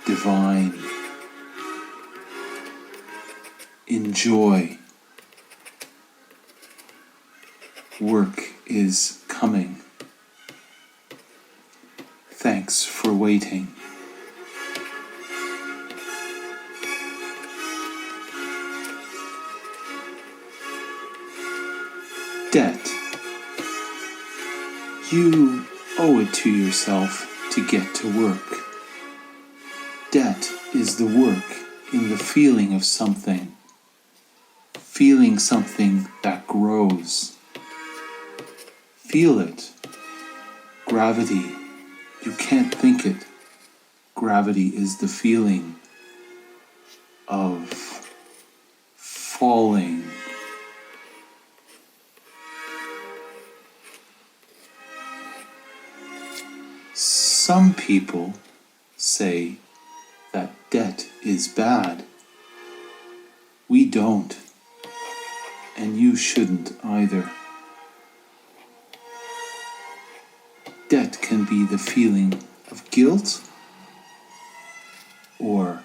S8: divine. Enjoy. Work is coming. Thanks for waiting. Debt. You owe it to yourself to get to work. Debt is the work in the feeling of something. Feeling something that grows. Feel it. Gravity. You can't think it. Gravity is the feeling of falling. Some people say that debt is bad. We don't, and you shouldn't either. Debt can be the feeling of guilt, or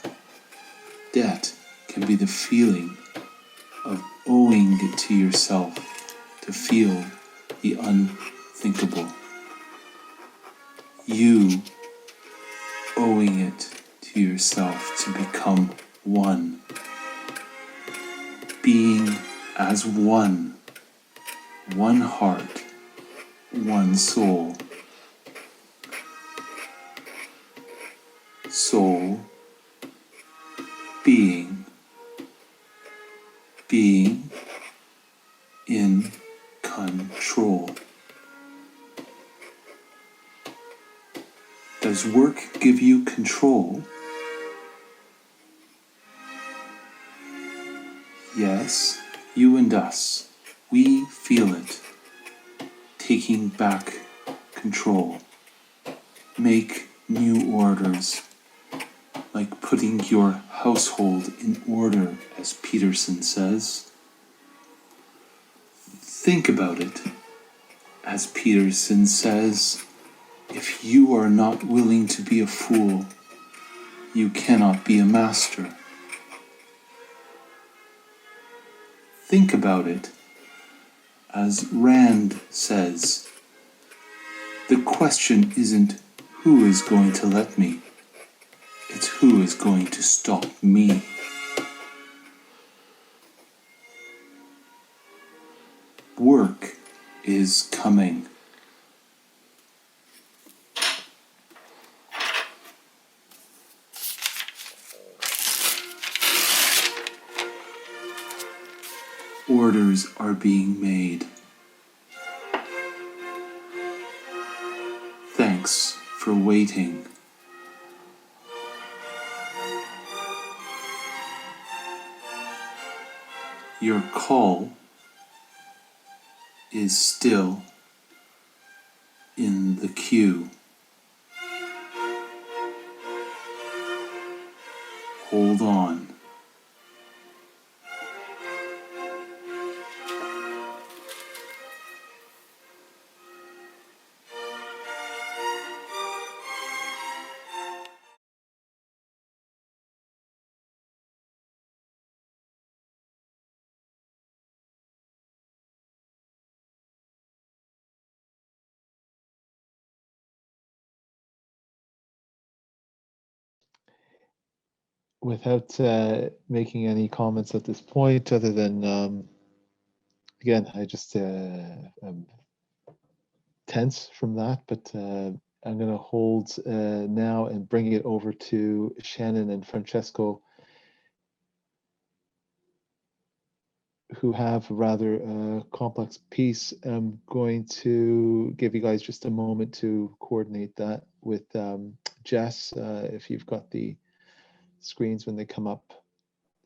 S8: debt can be the feeling of owing it to yourself to feel the unthinkable. You owing it to yourself to become one. Being as one. One heart. One soul. Soul. Being. Being in control. Does work give you control? Yes, you and us, we feel it. Taking back control. Make new orders, like putting your household in order, as Peterson says. Think about it. As Peterson says, if you are not willing to be a fool, you cannot be a master. Think about it. As Rand says, the question isn't who is going to let me. It's who is going to stop me. Work is coming. Orders are being made. Thanks for waiting. Your call is still in the queue. Hold on.
S1: Without making any comments at this point, other than, again, I just I'm tense from that, but I'm going to hold now and bring it over to Shannon and Francesco, who have a rather complex piece. I'm going to give you guys just a moment to coordinate that with Jess, if you've got the screens when they come up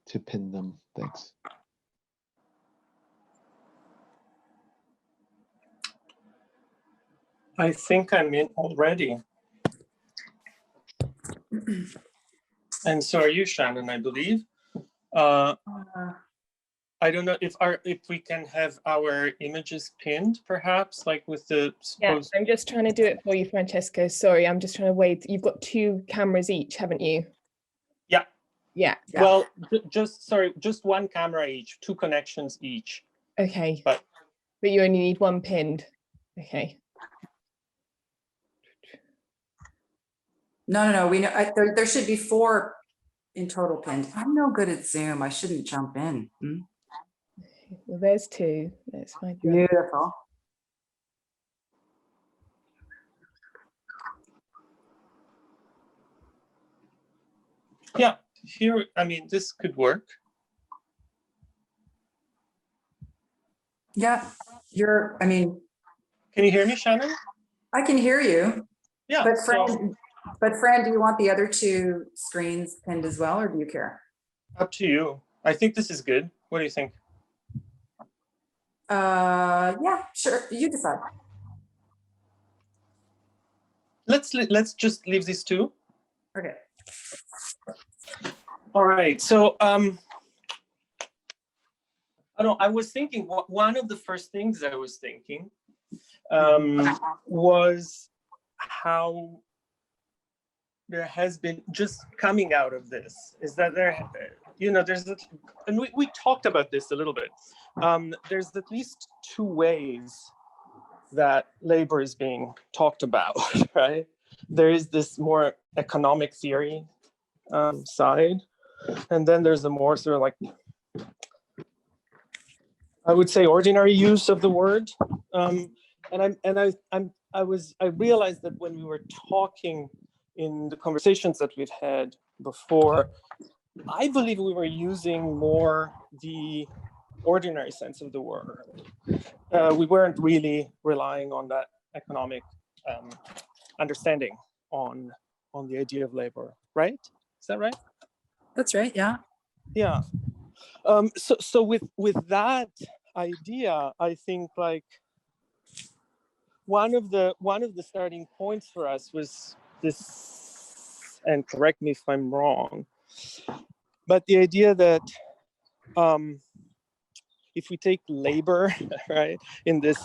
S1: to pin them. Thanks.
S9: I think I'm in already. And so are you, Shannon, I believe. I don't know if we can have our images pinned, perhaps, like with the.
S10: Yeah, I'm just trying to do it for you, Francesco. Sorry, I'm just trying to wait. You've got 2 cameras each, haven't you?
S9: Yeah.
S10: Yeah.
S9: Well, just one camera each, 2 connections each.
S10: Okay.
S9: But
S10: you only need 1 pinned. Okay.
S11: No. We know there should be 4 in total pinned. I'm no good at Zoom. I shouldn't jump in.
S10: Well, there's 2. Let's find you.
S11: Beautiful.
S9: yeah, here, I mean, this could work.
S11: Yeah, can
S9: you hear me, Shannon?
S11: I can hear you.
S9: Yeah.
S11: But Fran, do you want the other 2 screens pinned as well, or do you care?
S9: Up to you. I think this is good. What do you think?
S11: Yeah, sure. You decide.
S9: Let's just leave these 2.
S11: Okay.
S9: All right. So I was thinking, one of the first things I was thinking was how there has been, just coming out of this, is that and we talked about this a little bit. There's at least 2 ways that labor is being talked about, right? There is this more economic theory side, and then there's a more sort of like, I would say, ordinary use of the word. I realized that when we were talking in the conversations that we've had before, I believe we were using more the ordinary sense of the word. We weren't really relying on that economic understanding on the idea of labor, right? Is that right?
S11: That's right. Yeah.
S9: Yeah. So with that idea, I think like one of the starting points for us was this, and correct me if I'm wrong, but the idea that if we take labor, right, in this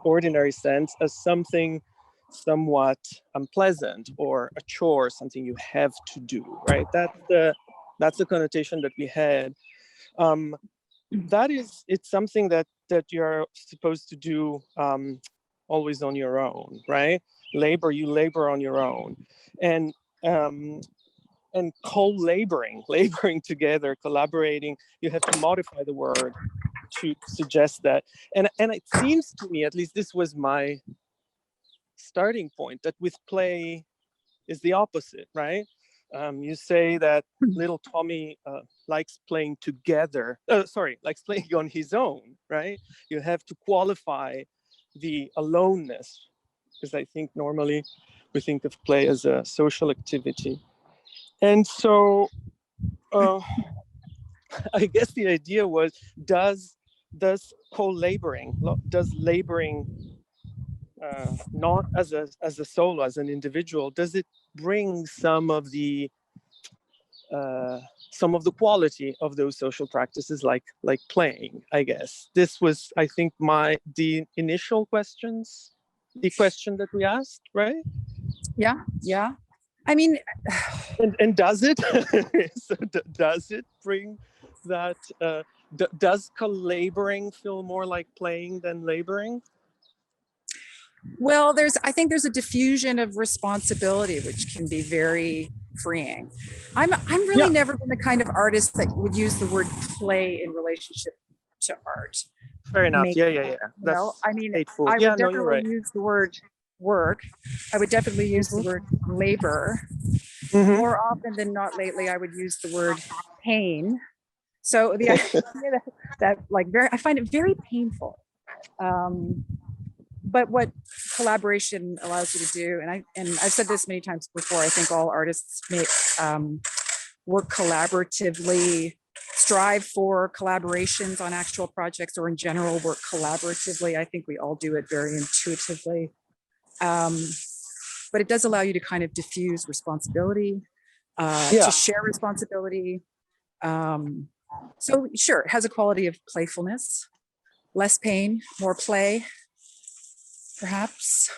S9: ordinary sense as something somewhat unpleasant or a chore, something you have to do, right? That's the connotation that we had. It's something that you're supposed to do always on your own, right? labor, you labor on your own. And co-laboring, laboring together, collaborating, you have to modify the word to suggest that. And it seems to me, at least this was my starting point, that with play is the opposite, right? You say that little Tommy likes playing together, likes playing on his own, right? You have to qualify the aloneness, because I think normally we think of play as a social activity. And so I guess the idea was, does co-laboring, does laboring not as a solo, as an individual, does it bring some of the quality of those social practices, like playing? I guess this was, I think, the initial questions, the question that we asked, right?
S11: Yeah. I mean,
S9: and does it? So does it bring that? Does collaborating feel more like playing than laboring?
S11: well, I think there's a diffusion of responsibility, which can be very freeing. I'm really never been the kind of artist that would use the word play in relationship to art.
S9: Fair enough. Yeah.
S11: That's I mean,
S9: hateful.
S11: I would definitely
S9: you're right.
S11: use the word work. I would definitely use the word labor. More often than not lately, I would use the word pain. So the idea that I find it very painful. But what collaboration allows you to do, and I've said this many times before, I think all artists work collaboratively, strive for collaborations on actual projects, or in general work collaboratively. I think we all do it very intuitively. But it does allow you to kind of diffuse responsibility, to share responsibility. So sure, it has a quality of playfulness, less pain, more play, perhaps.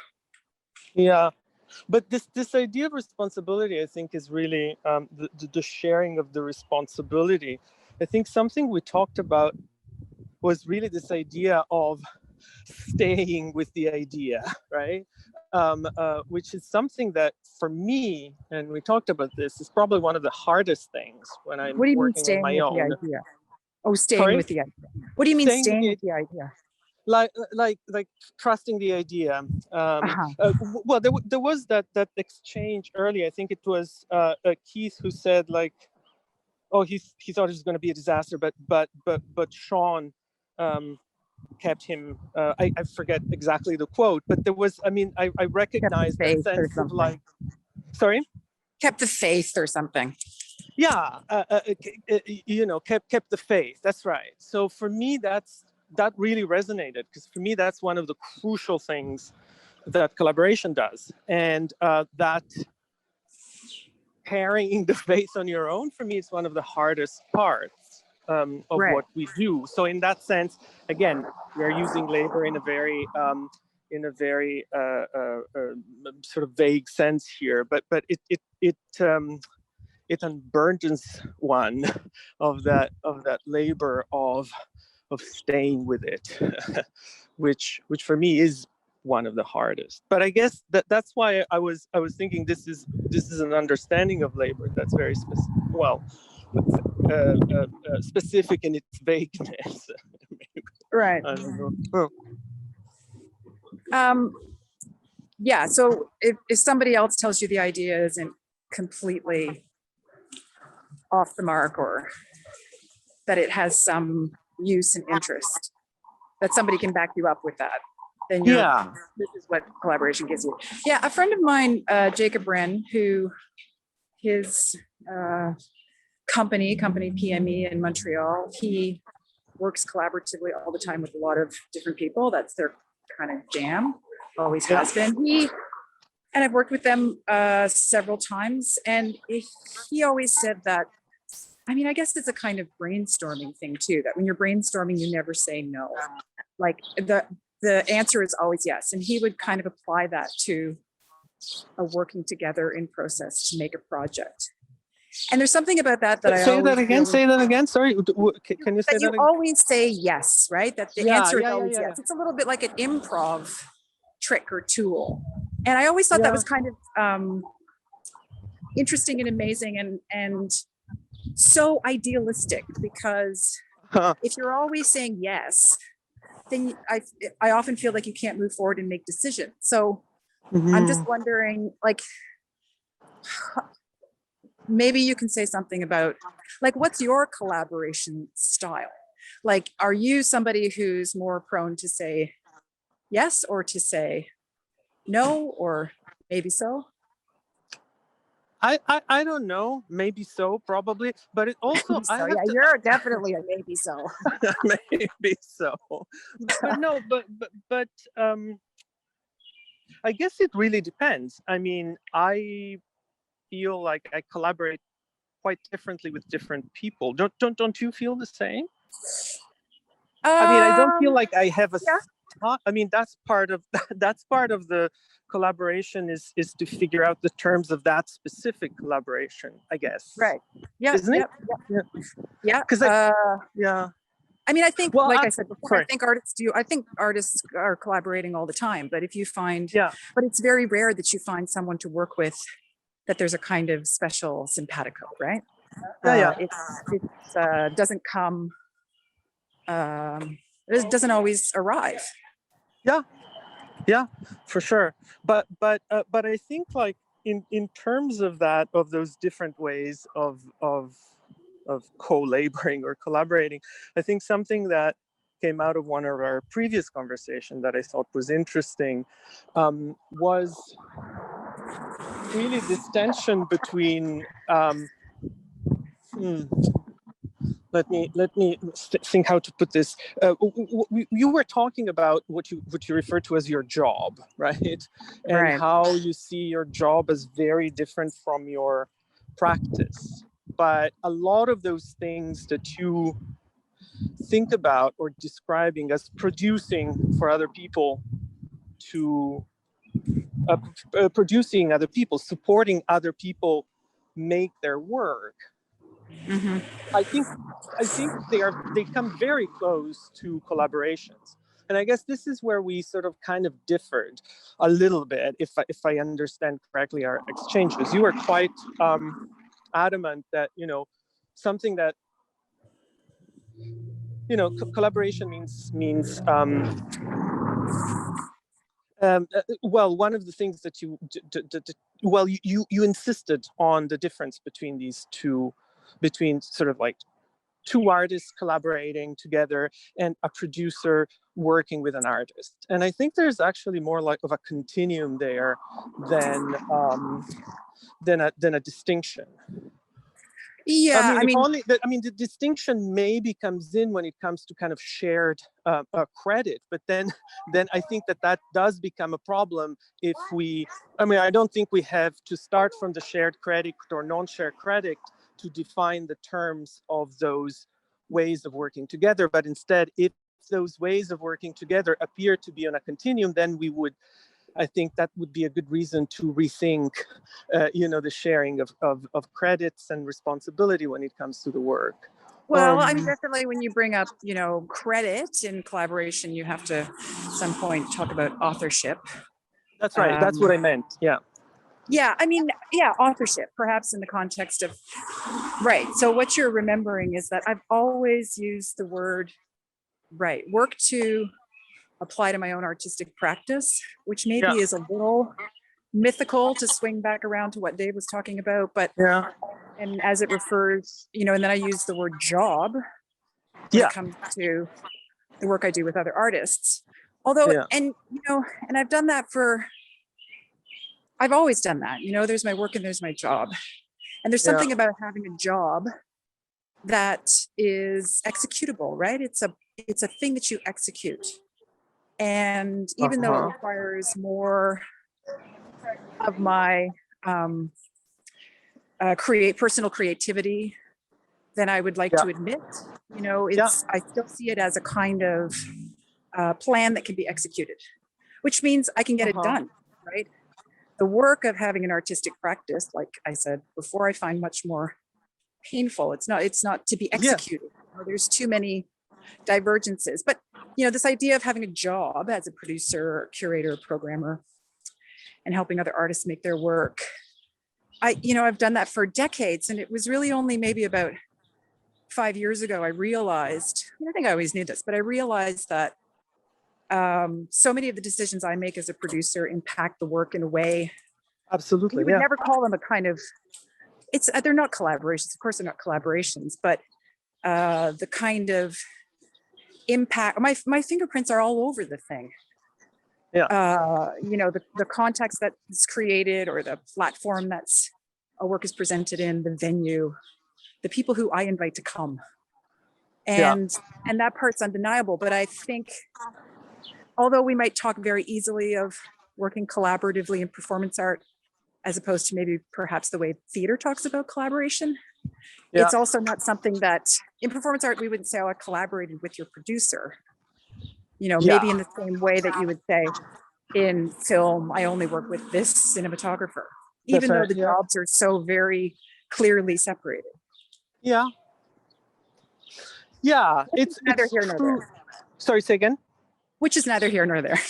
S9: Yeah, but this idea of responsibility, I think, is really the sharing of the responsibility. I think something we talked about was really this idea of staying with the idea, right? Which is something that, for me, and we talked about this, is probably one of the hardest things when I'm working on my own.
S11: The idea? Oh, staying with the idea. What do you mean staying with the idea?
S9: Like trusting the idea. Well, there was that exchange earlier. I think it was Keith who said, like, oh, he thought it was going to be a disaster, but Sean kept him. I forget exactly the quote, but there was. I mean, I recognize that sense of like. Sorry.
S11: Kept the faith or something.
S9: Yeah, kept the faith. That's right. So for me, that really resonated, because for me, that's one of the crucial things that collaboration does. And that carrying the faith on your own, for me, is one of the hardest parts of what we do. So in that sense, again, we're using labor in a very sort of vague sense here, but it unburdens one of that labor of staying with it, which for me is one of the hardest. But I guess that's why I was thinking this is an understanding of labor that's very specific in its vagueness.
S11: Right.
S9: I don't know.
S11: Yeah. So if somebody else tells you the idea isn't completely off the mark, or that it has some use and interest, that somebody can back you up with that, then this is what collaboration gives you. Yeah, a friend of mine, Jacob Wren, who his company PME in Montreal, he works collaboratively all the time with a lot of different people. That's their kind of jam, always has been. And I've worked with them several times, and he always said that, I mean, I guess it's a kind of brainstorming thing too, that when you're brainstorming, you never say no. Like the answer is always yes. And he would kind of apply that to a working together in process to make a project. And there's something about that I
S9: say that again. Say that again. Sorry, can you say that?
S11: You always say yes, right? That the answer is always yes. It's a little bit like an improv trick or tool. And I always thought that was kind of interesting and amazing and so idealistic, because if you're always saying yes, then I often feel like you can't move forward and make decisions. So I'm just wondering, like, maybe you can say something about, like, what's your collaboration style? Like, are you somebody who's more prone to say yes or to say no, or maybe so?
S9: I don't know, maybe so, probably, but it also
S11: So yeah, you're definitely a maybe so.
S9: maybe so, but no, but I guess it really depends. I mean, I feel like I collaborate quite differently with different people. Don't you feel the same? I mean, I don't feel like I have a. I mean, that's part of the collaboration is to figure out the terms of that specific collaboration, I guess.
S11: Right. Yeah.
S9: Isn't it?
S11: Yeah.
S9: Because yeah.
S11: I mean, I think,
S9: well,
S11: like I said before, I think artists are collaborating all the time, but if you find, but it's very rare that you find someone to work with that there's a kind of special simpatico, right? It doesn't come, it doesn't always arrive. Yeah, for sure. But I think, like, in terms of that, of those different ways of co-laboring or collaborating, I think something that came out of one of our previous conversations that I thought was interesting was really this tension between let me think how to put this. You were talking about what you refer to as your job, right? And how you see your job as very different from your practice. But a lot of those things that you think about or describing as producing for other people, to producing other people, supporting other people make their work. I think they come very close to collaborations, and I guess this is where we sort of kind of differed a little bit, if I understand correctly our exchanges. You were quite adamant that, something that, collaboration means well, one of the things that you insisted on the difference between these two, between sort of like two artists collaborating together and a producer working with an artist. And I think there's actually more like of a continuum there than a distinction. Yeah,
S9: I mean, the distinction maybe comes in when it comes to kind of shared credit, but then I think that does become a problem if I don't think we have to start from the shared credit or non-shared credit to define the terms of those ways of working together, but instead, if those ways of working together appear to be on a continuum, then I think that would be a good reason to rethink, the sharing of credits and responsibility when it comes to the work.
S11: Well, I mean, definitely when you bring up, credit in collaboration, you have to at some point talk about authorship.
S9: That's right. That's what I meant. Yeah.
S11: Yeah, I mean, authorship, perhaps in the context of, right. So what you're remembering is that I've always used the word, work to apply to my own artistic practice, which maybe is a little mythical to swing back around to what Dave was talking about, but and as it refers, and then I use the word job when it comes to the work I do with other artists. Although, and I've done that I've always done that, there's my work and there's my job. And there's something about having a job that is executable, right? It's a thing that you execute. And even though it requires more of my personal creativity than I would like to admit, I still see it as a kind of plan that can be executed, which means I can get it done, right? The work of having an artistic practice, like I said before, I find much more painful. It's not to be executed. There's too many divergences. But this idea of having a job as a producer, curator, programmer and helping other artists make their work. I've done that for decades, and it was really only maybe about 5 years ago I realized, I think I always knew this, but I realized that so many of the decisions I make as a producer impact the work in a way.
S9: Absolutely,
S11: you would never call them a kind of, they're not collaborations, of course they're not collaborations, but the kind of impact, my fingerprints are all over the thing. The context that's created, or the platform that's a work is presented in, the venue, the people who I invite to come, and that part's undeniable. But I think, although we might talk very easily of working collaboratively in performance art, as opposed to maybe perhaps the way theater talks about collaboration, it's also not something that in performance art we wouldn't say, oh, I collaborated with your producer. Maybe in the same way that you would say in film, I only work with this cinematographer, even though the jobs are so very clearly separated.
S9: It's
S11: neither here nor there.
S9: Sorry, say again.
S11: Which is neither here nor there.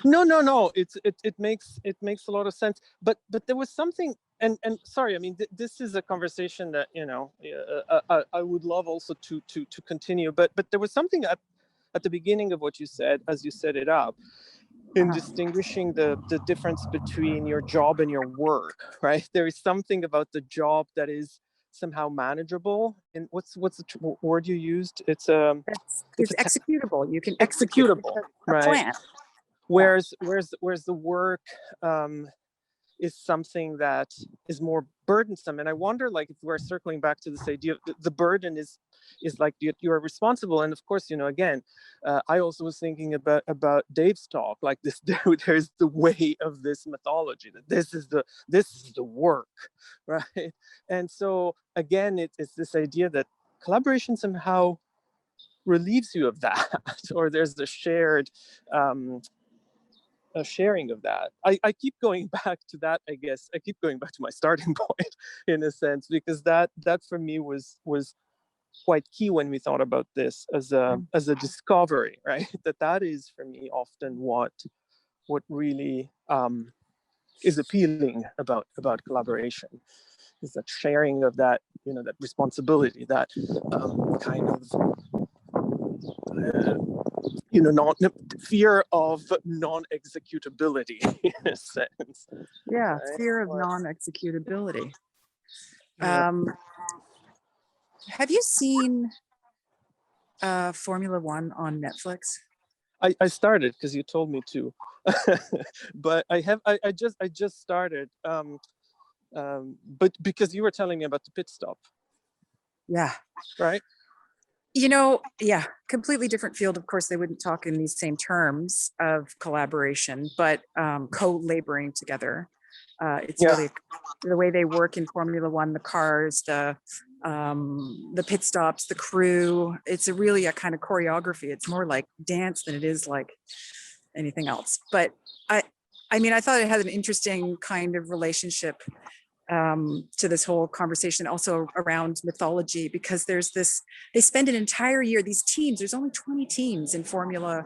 S9: No. It makes a lot of sense. But there was something, and sorry, I mean, this is a conversation that I would love also to continue. But there was something at the beginning of what you said, as you set it up, in distinguishing the difference between your job and your work, right? There is something about the job that is somehow manageable. And what's the word you used? It's
S11: executable. You can
S9: executable, right?
S11: Plan.
S9: Whereas the work is something that is more burdensome. And I wonder, like, if we're circling back to this idea of the burden is like you are responsible. And of course, again, I also was thinking about Dave's talk, like this. There's the way of this mythology, that this is the work, right? And so again, it's this idea that collaboration somehow relieves you of that, or there's the shared a sharing of that. I keep going back to that, I guess. I keep going back to my starting point in a sense, because that for me was quite key when we thought about this as a discovery, right? That is for me often what really is appealing about collaboration, is that sharing of that, that responsibility, that kind of not fear of non-executability in a sense.
S11: Yeah, right? Fear of non-executability. Have you seen Formula One on Netflix?
S9: I started because you told me to, but I just started, but because you were telling me about the pit stop.
S11: Yeah.
S9: Right.
S11: Completely different field. Of course, they wouldn't talk in these same terms of collaboration, but co-laboring together. It's really the way they work in Formula One, the cars, the pit stops, the crew. It's really a kind of choreography. It's more like dance than it is like anything else. But I thought it had an interesting kind of relationship to this whole conversation, also around mythology, because there's this, they spend an entire year, these teams, there's only 20 teams in Formula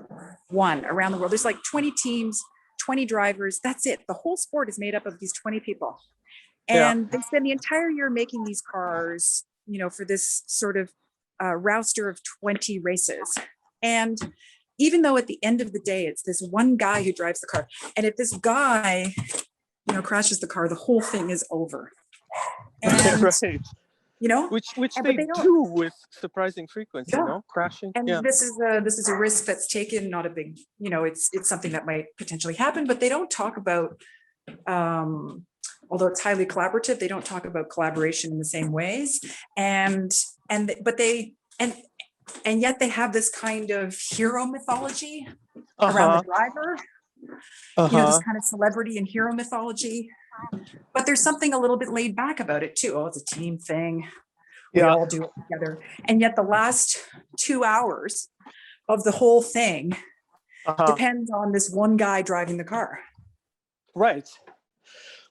S11: One around the world. There's like 20 teams, 20 drivers, that's it. The whole sport is made up of these 20 people. And they spend the entire year making these cars, for this sort of roster of 20 races. And even though at the end of the day, it's this one guy who drives the car, and if this guy crashes the car, the whole thing is over. And,
S9: right. Which they do with surprising frequency, crashing.
S11: And this is a risk that's taken, not a big, it's something that might potentially happen, but they don't talk about, although it's highly collaborative, they don't talk about collaboration in the same ways. And yet they have this kind of hero mythology around the driver. This kind of celebrity and hero mythology, but there's something a little bit laid back about it too. Oh, it's a team thing. We all do it together. And yet the last 2 hours of the whole thing depends on this one guy driving the car.
S9: Right.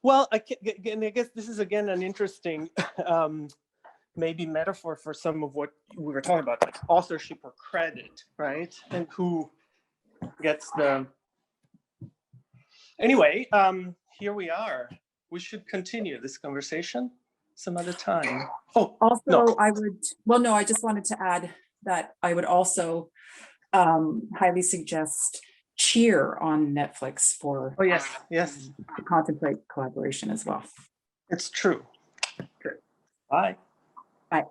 S9: Well, I guess this is again an interesting maybe metaphor for some of what we were talking about, like authorship or credit, right? And who gets the Anyway, here we are. We should continue this conversation some other time. Oh,
S11: Also,
S9: no.
S11: I just wanted to add that I would also highly suggest Cheer on Netflix for
S9: Oh, yes, yes.
S11: to contemplate collaboration as well.
S9: It's true. Bye.
S11: Bye.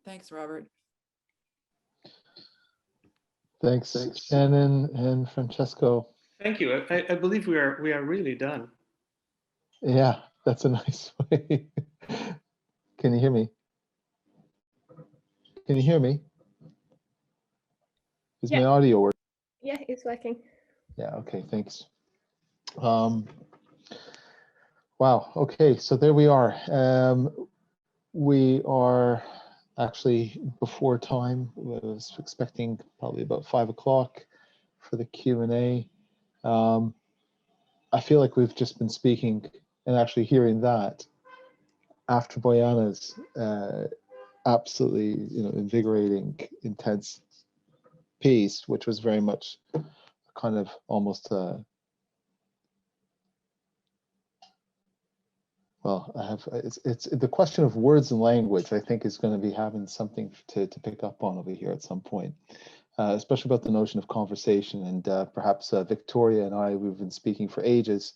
S11: Thanks, Robert.
S1: Thanks, Shannon and Francesco.
S9: Thank you. I believe we are really done.
S1: Yeah, that's a nice way. Can you hear me? Can you hear me? Is my audio working?
S10: Yeah, it's working.
S1: Yeah, okay, thanks. Wow, okay, so there we are. We are actually before time. I was expecting probably about 5 o'clock for the Q&A. I feel like we've just been speaking and actually hearing that after Bojana's absolutely, invigorating, intense piece, which was very much kind of almost it's the question of words and language, I think, is going to be having something to pick up on over here at some point, especially about the notion of conversation. And perhaps Victoria and I, we've been speaking for ages,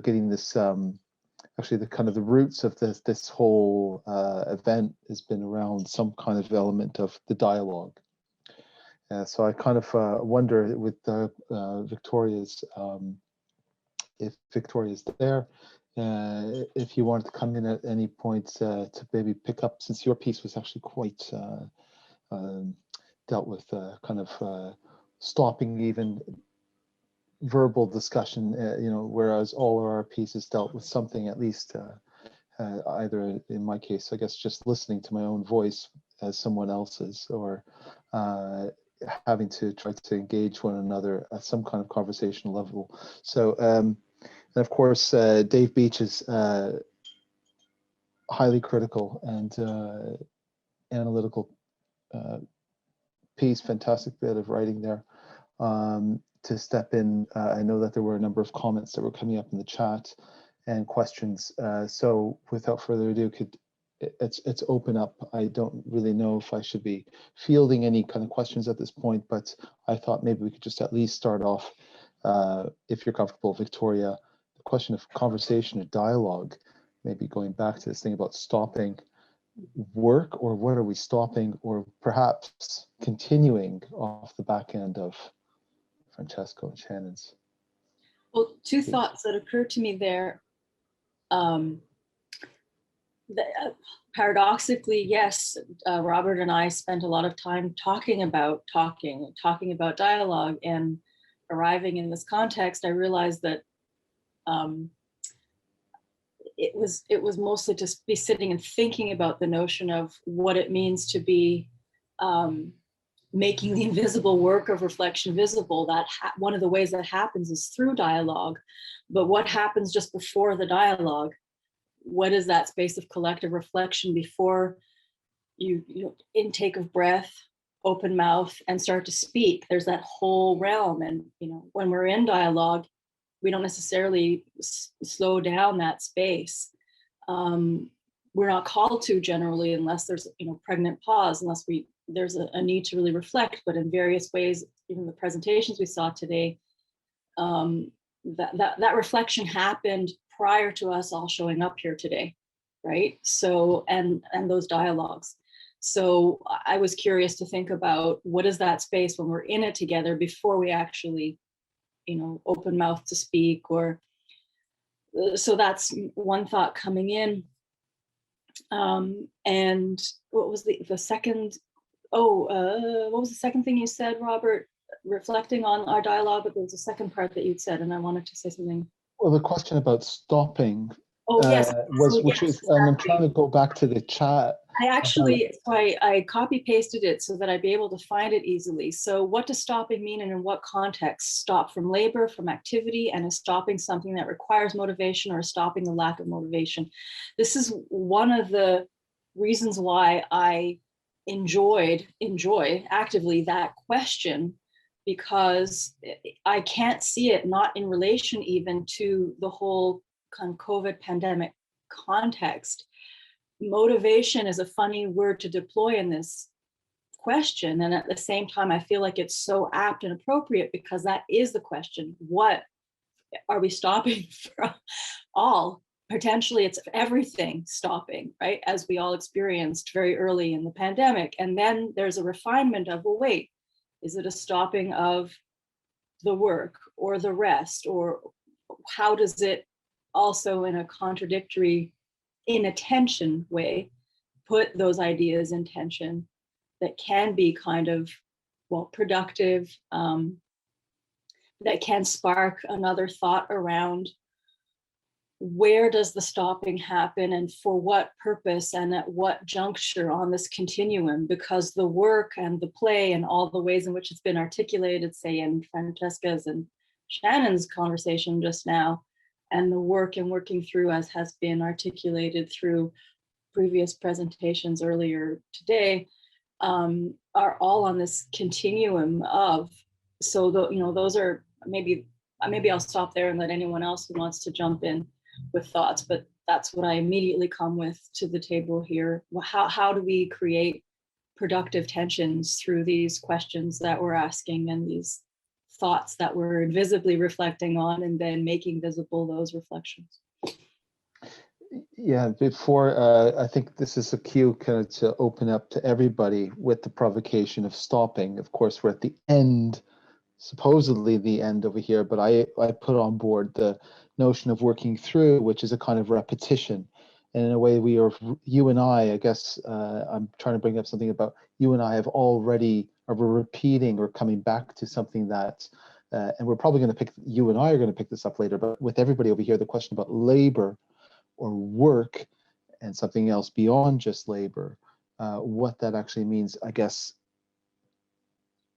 S1: getting this, actually the kind of the roots of this whole event has been around some kind of element of the dialogue. So I kind of wonder with Victoria's, if Victoria's there, if you wanted to come in at any point to maybe pick up, since your piece was actually quite dealt with kind of stopping even verbal discussion, whereas all of our pieces dealt with something, at least either in my case, I guess, just listening to my own voice as someone else's, or having to try to engage one another at some kind of conversational level. So, and of course, Dave Beach is highly critical and analytical piece, fantastic bit of writing there. To step in, I know that there were a number of comments that were coming up in the chat and questions. So without further ado, it's open up. I don't really know if I should be fielding any kind of questions at this point, but I thought maybe we could just at least start off, if you're comfortable, Victoria, the question of conversation or dialogue, maybe going back to this thing about stopping work, or what are we stopping, or perhaps continuing off the back end of Francesco and Shannon's.
S7: Well, two thoughts that occurred to me there. Paradoxically, yes, Robert and I spent a lot of time talking about dialogue, and arriving in this context, I realized that it was mostly to be sitting and thinking about the notion of what it means to be making the invisible work of reflection visible. That one of the ways that happens is through dialogue, but what happens just before the dialogue? What is that space of collective reflection before you intake of breath, open mouth, and start to speak? There's that whole realm, and when we're in dialogue, we don't necessarily slow down that space. We're not called to generally, unless there's pregnant pause, unless there's a need to really reflect. But in various ways, even the presentations we saw today, that reflection happened prior to us all showing up here today, right? So and those dialogues. So I was curious to think about, what is that space when we're in it together before we actually open mouth to speak, or so that's one thought coming in. And what was the second? What was the second thing you said, Robert? Reflecting on our dialogue, but there was a second part that you'd said, and I wanted to say something.
S1: Well, the question about stopping
S7: Oh, yes.
S1: was,
S7: So,
S1: which
S7: yes,
S1: is, and I'm
S7: exactly.
S1: trying to go back to the chat.
S7: I actually, so I copy pasted it so that I'd be able to find it easily. So what does stopping mean and in what context? Stop from labor, from activity, and is stopping something that requires motivation or stopping the lack of motivation? This is one of the reasons why I enjoy actively that question, because I can't see it not in relation even to the whole kind of COVID pandemic context. Motivation is a funny word to deploy in this question. And at the same time, I feel like it's so apt and appropriate because that is the question. What are we stopping from? All? Potentially it's everything stopping, right? As we all experienced very early in the pandemic. And then there's a refinement of, well, wait, is it a stopping of the work or the rest? Or how does it also, in a contradictory inattention way, put those ideas in tension that can be kind of, well, productive, that can spark another thought around where does the stopping happen and for what purpose and at what juncture on this continuum? Because the work and the play and all the ways in which it's been articulated, say in Francesca's and Shannon's conversation just now, and the work and working through as has been articulated through previous presentations earlier today, are all on this continuum of, so those are, maybe I'll stop there and let anyone else who wants to jump in with thoughts, but that's what I immediately come with to the table here. How do we create productive tensions through these questions that we're asking and these thoughts that we're invisibly reflecting on, and then making visible those reflections?
S1: Yeah, before, I think this is a cue kind of to open up to everybody with the provocation of stopping. Of course, we're at the end, supposedly the end over here, but I put on board the notion of working through, which is a kind of repetition. And in a way, you and I guess, I'm trying to bring up something about you and I we're repeating or coming back to something that, and we're probably going to you and I are going to pick this up later, but with everybody over here, the question about labor or work and something else beyond just labor, what that actually means, I guess,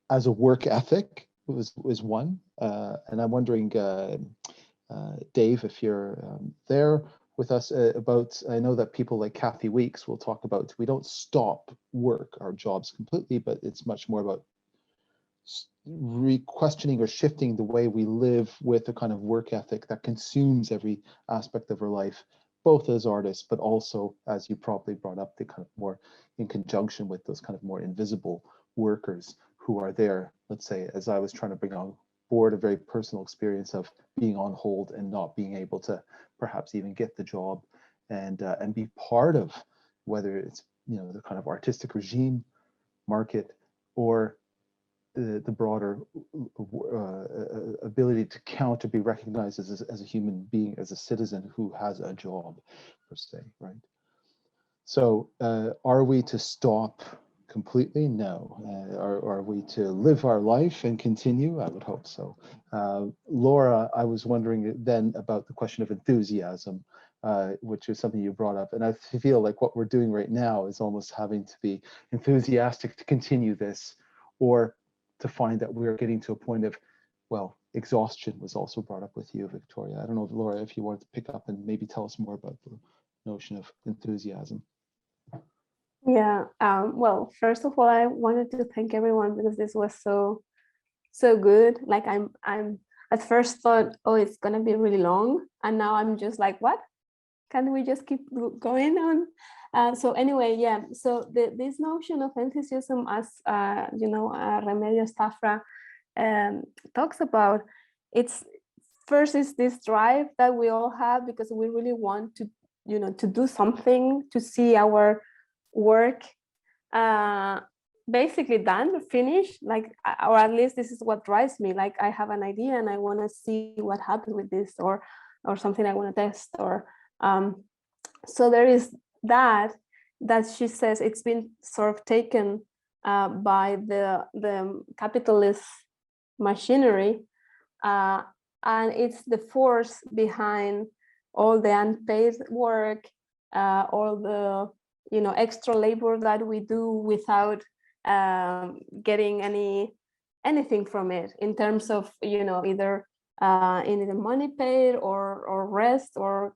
S1: as a work ethic was one. And I'm wondering, Dave, if you're there with us, about, I know that people like Kathy Weeks will talk about, we don't stop our jobs completely, but it's much more about re-questioning or shifting the way we live with a kind of work ethic that consumes every aspect of our life, both as artists, but also, as you probably brought up, the kind of more in conjunction with those kind of more invisible workers who are there. Let's say, as I was trying to bring on board a very personal experience of being on hold and not being able to perhaps even get the job and be part of, whether it's, the kind of artistic regime, market, or the broader ability to count, to be recognized as a human being, as a citizen who has a job, per se, right? So are we to stop completely? No. Are we to live our life and continue? I would hope so. Laura, I was wondering then about the question of enthusiasm, which is something you brought up. And I feel like what we're doing right now is almost having to be enthusiastic to continue this, or to find that we're getting to a point of, well, exhaustion was also brought up with you, Victoria. I don't know, Laura, if you wanted to pick up and maybe tell us more about the notion of enthusiasm.
S3: Yeah, well, first of all, I wanted to thank everyone because this was so good. Like I'm at first thought, oh, it's gonna be really long, and now I'm just like, what? Can we just keep going on? So anyway, yeah. So this notion of enthusiasm, as Remedios Tafra talks about, it's first is this drive that we all have because we really want to, to do something, to see our work basically done, finished, like, or at least this is what drives me. Like, I have an idea and I want to see what happens with this, or something I want to test, or so there is that she says it's been sort of taken by the capitalist machinery, and it's the force behind all the unpaid work, all the extra labor that we do without getting anything from it in terms of either money paid or rest or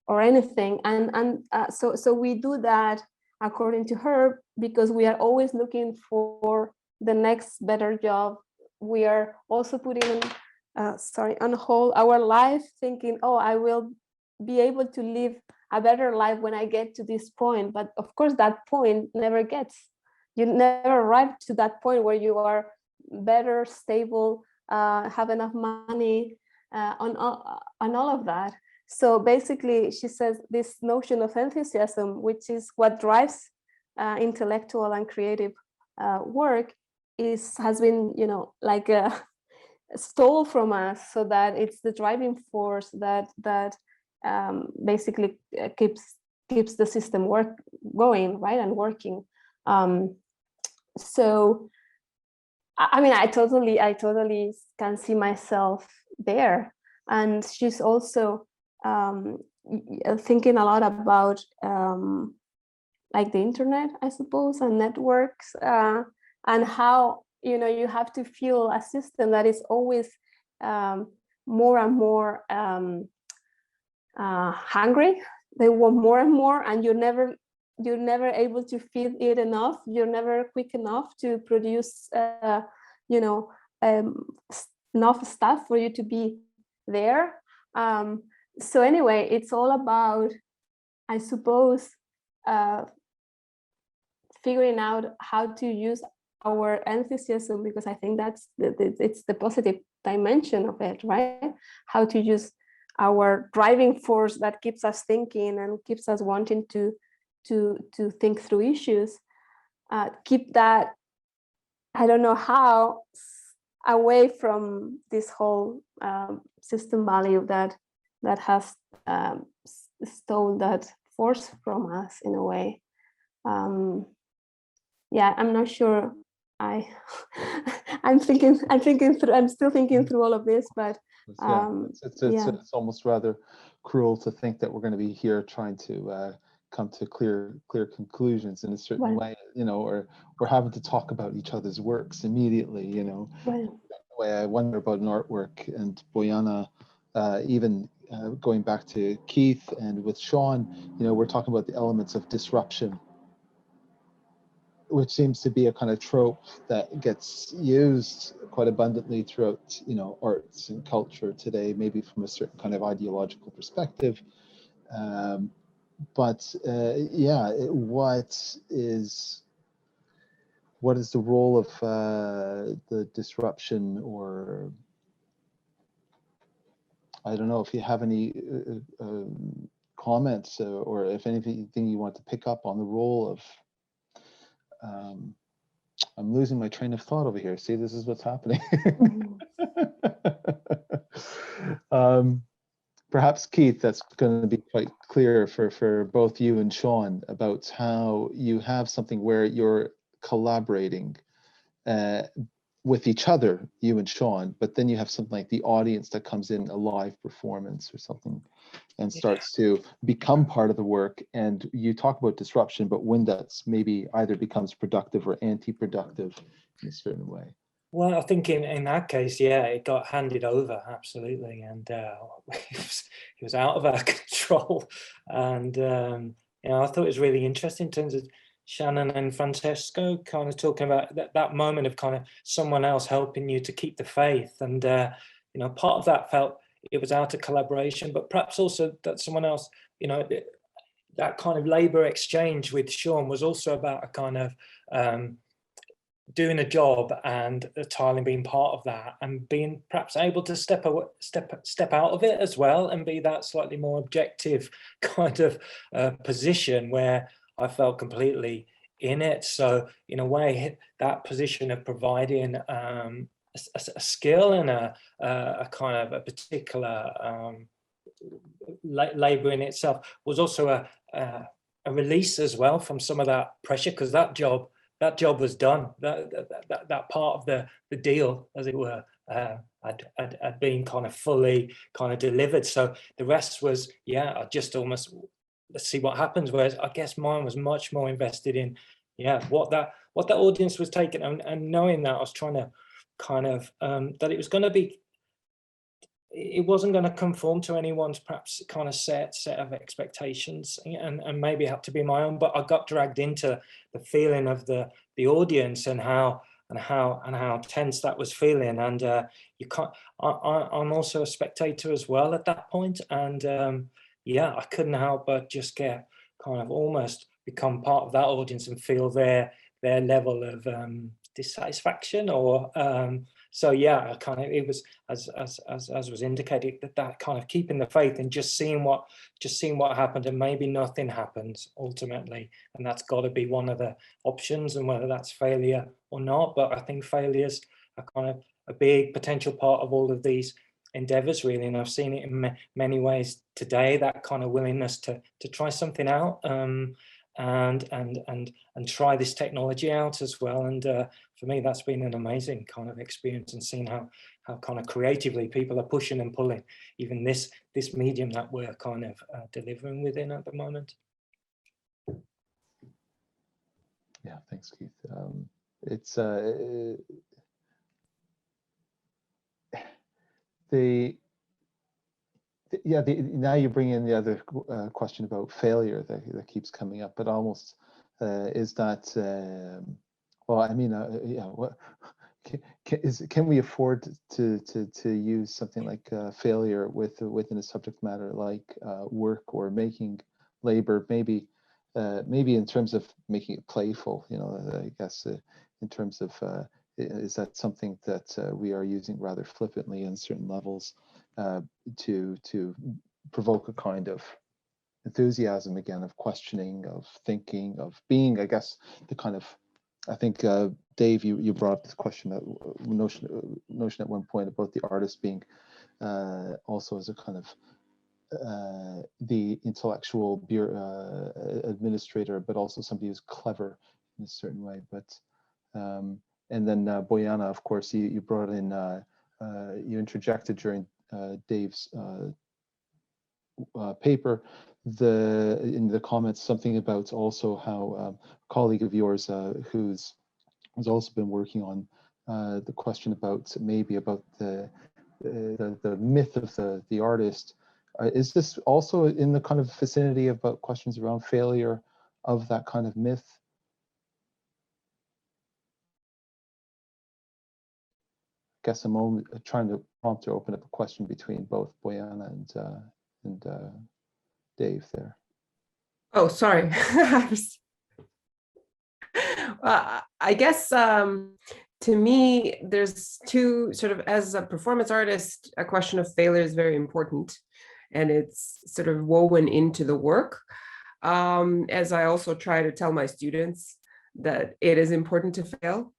S3: anything, and so we do that according to her because we are always looking for the next better job. We are also putting on hold our life, thinking, oh, I will be able to live a better life when I get to this point. But of course, that point you never arrive to that point where you are better, stable, have enough money, on all of that. So basically, she says this notion of enthusiasm, which is what drives intellectual and creative work, has been, like stole from us, so that it's the driving force that basically keeps the system going, right, and working. So I mean, I totally can see myself there. And she's also thinking a lot about like the internet, I suppose, and networks, and how you have to feel a system that is always more and more hungry. They want more and more, and you're never able to feed it enough. You're never quick enough to produce enough stuff for you to be there. So anyway, it's all about, I suppose, figuring out how to use our enthusiasm, because I think that's it's the positive dimension of it, right? How to use our driving force that keeps us thinking and keeps us wanting to think through issues, keep that, I don't know how, away from this whole system value that has stole that force from us in a way. Yeah, I'm not sure. I'm still thinking through all of this, but
S1: it's almost rather cruel to think that we're going to be here trying to come to clear conclusions in a certain way, or we're having to talk about each other's works immediately, The way I wonder about an artwork, and Bojana, even going back to Keith and with Sean, we're talking about the elements of disruption, which seems to be a kind of trope that gets used quite abundantly throughout, arts and culture today, maybe from a certain kind of ideological perspective. What is the role of the disruption, or I don't know if you have any comments or if anything you want to pick up on the role of, I'm losing my train of thought over here. See, this is what's happening. Perhaps, Keith, that's going to be quite clear for both you and Sean about how you have something where you're collaborating with each other, you and Sean, but then you have something like the audience that comes in, a live performance or something, and starts to become part of the work. And you talk about disruption, but when that's maybe either becomes productive or anti-productive in a certain way.
S4: Well, I think in that case, yeah, it got handed over, absolutely, and it was out of our control. And I thought it was really interesting in terms of Shannon and Francesco kind of talking about that moment of kind of someone else helping you to keep the faith. And part of that felt it was out of collaboration, but perhaps also that someone else, that kind of labor exchange with Sean was also about a kind of doing a job and tiling being part of that, and being perhaps able to step out of it as well, and be that slightly more objective kind of position where I felt completely in it. So in a way, that position of providing a skill and a kind of a particular labor in itself was also a release as well from some of that pressure, because that job was done. That part of the deal, as it were, had been kind of fully kind of delivered. So the rest was, yeah, I just almost, let's see what happens. Whereas I guess mine was much more invested in, yeah, what that audience was taking, and knowing that I was trying to kind of that it was going to be, it wasn't going to conform to anyone's perhaps kind of set of expectations, and maybe it had to be my own. But I got dragged into the feeling of the audience and how tense that was feeling. And you can't. I'm also a spectator as well at that point, and yeah, I couldn't help but just get kind of almost become part of that audience and feel their level of dissatisfaction or. So yeah, I kind of, it was as was indicated, that kind of keeping the faith and just seeing what happened, and maybe nothing happens ultimately, and that's got to be one of the options, and whether that's failure or not. But I think failures are kind of a big potential part of all of these endeavors, really, and I've seen it in many ways today. That kind of willingness to try something out, and try this technology out as well. And for me, that's been an amazing kind of experience, and seeing how kind of creatively people are pushing and pulling even this medium that we're kind of delivering within at the moment.
S1: Yeah, thanks, Keith. It's now you bring in the other question about failure that keeps coming up, but almost is that well, I mean, yeah, what can we afford to use something like failure within a subject matter like work or making labor, maybe in terms of making it playful, you know, I guess in terms of is that something that we are using rather flippantly in certain levels to provoke a kind of enthusiasm again, of questioning, of thinking, of being, I guess, the kind of, I think Dave, you brought up this question, that notion at one point about the artist being also as a kind of the intellectual administrator, but also somebody who's clever in a certain way. But and then Boyana, of course, you brought in, you interjected during Dave's paper in the comments something about also how a colleague of yours who's also been working on the question about maybe about the myth of the artist. Is this also in the kind of vicinity about questions around failure of that kind of myth? I guess I'm trying to prompt to open up a question between both Boyana and Dave there.
S12: Oh, sorry. I guess to me, there's two sort of, as a performance artist, a question of failure is very important, and it's sort of woven into the work. As I also try to tell my students that it is important to fail,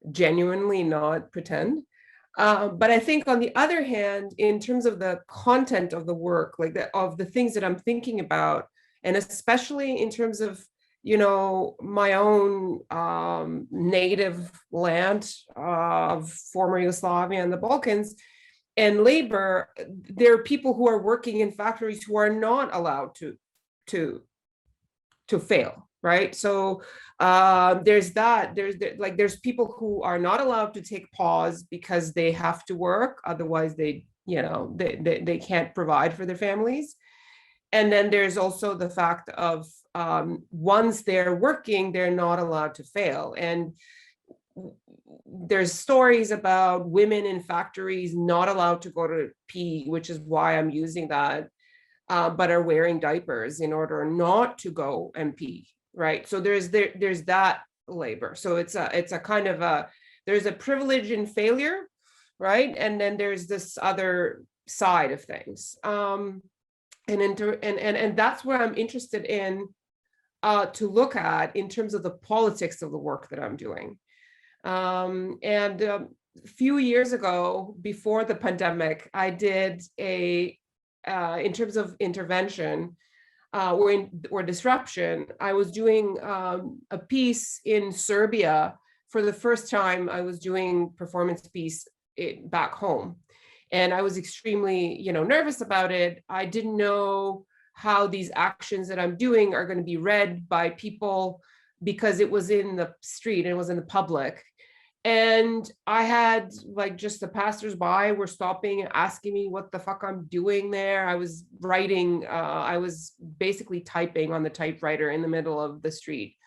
S12: genuinely, not pretend. But I think on the other hand, in terms of the content of the work, like of the things that I'm thinking about, and especially in terms of, you know, my own native land of former Yugoslavia and the Balkans, and labor, there are people who are working in factories who are not allowed to fail, right? So there's that. There's people who are not allowed to take pause because they have to work, otherwise they can't provide for their families. And then there's also the fact of once they're working, they're not allowed to fail. And there's stories about women in factories not allowed to go to pee, which is why I'm using that, but are wearing diapers in order not to go and pee, right? So there's that labor. So it's a kind of there's a privilege in failure, right? And then there's this other side of things. And that's what I'm interested in to look at in terms of the politics of the work that I'm doing. A few years ago, before the pandemic, I did in terms of intervention or disruption, I was doing a piece in Serbia. For the first time, I was doing performance piece it back home. And I was extremely, nervous about it. I didn't know how these actions that I'm doing are going to be read by people, because it was in the street and it was in the public. And I had just the passersby were stopping and asking me what the fuck I'm doing there. I was writing, I was basically typing on the typewriter in the middle of the street.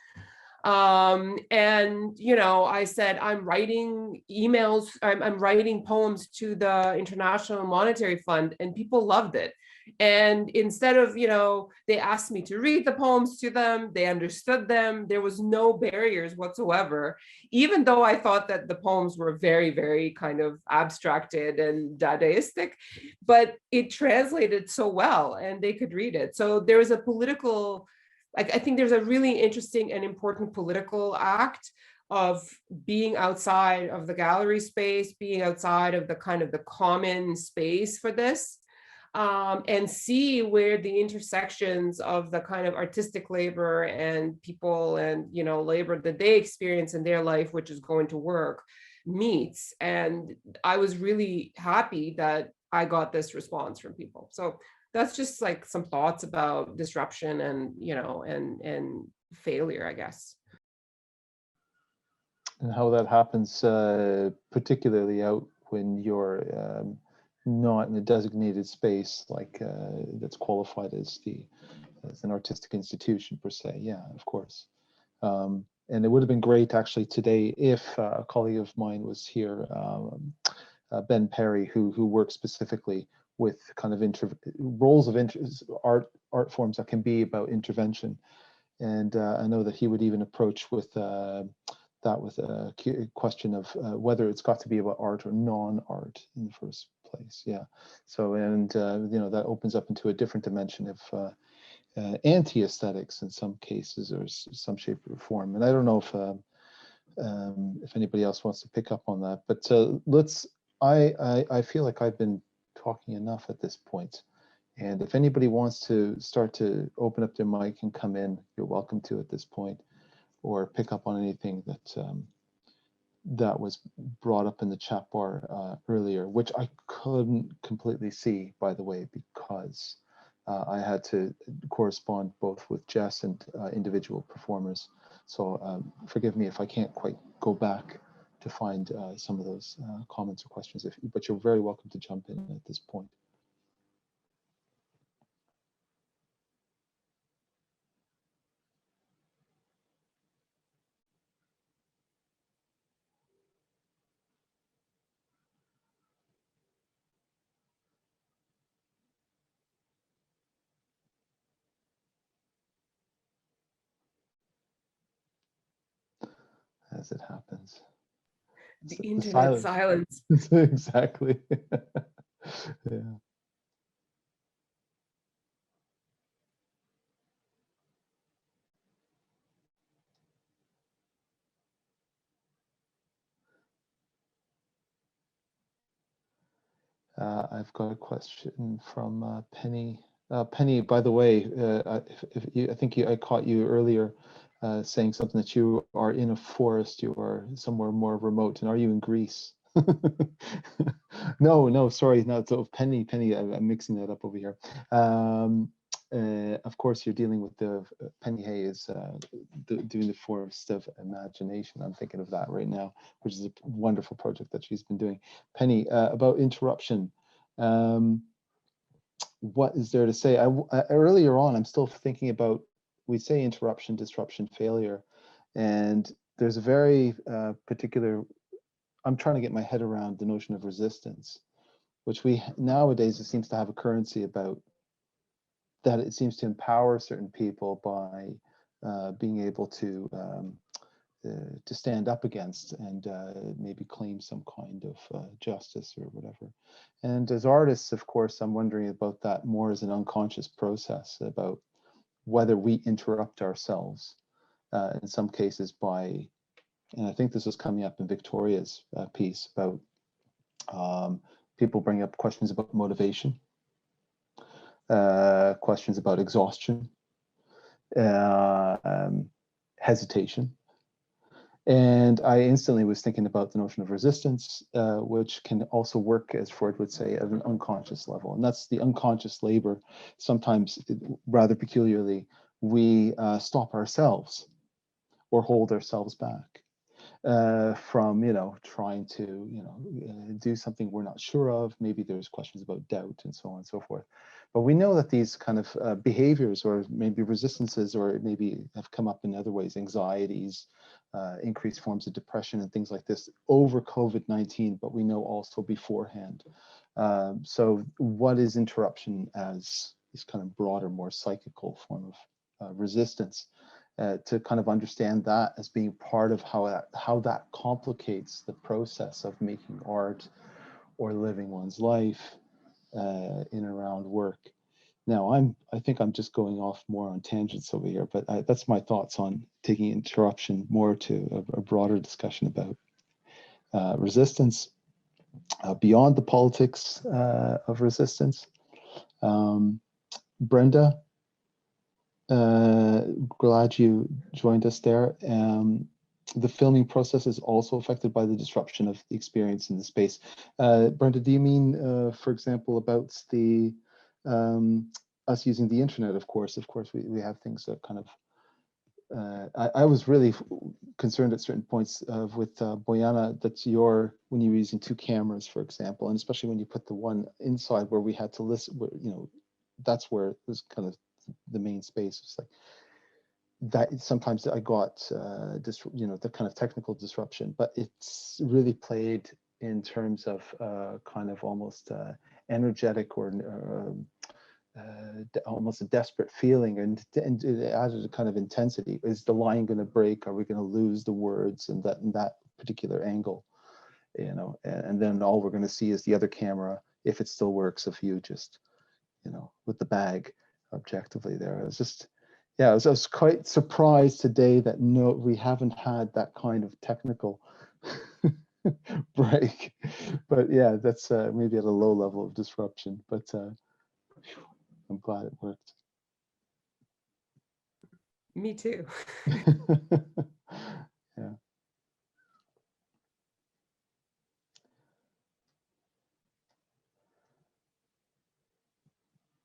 S12: And, I said, I'm writing emails, I'm writing poems to the International Monetary Fund, and people loved it. And instead of, they asked me to read the poems to them, they understood them. There was no barriers whatsoever, even though I thought that the poems were very, very kind of abstracted and Dadaistic, but it translated so well and they could read it. So there was a political, I think there's a really interesting and important political act of being outside of the gallery space, being outside of the kind of the common space for this. And see where the intersections of the kind of artistic labor and people and, labor that they experience in their life, which is going to work, meets. And I was really happy that I got this response from people. So that's just some thoughts about disruption and, and failure, I guess.
S1: And how that happens, particularly out when you're not in a designated space that's qualified as an artistic institution per se. Yeah, of course. And it would have been great actually today if a colleague of mine was here, Ben Perry, who works specifically with kind of roles of art forms that can be about intervention. And I know that he would even approach with that with a question of whether it's got to be about art or non-art in the first place. Yeah. So, and that opens up into a different dimension of anti-aesthetics in some cases, or some shape or form. And I don't know if anybody else wants to pick up on that, but I feel like I've been talking enough at this point. And if anybody wants to start to open up their mic and come in, you're welcome to at this point, or pick up on anything that was brought up in the chat bar earlier, which I couldn't completely see, by the way, because I had to correspond both with Jess and individual performers. So forgive me if I can't quite go back to find some of those comments or questions, but you're very welcome to jump in at this point. As it happens.
S12: The internet silence.
S1: Exactly. Yeah. I've got a question from Penny. Penny, by the way, I caught you earlier saying something that you are in a forest, you are somewhere more remote, and are you in Greece? No, sorry, not so. Penny, I'm mixing that up over here. Of course, you're dealing with Penny Hay is doing the Forest of Imagination. I'm thinking of that right now, which is a wonderful project that she's been doing. Penny, about interruption. What is there to say? Earlier on, I'm still thinking about, we say interruption, disruption, failure, and there's a very particular, I'm trying to get my head around the notion of resistance, which nowadays it seems to have a currency about, that it seems to empower certain people by being able to stand up against and maybe claim some kind of justice or whatever. And as artists, of course, I'm wondering about that more as an unconscious process, about whether we interrupt ourselves in some cases by, and I think this was coming up in Victoria's piece about people bring up questions about motivation, questions about exhaustion, hesitation, And I instantly was thinking about the notion of resistance, which can also work, as Freud would say, at an unconscious level. And that's the unconscious labor. Sometimes, rather peculiarly, we stop ourselves or hold ourselves back from, trying to, do something we're not sure of. Maybe there's questions about doubt and so on and so forth. But we know that these kind of behaviors, or maybe resistances, or maybe have come up in other ways, anxieties, increased forms of depression and things like this over COVID-19, but we know also beforehand. So what is interruption as this kind of broader, more psychical form of resistance? To kind of understand that as being part of how that complicates the process of making art or living one's life in and around work. Now, I think I'm just going off more on tangents over here, but that's my thoughts on taking interruption more to a broader discussion about resistance beyond the politics of resistance. Brenda, glad you joined us there. The filming process is also affected by the disruption of the experience in the space. Brenda, do you mean, for example, about the us using the internet? Of course, we have things that kind of. I was really concerned at certain points with Boyana that when you were using two cameras, for example, and especially when you put the one inside where we had to listen, where, that's where it was kind of the main space. It's like that sometimes I got the kind of technical disruption, but it's really played in terms of kind of almost energetic or almost a desperate feeling, and it added a kind of intensity. Is the line going to break? Are we going to lose the words in that particular angle? And then all we're going to see is the other camera, if it still works, of you just with the bag objectively there. It was just, I was quite surprised today that we haven't had that kind of technical break. But yeah, that's maybe at a low level of disruption, but I'm glad it worked.
S12: Me too.
S1: Yeah.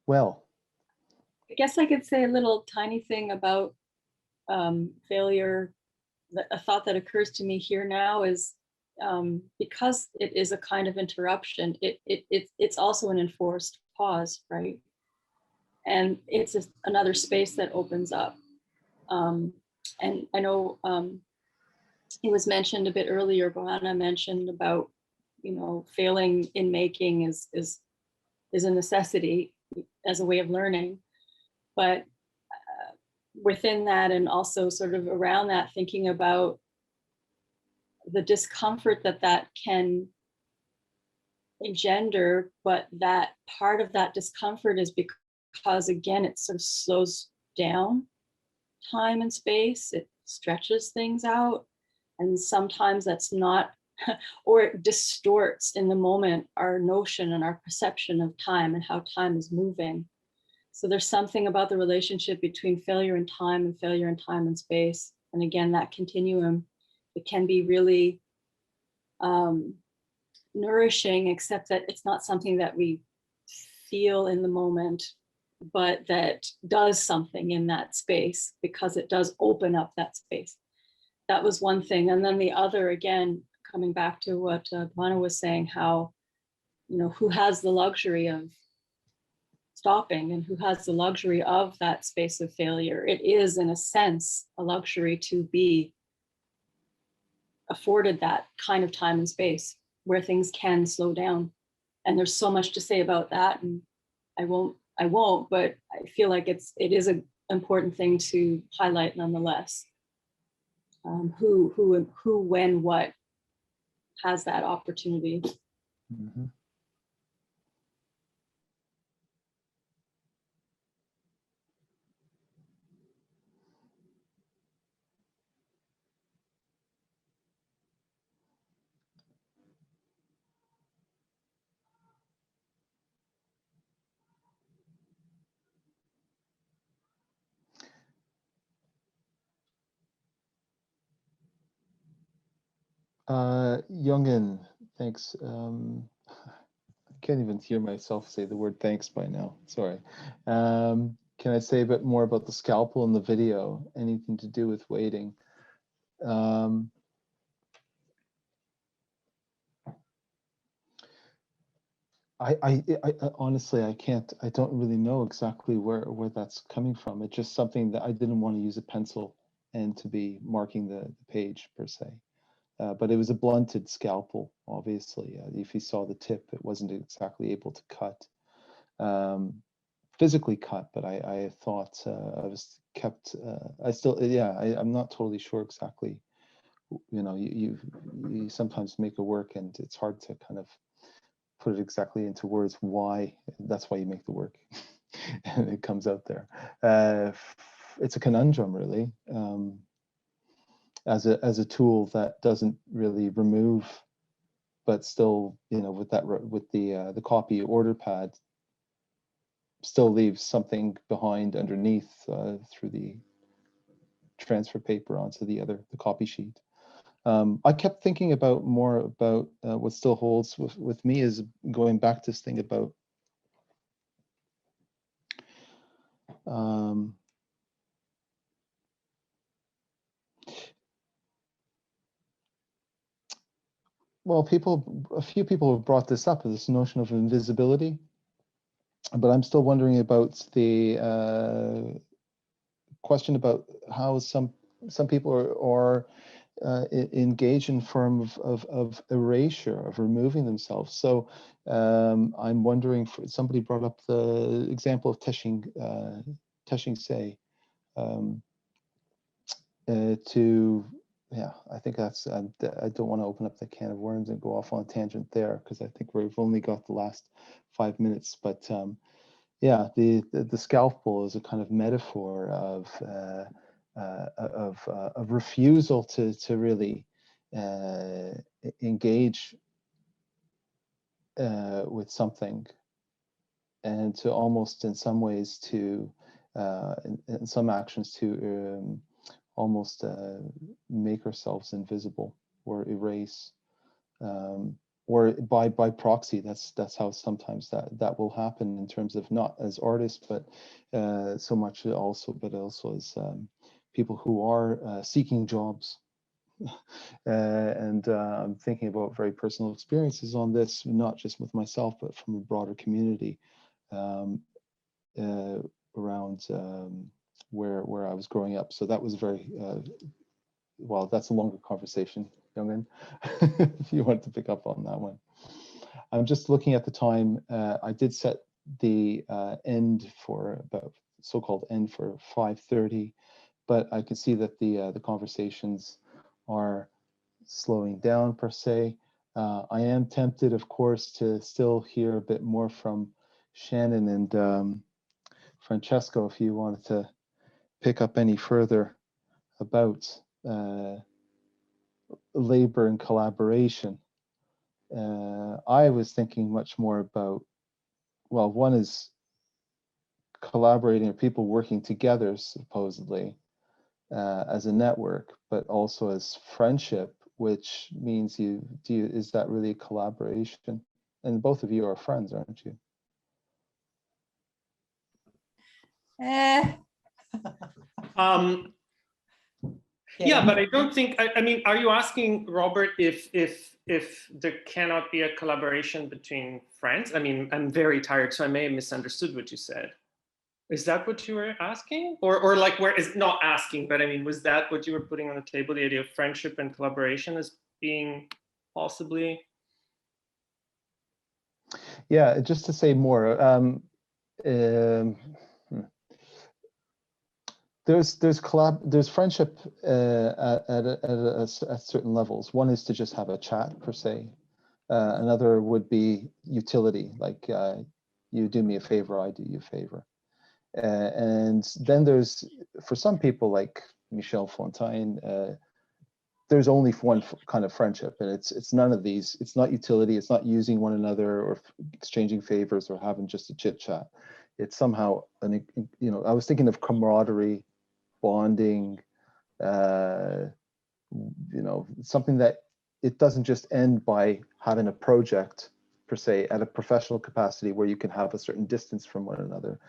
S1: Well,
S7: I guess I could say a little tiny thing about failure. A thought that occurs to me here now is because it is a kind of interruption, it's also an enforced pause, right? And it's another space that opens up. And I know it was mentioned a bit earlier, Bohana mentioned about, failing in making is a necessity as a way of learning. But within that, and also sort of around that, thinking about the discomfort that can engender, but that part of that discomfort is because, again, it sort of slows down time and space, it stretches things out, and sometimes that's not, or it distorts in the moment our notion and our perception of time and how time is moving. So there's something about the relationship between failure and time and space. And again, that continuum, it can be really nourishing, except that it's not something that we feel in the moment, but that does something in that space because it does open up that space. That was one thing. And then the other, again, coming back to what Bwana was saying, how, who has the luxury of stopping and who has the luxury of that space of failure. It is, in a sense, a luxury to be afforded that kind of time and space where things can slow down. And there's so much to say about that, and I won't, but I feel like it is an important thing to highlight nonetheless. Who, when, what has that opportunity.
S1: Mm-hmm. Jungen, thanks. I can't even hear myself say the word thanks by now. Sorry. Can I say a bit more about the scalpel in the video? Anything to do with waiting? I honestly, I don't really know exactly where that's coming from. It's just something that I didn't want to use a pencil and to be marking the page per se. But it was a blunted scalpel, obviously. If you saw the tip, it wasn't exactly able to cut, physically cut, but I thought I was kept, I still, yeah, I'm not totally sure exactly. You know, you sometimes make a work and it's hard to kind of put it exactly into words why. That's why you make the work and it comes out there. It's a conundrum, really, as a tool that doesn't really remove, but still, you know, with the copy order pad, still leaves something behind underneath through the transfer paper onto the copy sheet. I kept thinking more about what still holds with me is going back to this thing about well, a few people have brought this up, this notion of invisibility, but I'm still wondering about the question about how some people are engage in form of erasure, of removing themselves. So I'm wondering, somebody brought up the example of Teshing Say, yeah, I think that's, I don't want to open up the can of worms and go off on a tangent there, because I think we've only got the last 5 minutes, but yeah, the scalpel is a kind of metaphor of refusal to really engage with something, and to almost, in some ways, to in some actions, to almost make ourselves invisible or erase, or by proxy. That's how sometimes that will happen, in terms of not as artists, but so much also, but also as people who are seeking jobs. And I'm thinking about very personal experiences on this, not just with myself, but from a broader community around where I was growing up. So that was very, well, that's a longer conversation, Jungen, if you want to pick up on that one. I'm just looking at the time. I did set the end for about, so-called end, for 5:30, but I can see that the conversations are slowing down per se. I am tempted, of course, to still hear a bit more from Shannon and Francesco, if you wanted to pick up any further about labor and collaboration. I was thinking much more about, well, one is collaborating, or people working together, supposedly, as a network, but also as friendship, which means is that really a collaboration? And both of you are friends, aren't you?
S9: Yeah, but I don't think, I mean, are you asking, Robert, if there cannot be a collaboration between friends? I mean, I'm very tired, so I may have misunderstood what you said. Is that what you were asking? Or like, where is not asking, but I mean, was that what you were putting on the table, the idea of friendship and collaboration as being possibly?
S1: Yeah, just to say more, there's friendship at certain levels. One is to just have a chat per se. Another would be utility, like you do me a favor, I do you a favor. And then there's, for some people like Michel Fontaine, there's only one kind of friendship, and it's none of these. It's not utility, it's not using one another or exchanging favors or having just a chit chat. It's somehow, you know, I was thinking of camaraderie, bonding, you know, something that it doesn't just end by having a project per se at a professional capacity where you can have a certain distance from one another.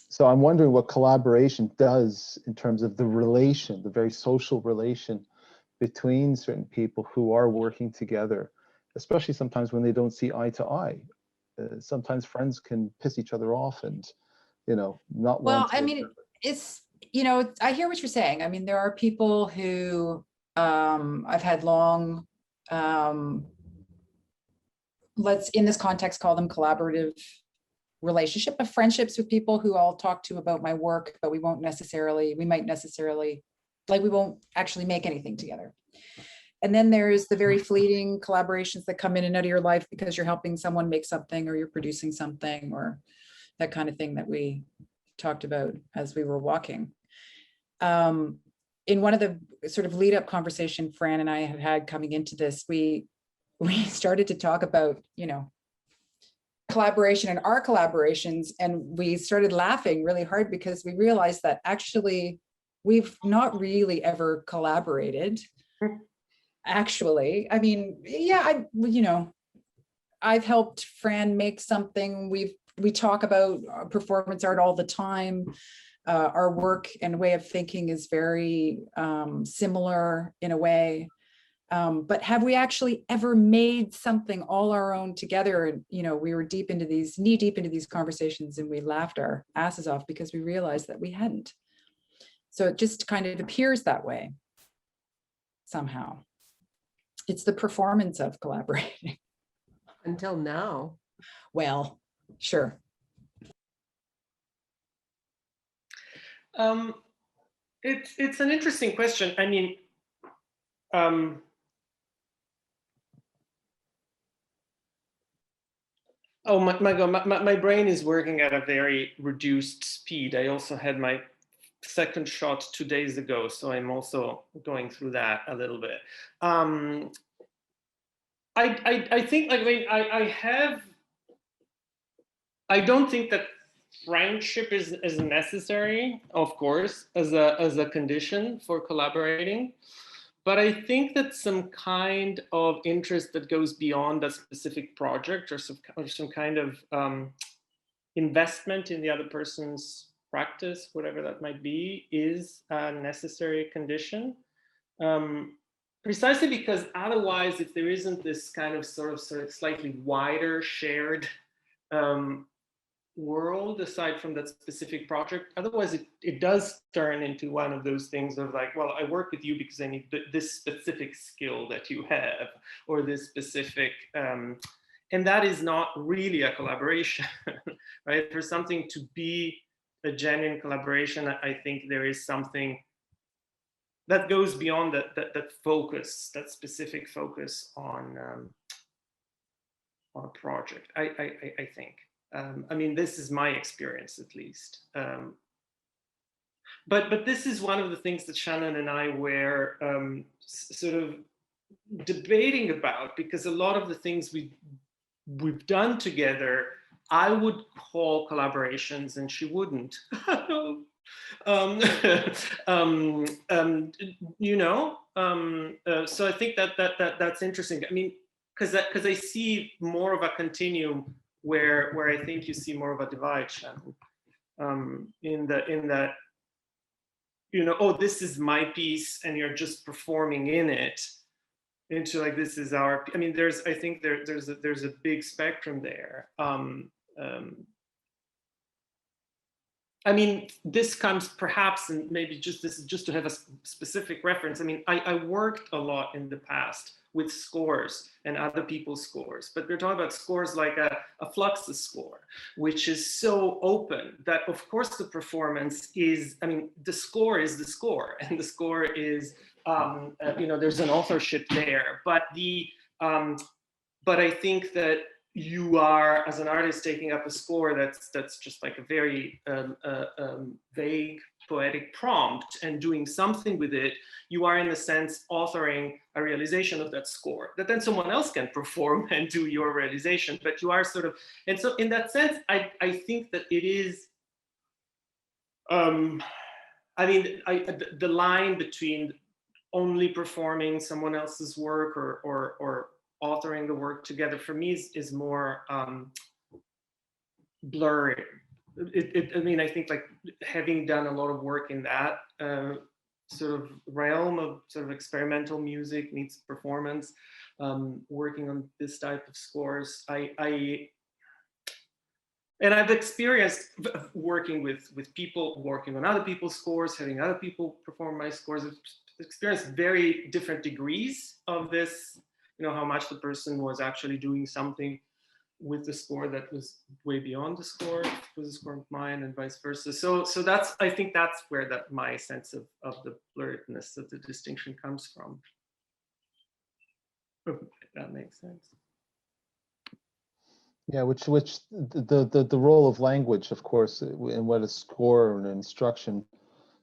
S1: So I'm wondering what collaboration does in terms of the relation, the very social relation between certain people who are working together, especially sometimes when they don't see eye to eye. Sometimes friends can piss each other off and, you know, not
S13: Well,
S1: want to.
S13: I mean, it's, you know, I hear what you're saying. I mean, there are people who I've had long, let's in this context call them collaborative relationship of friendships with people who I'll talk to about my work, but we might necessarily, like we won't actually make anything together. And then there's the very fleeting collaborations that come in and out of your life because you're helping someone make something or you're producing something or that kind of thing that we talked about as we were walking. In one of the sort of lead up conversation Fran and I had coming into this, we started to talk about, you know, collaboration and our collaborations, and we started laughing really hard because we realized that actually we've not really ever collaborated. Actually, I mean, yeah, you know, I've helped Fran make something. We talk about performance art all the time. Our work and way of thinking is very similar in a way. But have we actually ever made something all our own together? And, you know, we were knee deep into these conversations and we laughed our asses off because we realized that we hadn't. So it just kind of appears that way somehow. It's the performance of collaborating.
S12: Until now.
S13: Well, sure.
S9: It's an interesting question. I mean, oh my God, my brain is working at a very reduced speed. I also had my second shot 2 days ago, so I'm also going through that a little bit. I think, like, I don't think that friendship is necessary, of course, as a condition for collaborating. But I think that some kind of interest that goes beyond a specific project or some kind of investment in the other person's practice, whatever that might be, is a necessary condition. Precisely because otherwise, if there isn't this kind of sort of slightly wider shared world aside from that specific project, otherwise it does turn into one of those things of like, well, I work with you because I need this specific skill that you have, or this specific, and that is not really a collaboration, right? For something to be a genuine collaboration, I think there is something that goes beyond that focus, that specific focus on a project, I think. I mean, this is my experience, at least. But this is one of the things that Shannon and I were sort of debating about, because a lot of the things we've done together, I would call collaborations, and she wouldn't. You know, so I think that's interesting. I mean, because I see more of a continuum where I think you see more of a divide, Shannon, in that, you know, oh, this is my piece and you're just performing in it, into like, this is our, I mean, I think there's a big spectrum there. I mean, this comes perhaps, and maybe this is just to have a specific reference. I mean, I worked a lot in the past with scores and other people's scores, but we're talking about scores like a Fluxus score, which is so open that, of course, the performance is, I mean, the score is the score, and the score is, you know, there's an authorship there, but I think that you are, as an artist, taking up a score that's just like a very vague poetic prompt and doing something with it. You are, in a sense, authoring a realization of that score that then someone else can perform and do your realization. But you are sort of, and so in that sense, I think that it is, I mean, the line between only performing someone else's work or authoring the work together, for me is more blurry. I mean, I think like having done a lot of work in that sort of realm of sort of experimental music meets performance, working on this type of scores, and I've experienced working with people, working on other people's scores, having other people perform my scores. I've experienced very different degrees of this, you know, how much the person was actually doing something with the score that was way beyond the score, was a score of mine, and vice versa. So that's, I think that's where that my sense of the blurredness of the distinction comes from. If that makes sense.
S1: Yeah, which the role of language, of course, and what a score and an instruction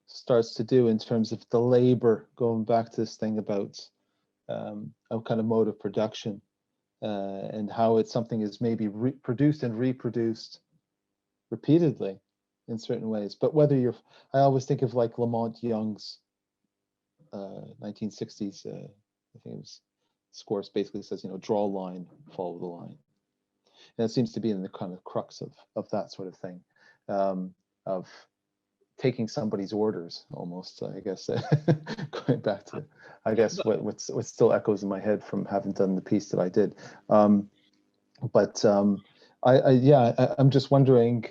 S1: starts to do in terms of the labor, going back to this thing about a kind of mode of production, and how it's something is maybe produced and reproduced repeatedly in certain ways. But whether you're, I always think of like Lamont Young's 1960s, I think it was scores basically says, you know, draw a line, follow the line. And it seems to be in the kind of crux of that sort of thing, of taking somebody's orders almost, I guess, going back to, I guess, what still echoes in my head from having done the piece that I did. I'm just wondering,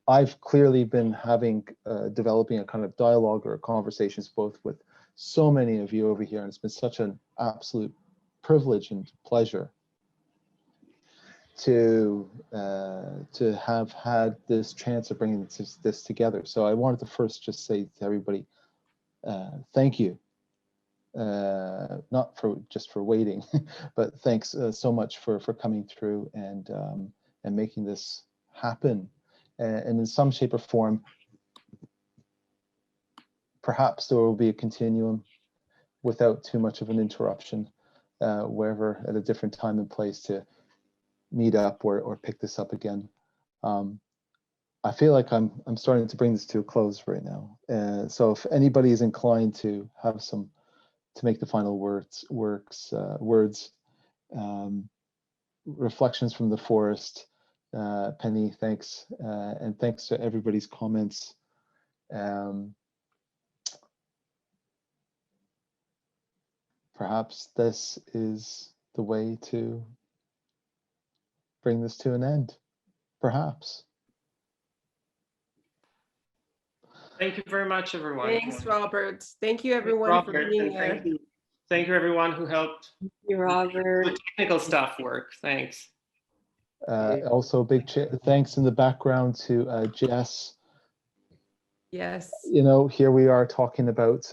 S1: I've clearly been having, developing a kind of dialogue or conversations both with so many of you over here, and it's been such an absolute privilege and pleasure to have had this chance of bringing this together. So I wanted to first just say to everybody, thank you, not for just for waiting, but thanks so much for coming through and making this happen. And in some shape or form, perhaps there will be a continuum without too much of an interruption, wherever at a different time and place to meet up or pick this up again. I feel like I'm starting to bring this to a close right now. So if anybody is inclined to have some, to make the final words, reflections from the forest. Penny, thanks, and thanks to everybody's comments. Perhaps this is the way to bring this to an end, perhaps.
S9: Thank you very much, everyone.
S12: Thanks, Robert. Thank you, everyone, for being here.
S9: Thank you, everyone who helped.
S7: Thank you, Robert.
S9: The technical stuff work. Thanks.
S1: Also, a big thanks in the background to Jess.
S12: Yes.
S1: You know, here we are talking about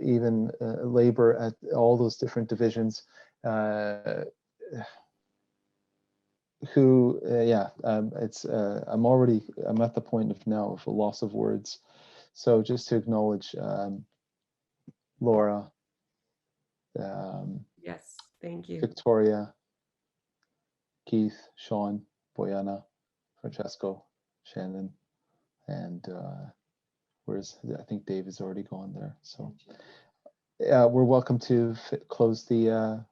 S1: even labor at all those different divisions. I'm at the point of now of a loss of words. So just to acknowledge Laura.
S12: Yes, thank you.
S1: Victoria, Keith, Sean, Boyana, Francesco, Shannon, and I think Dave is already gone there. So we're welcome to close the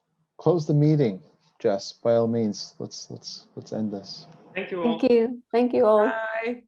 S1: meeting. Jess, by all means, let's end this.
S9: Thank you all.
S3: Thank you all.
S12: Bye.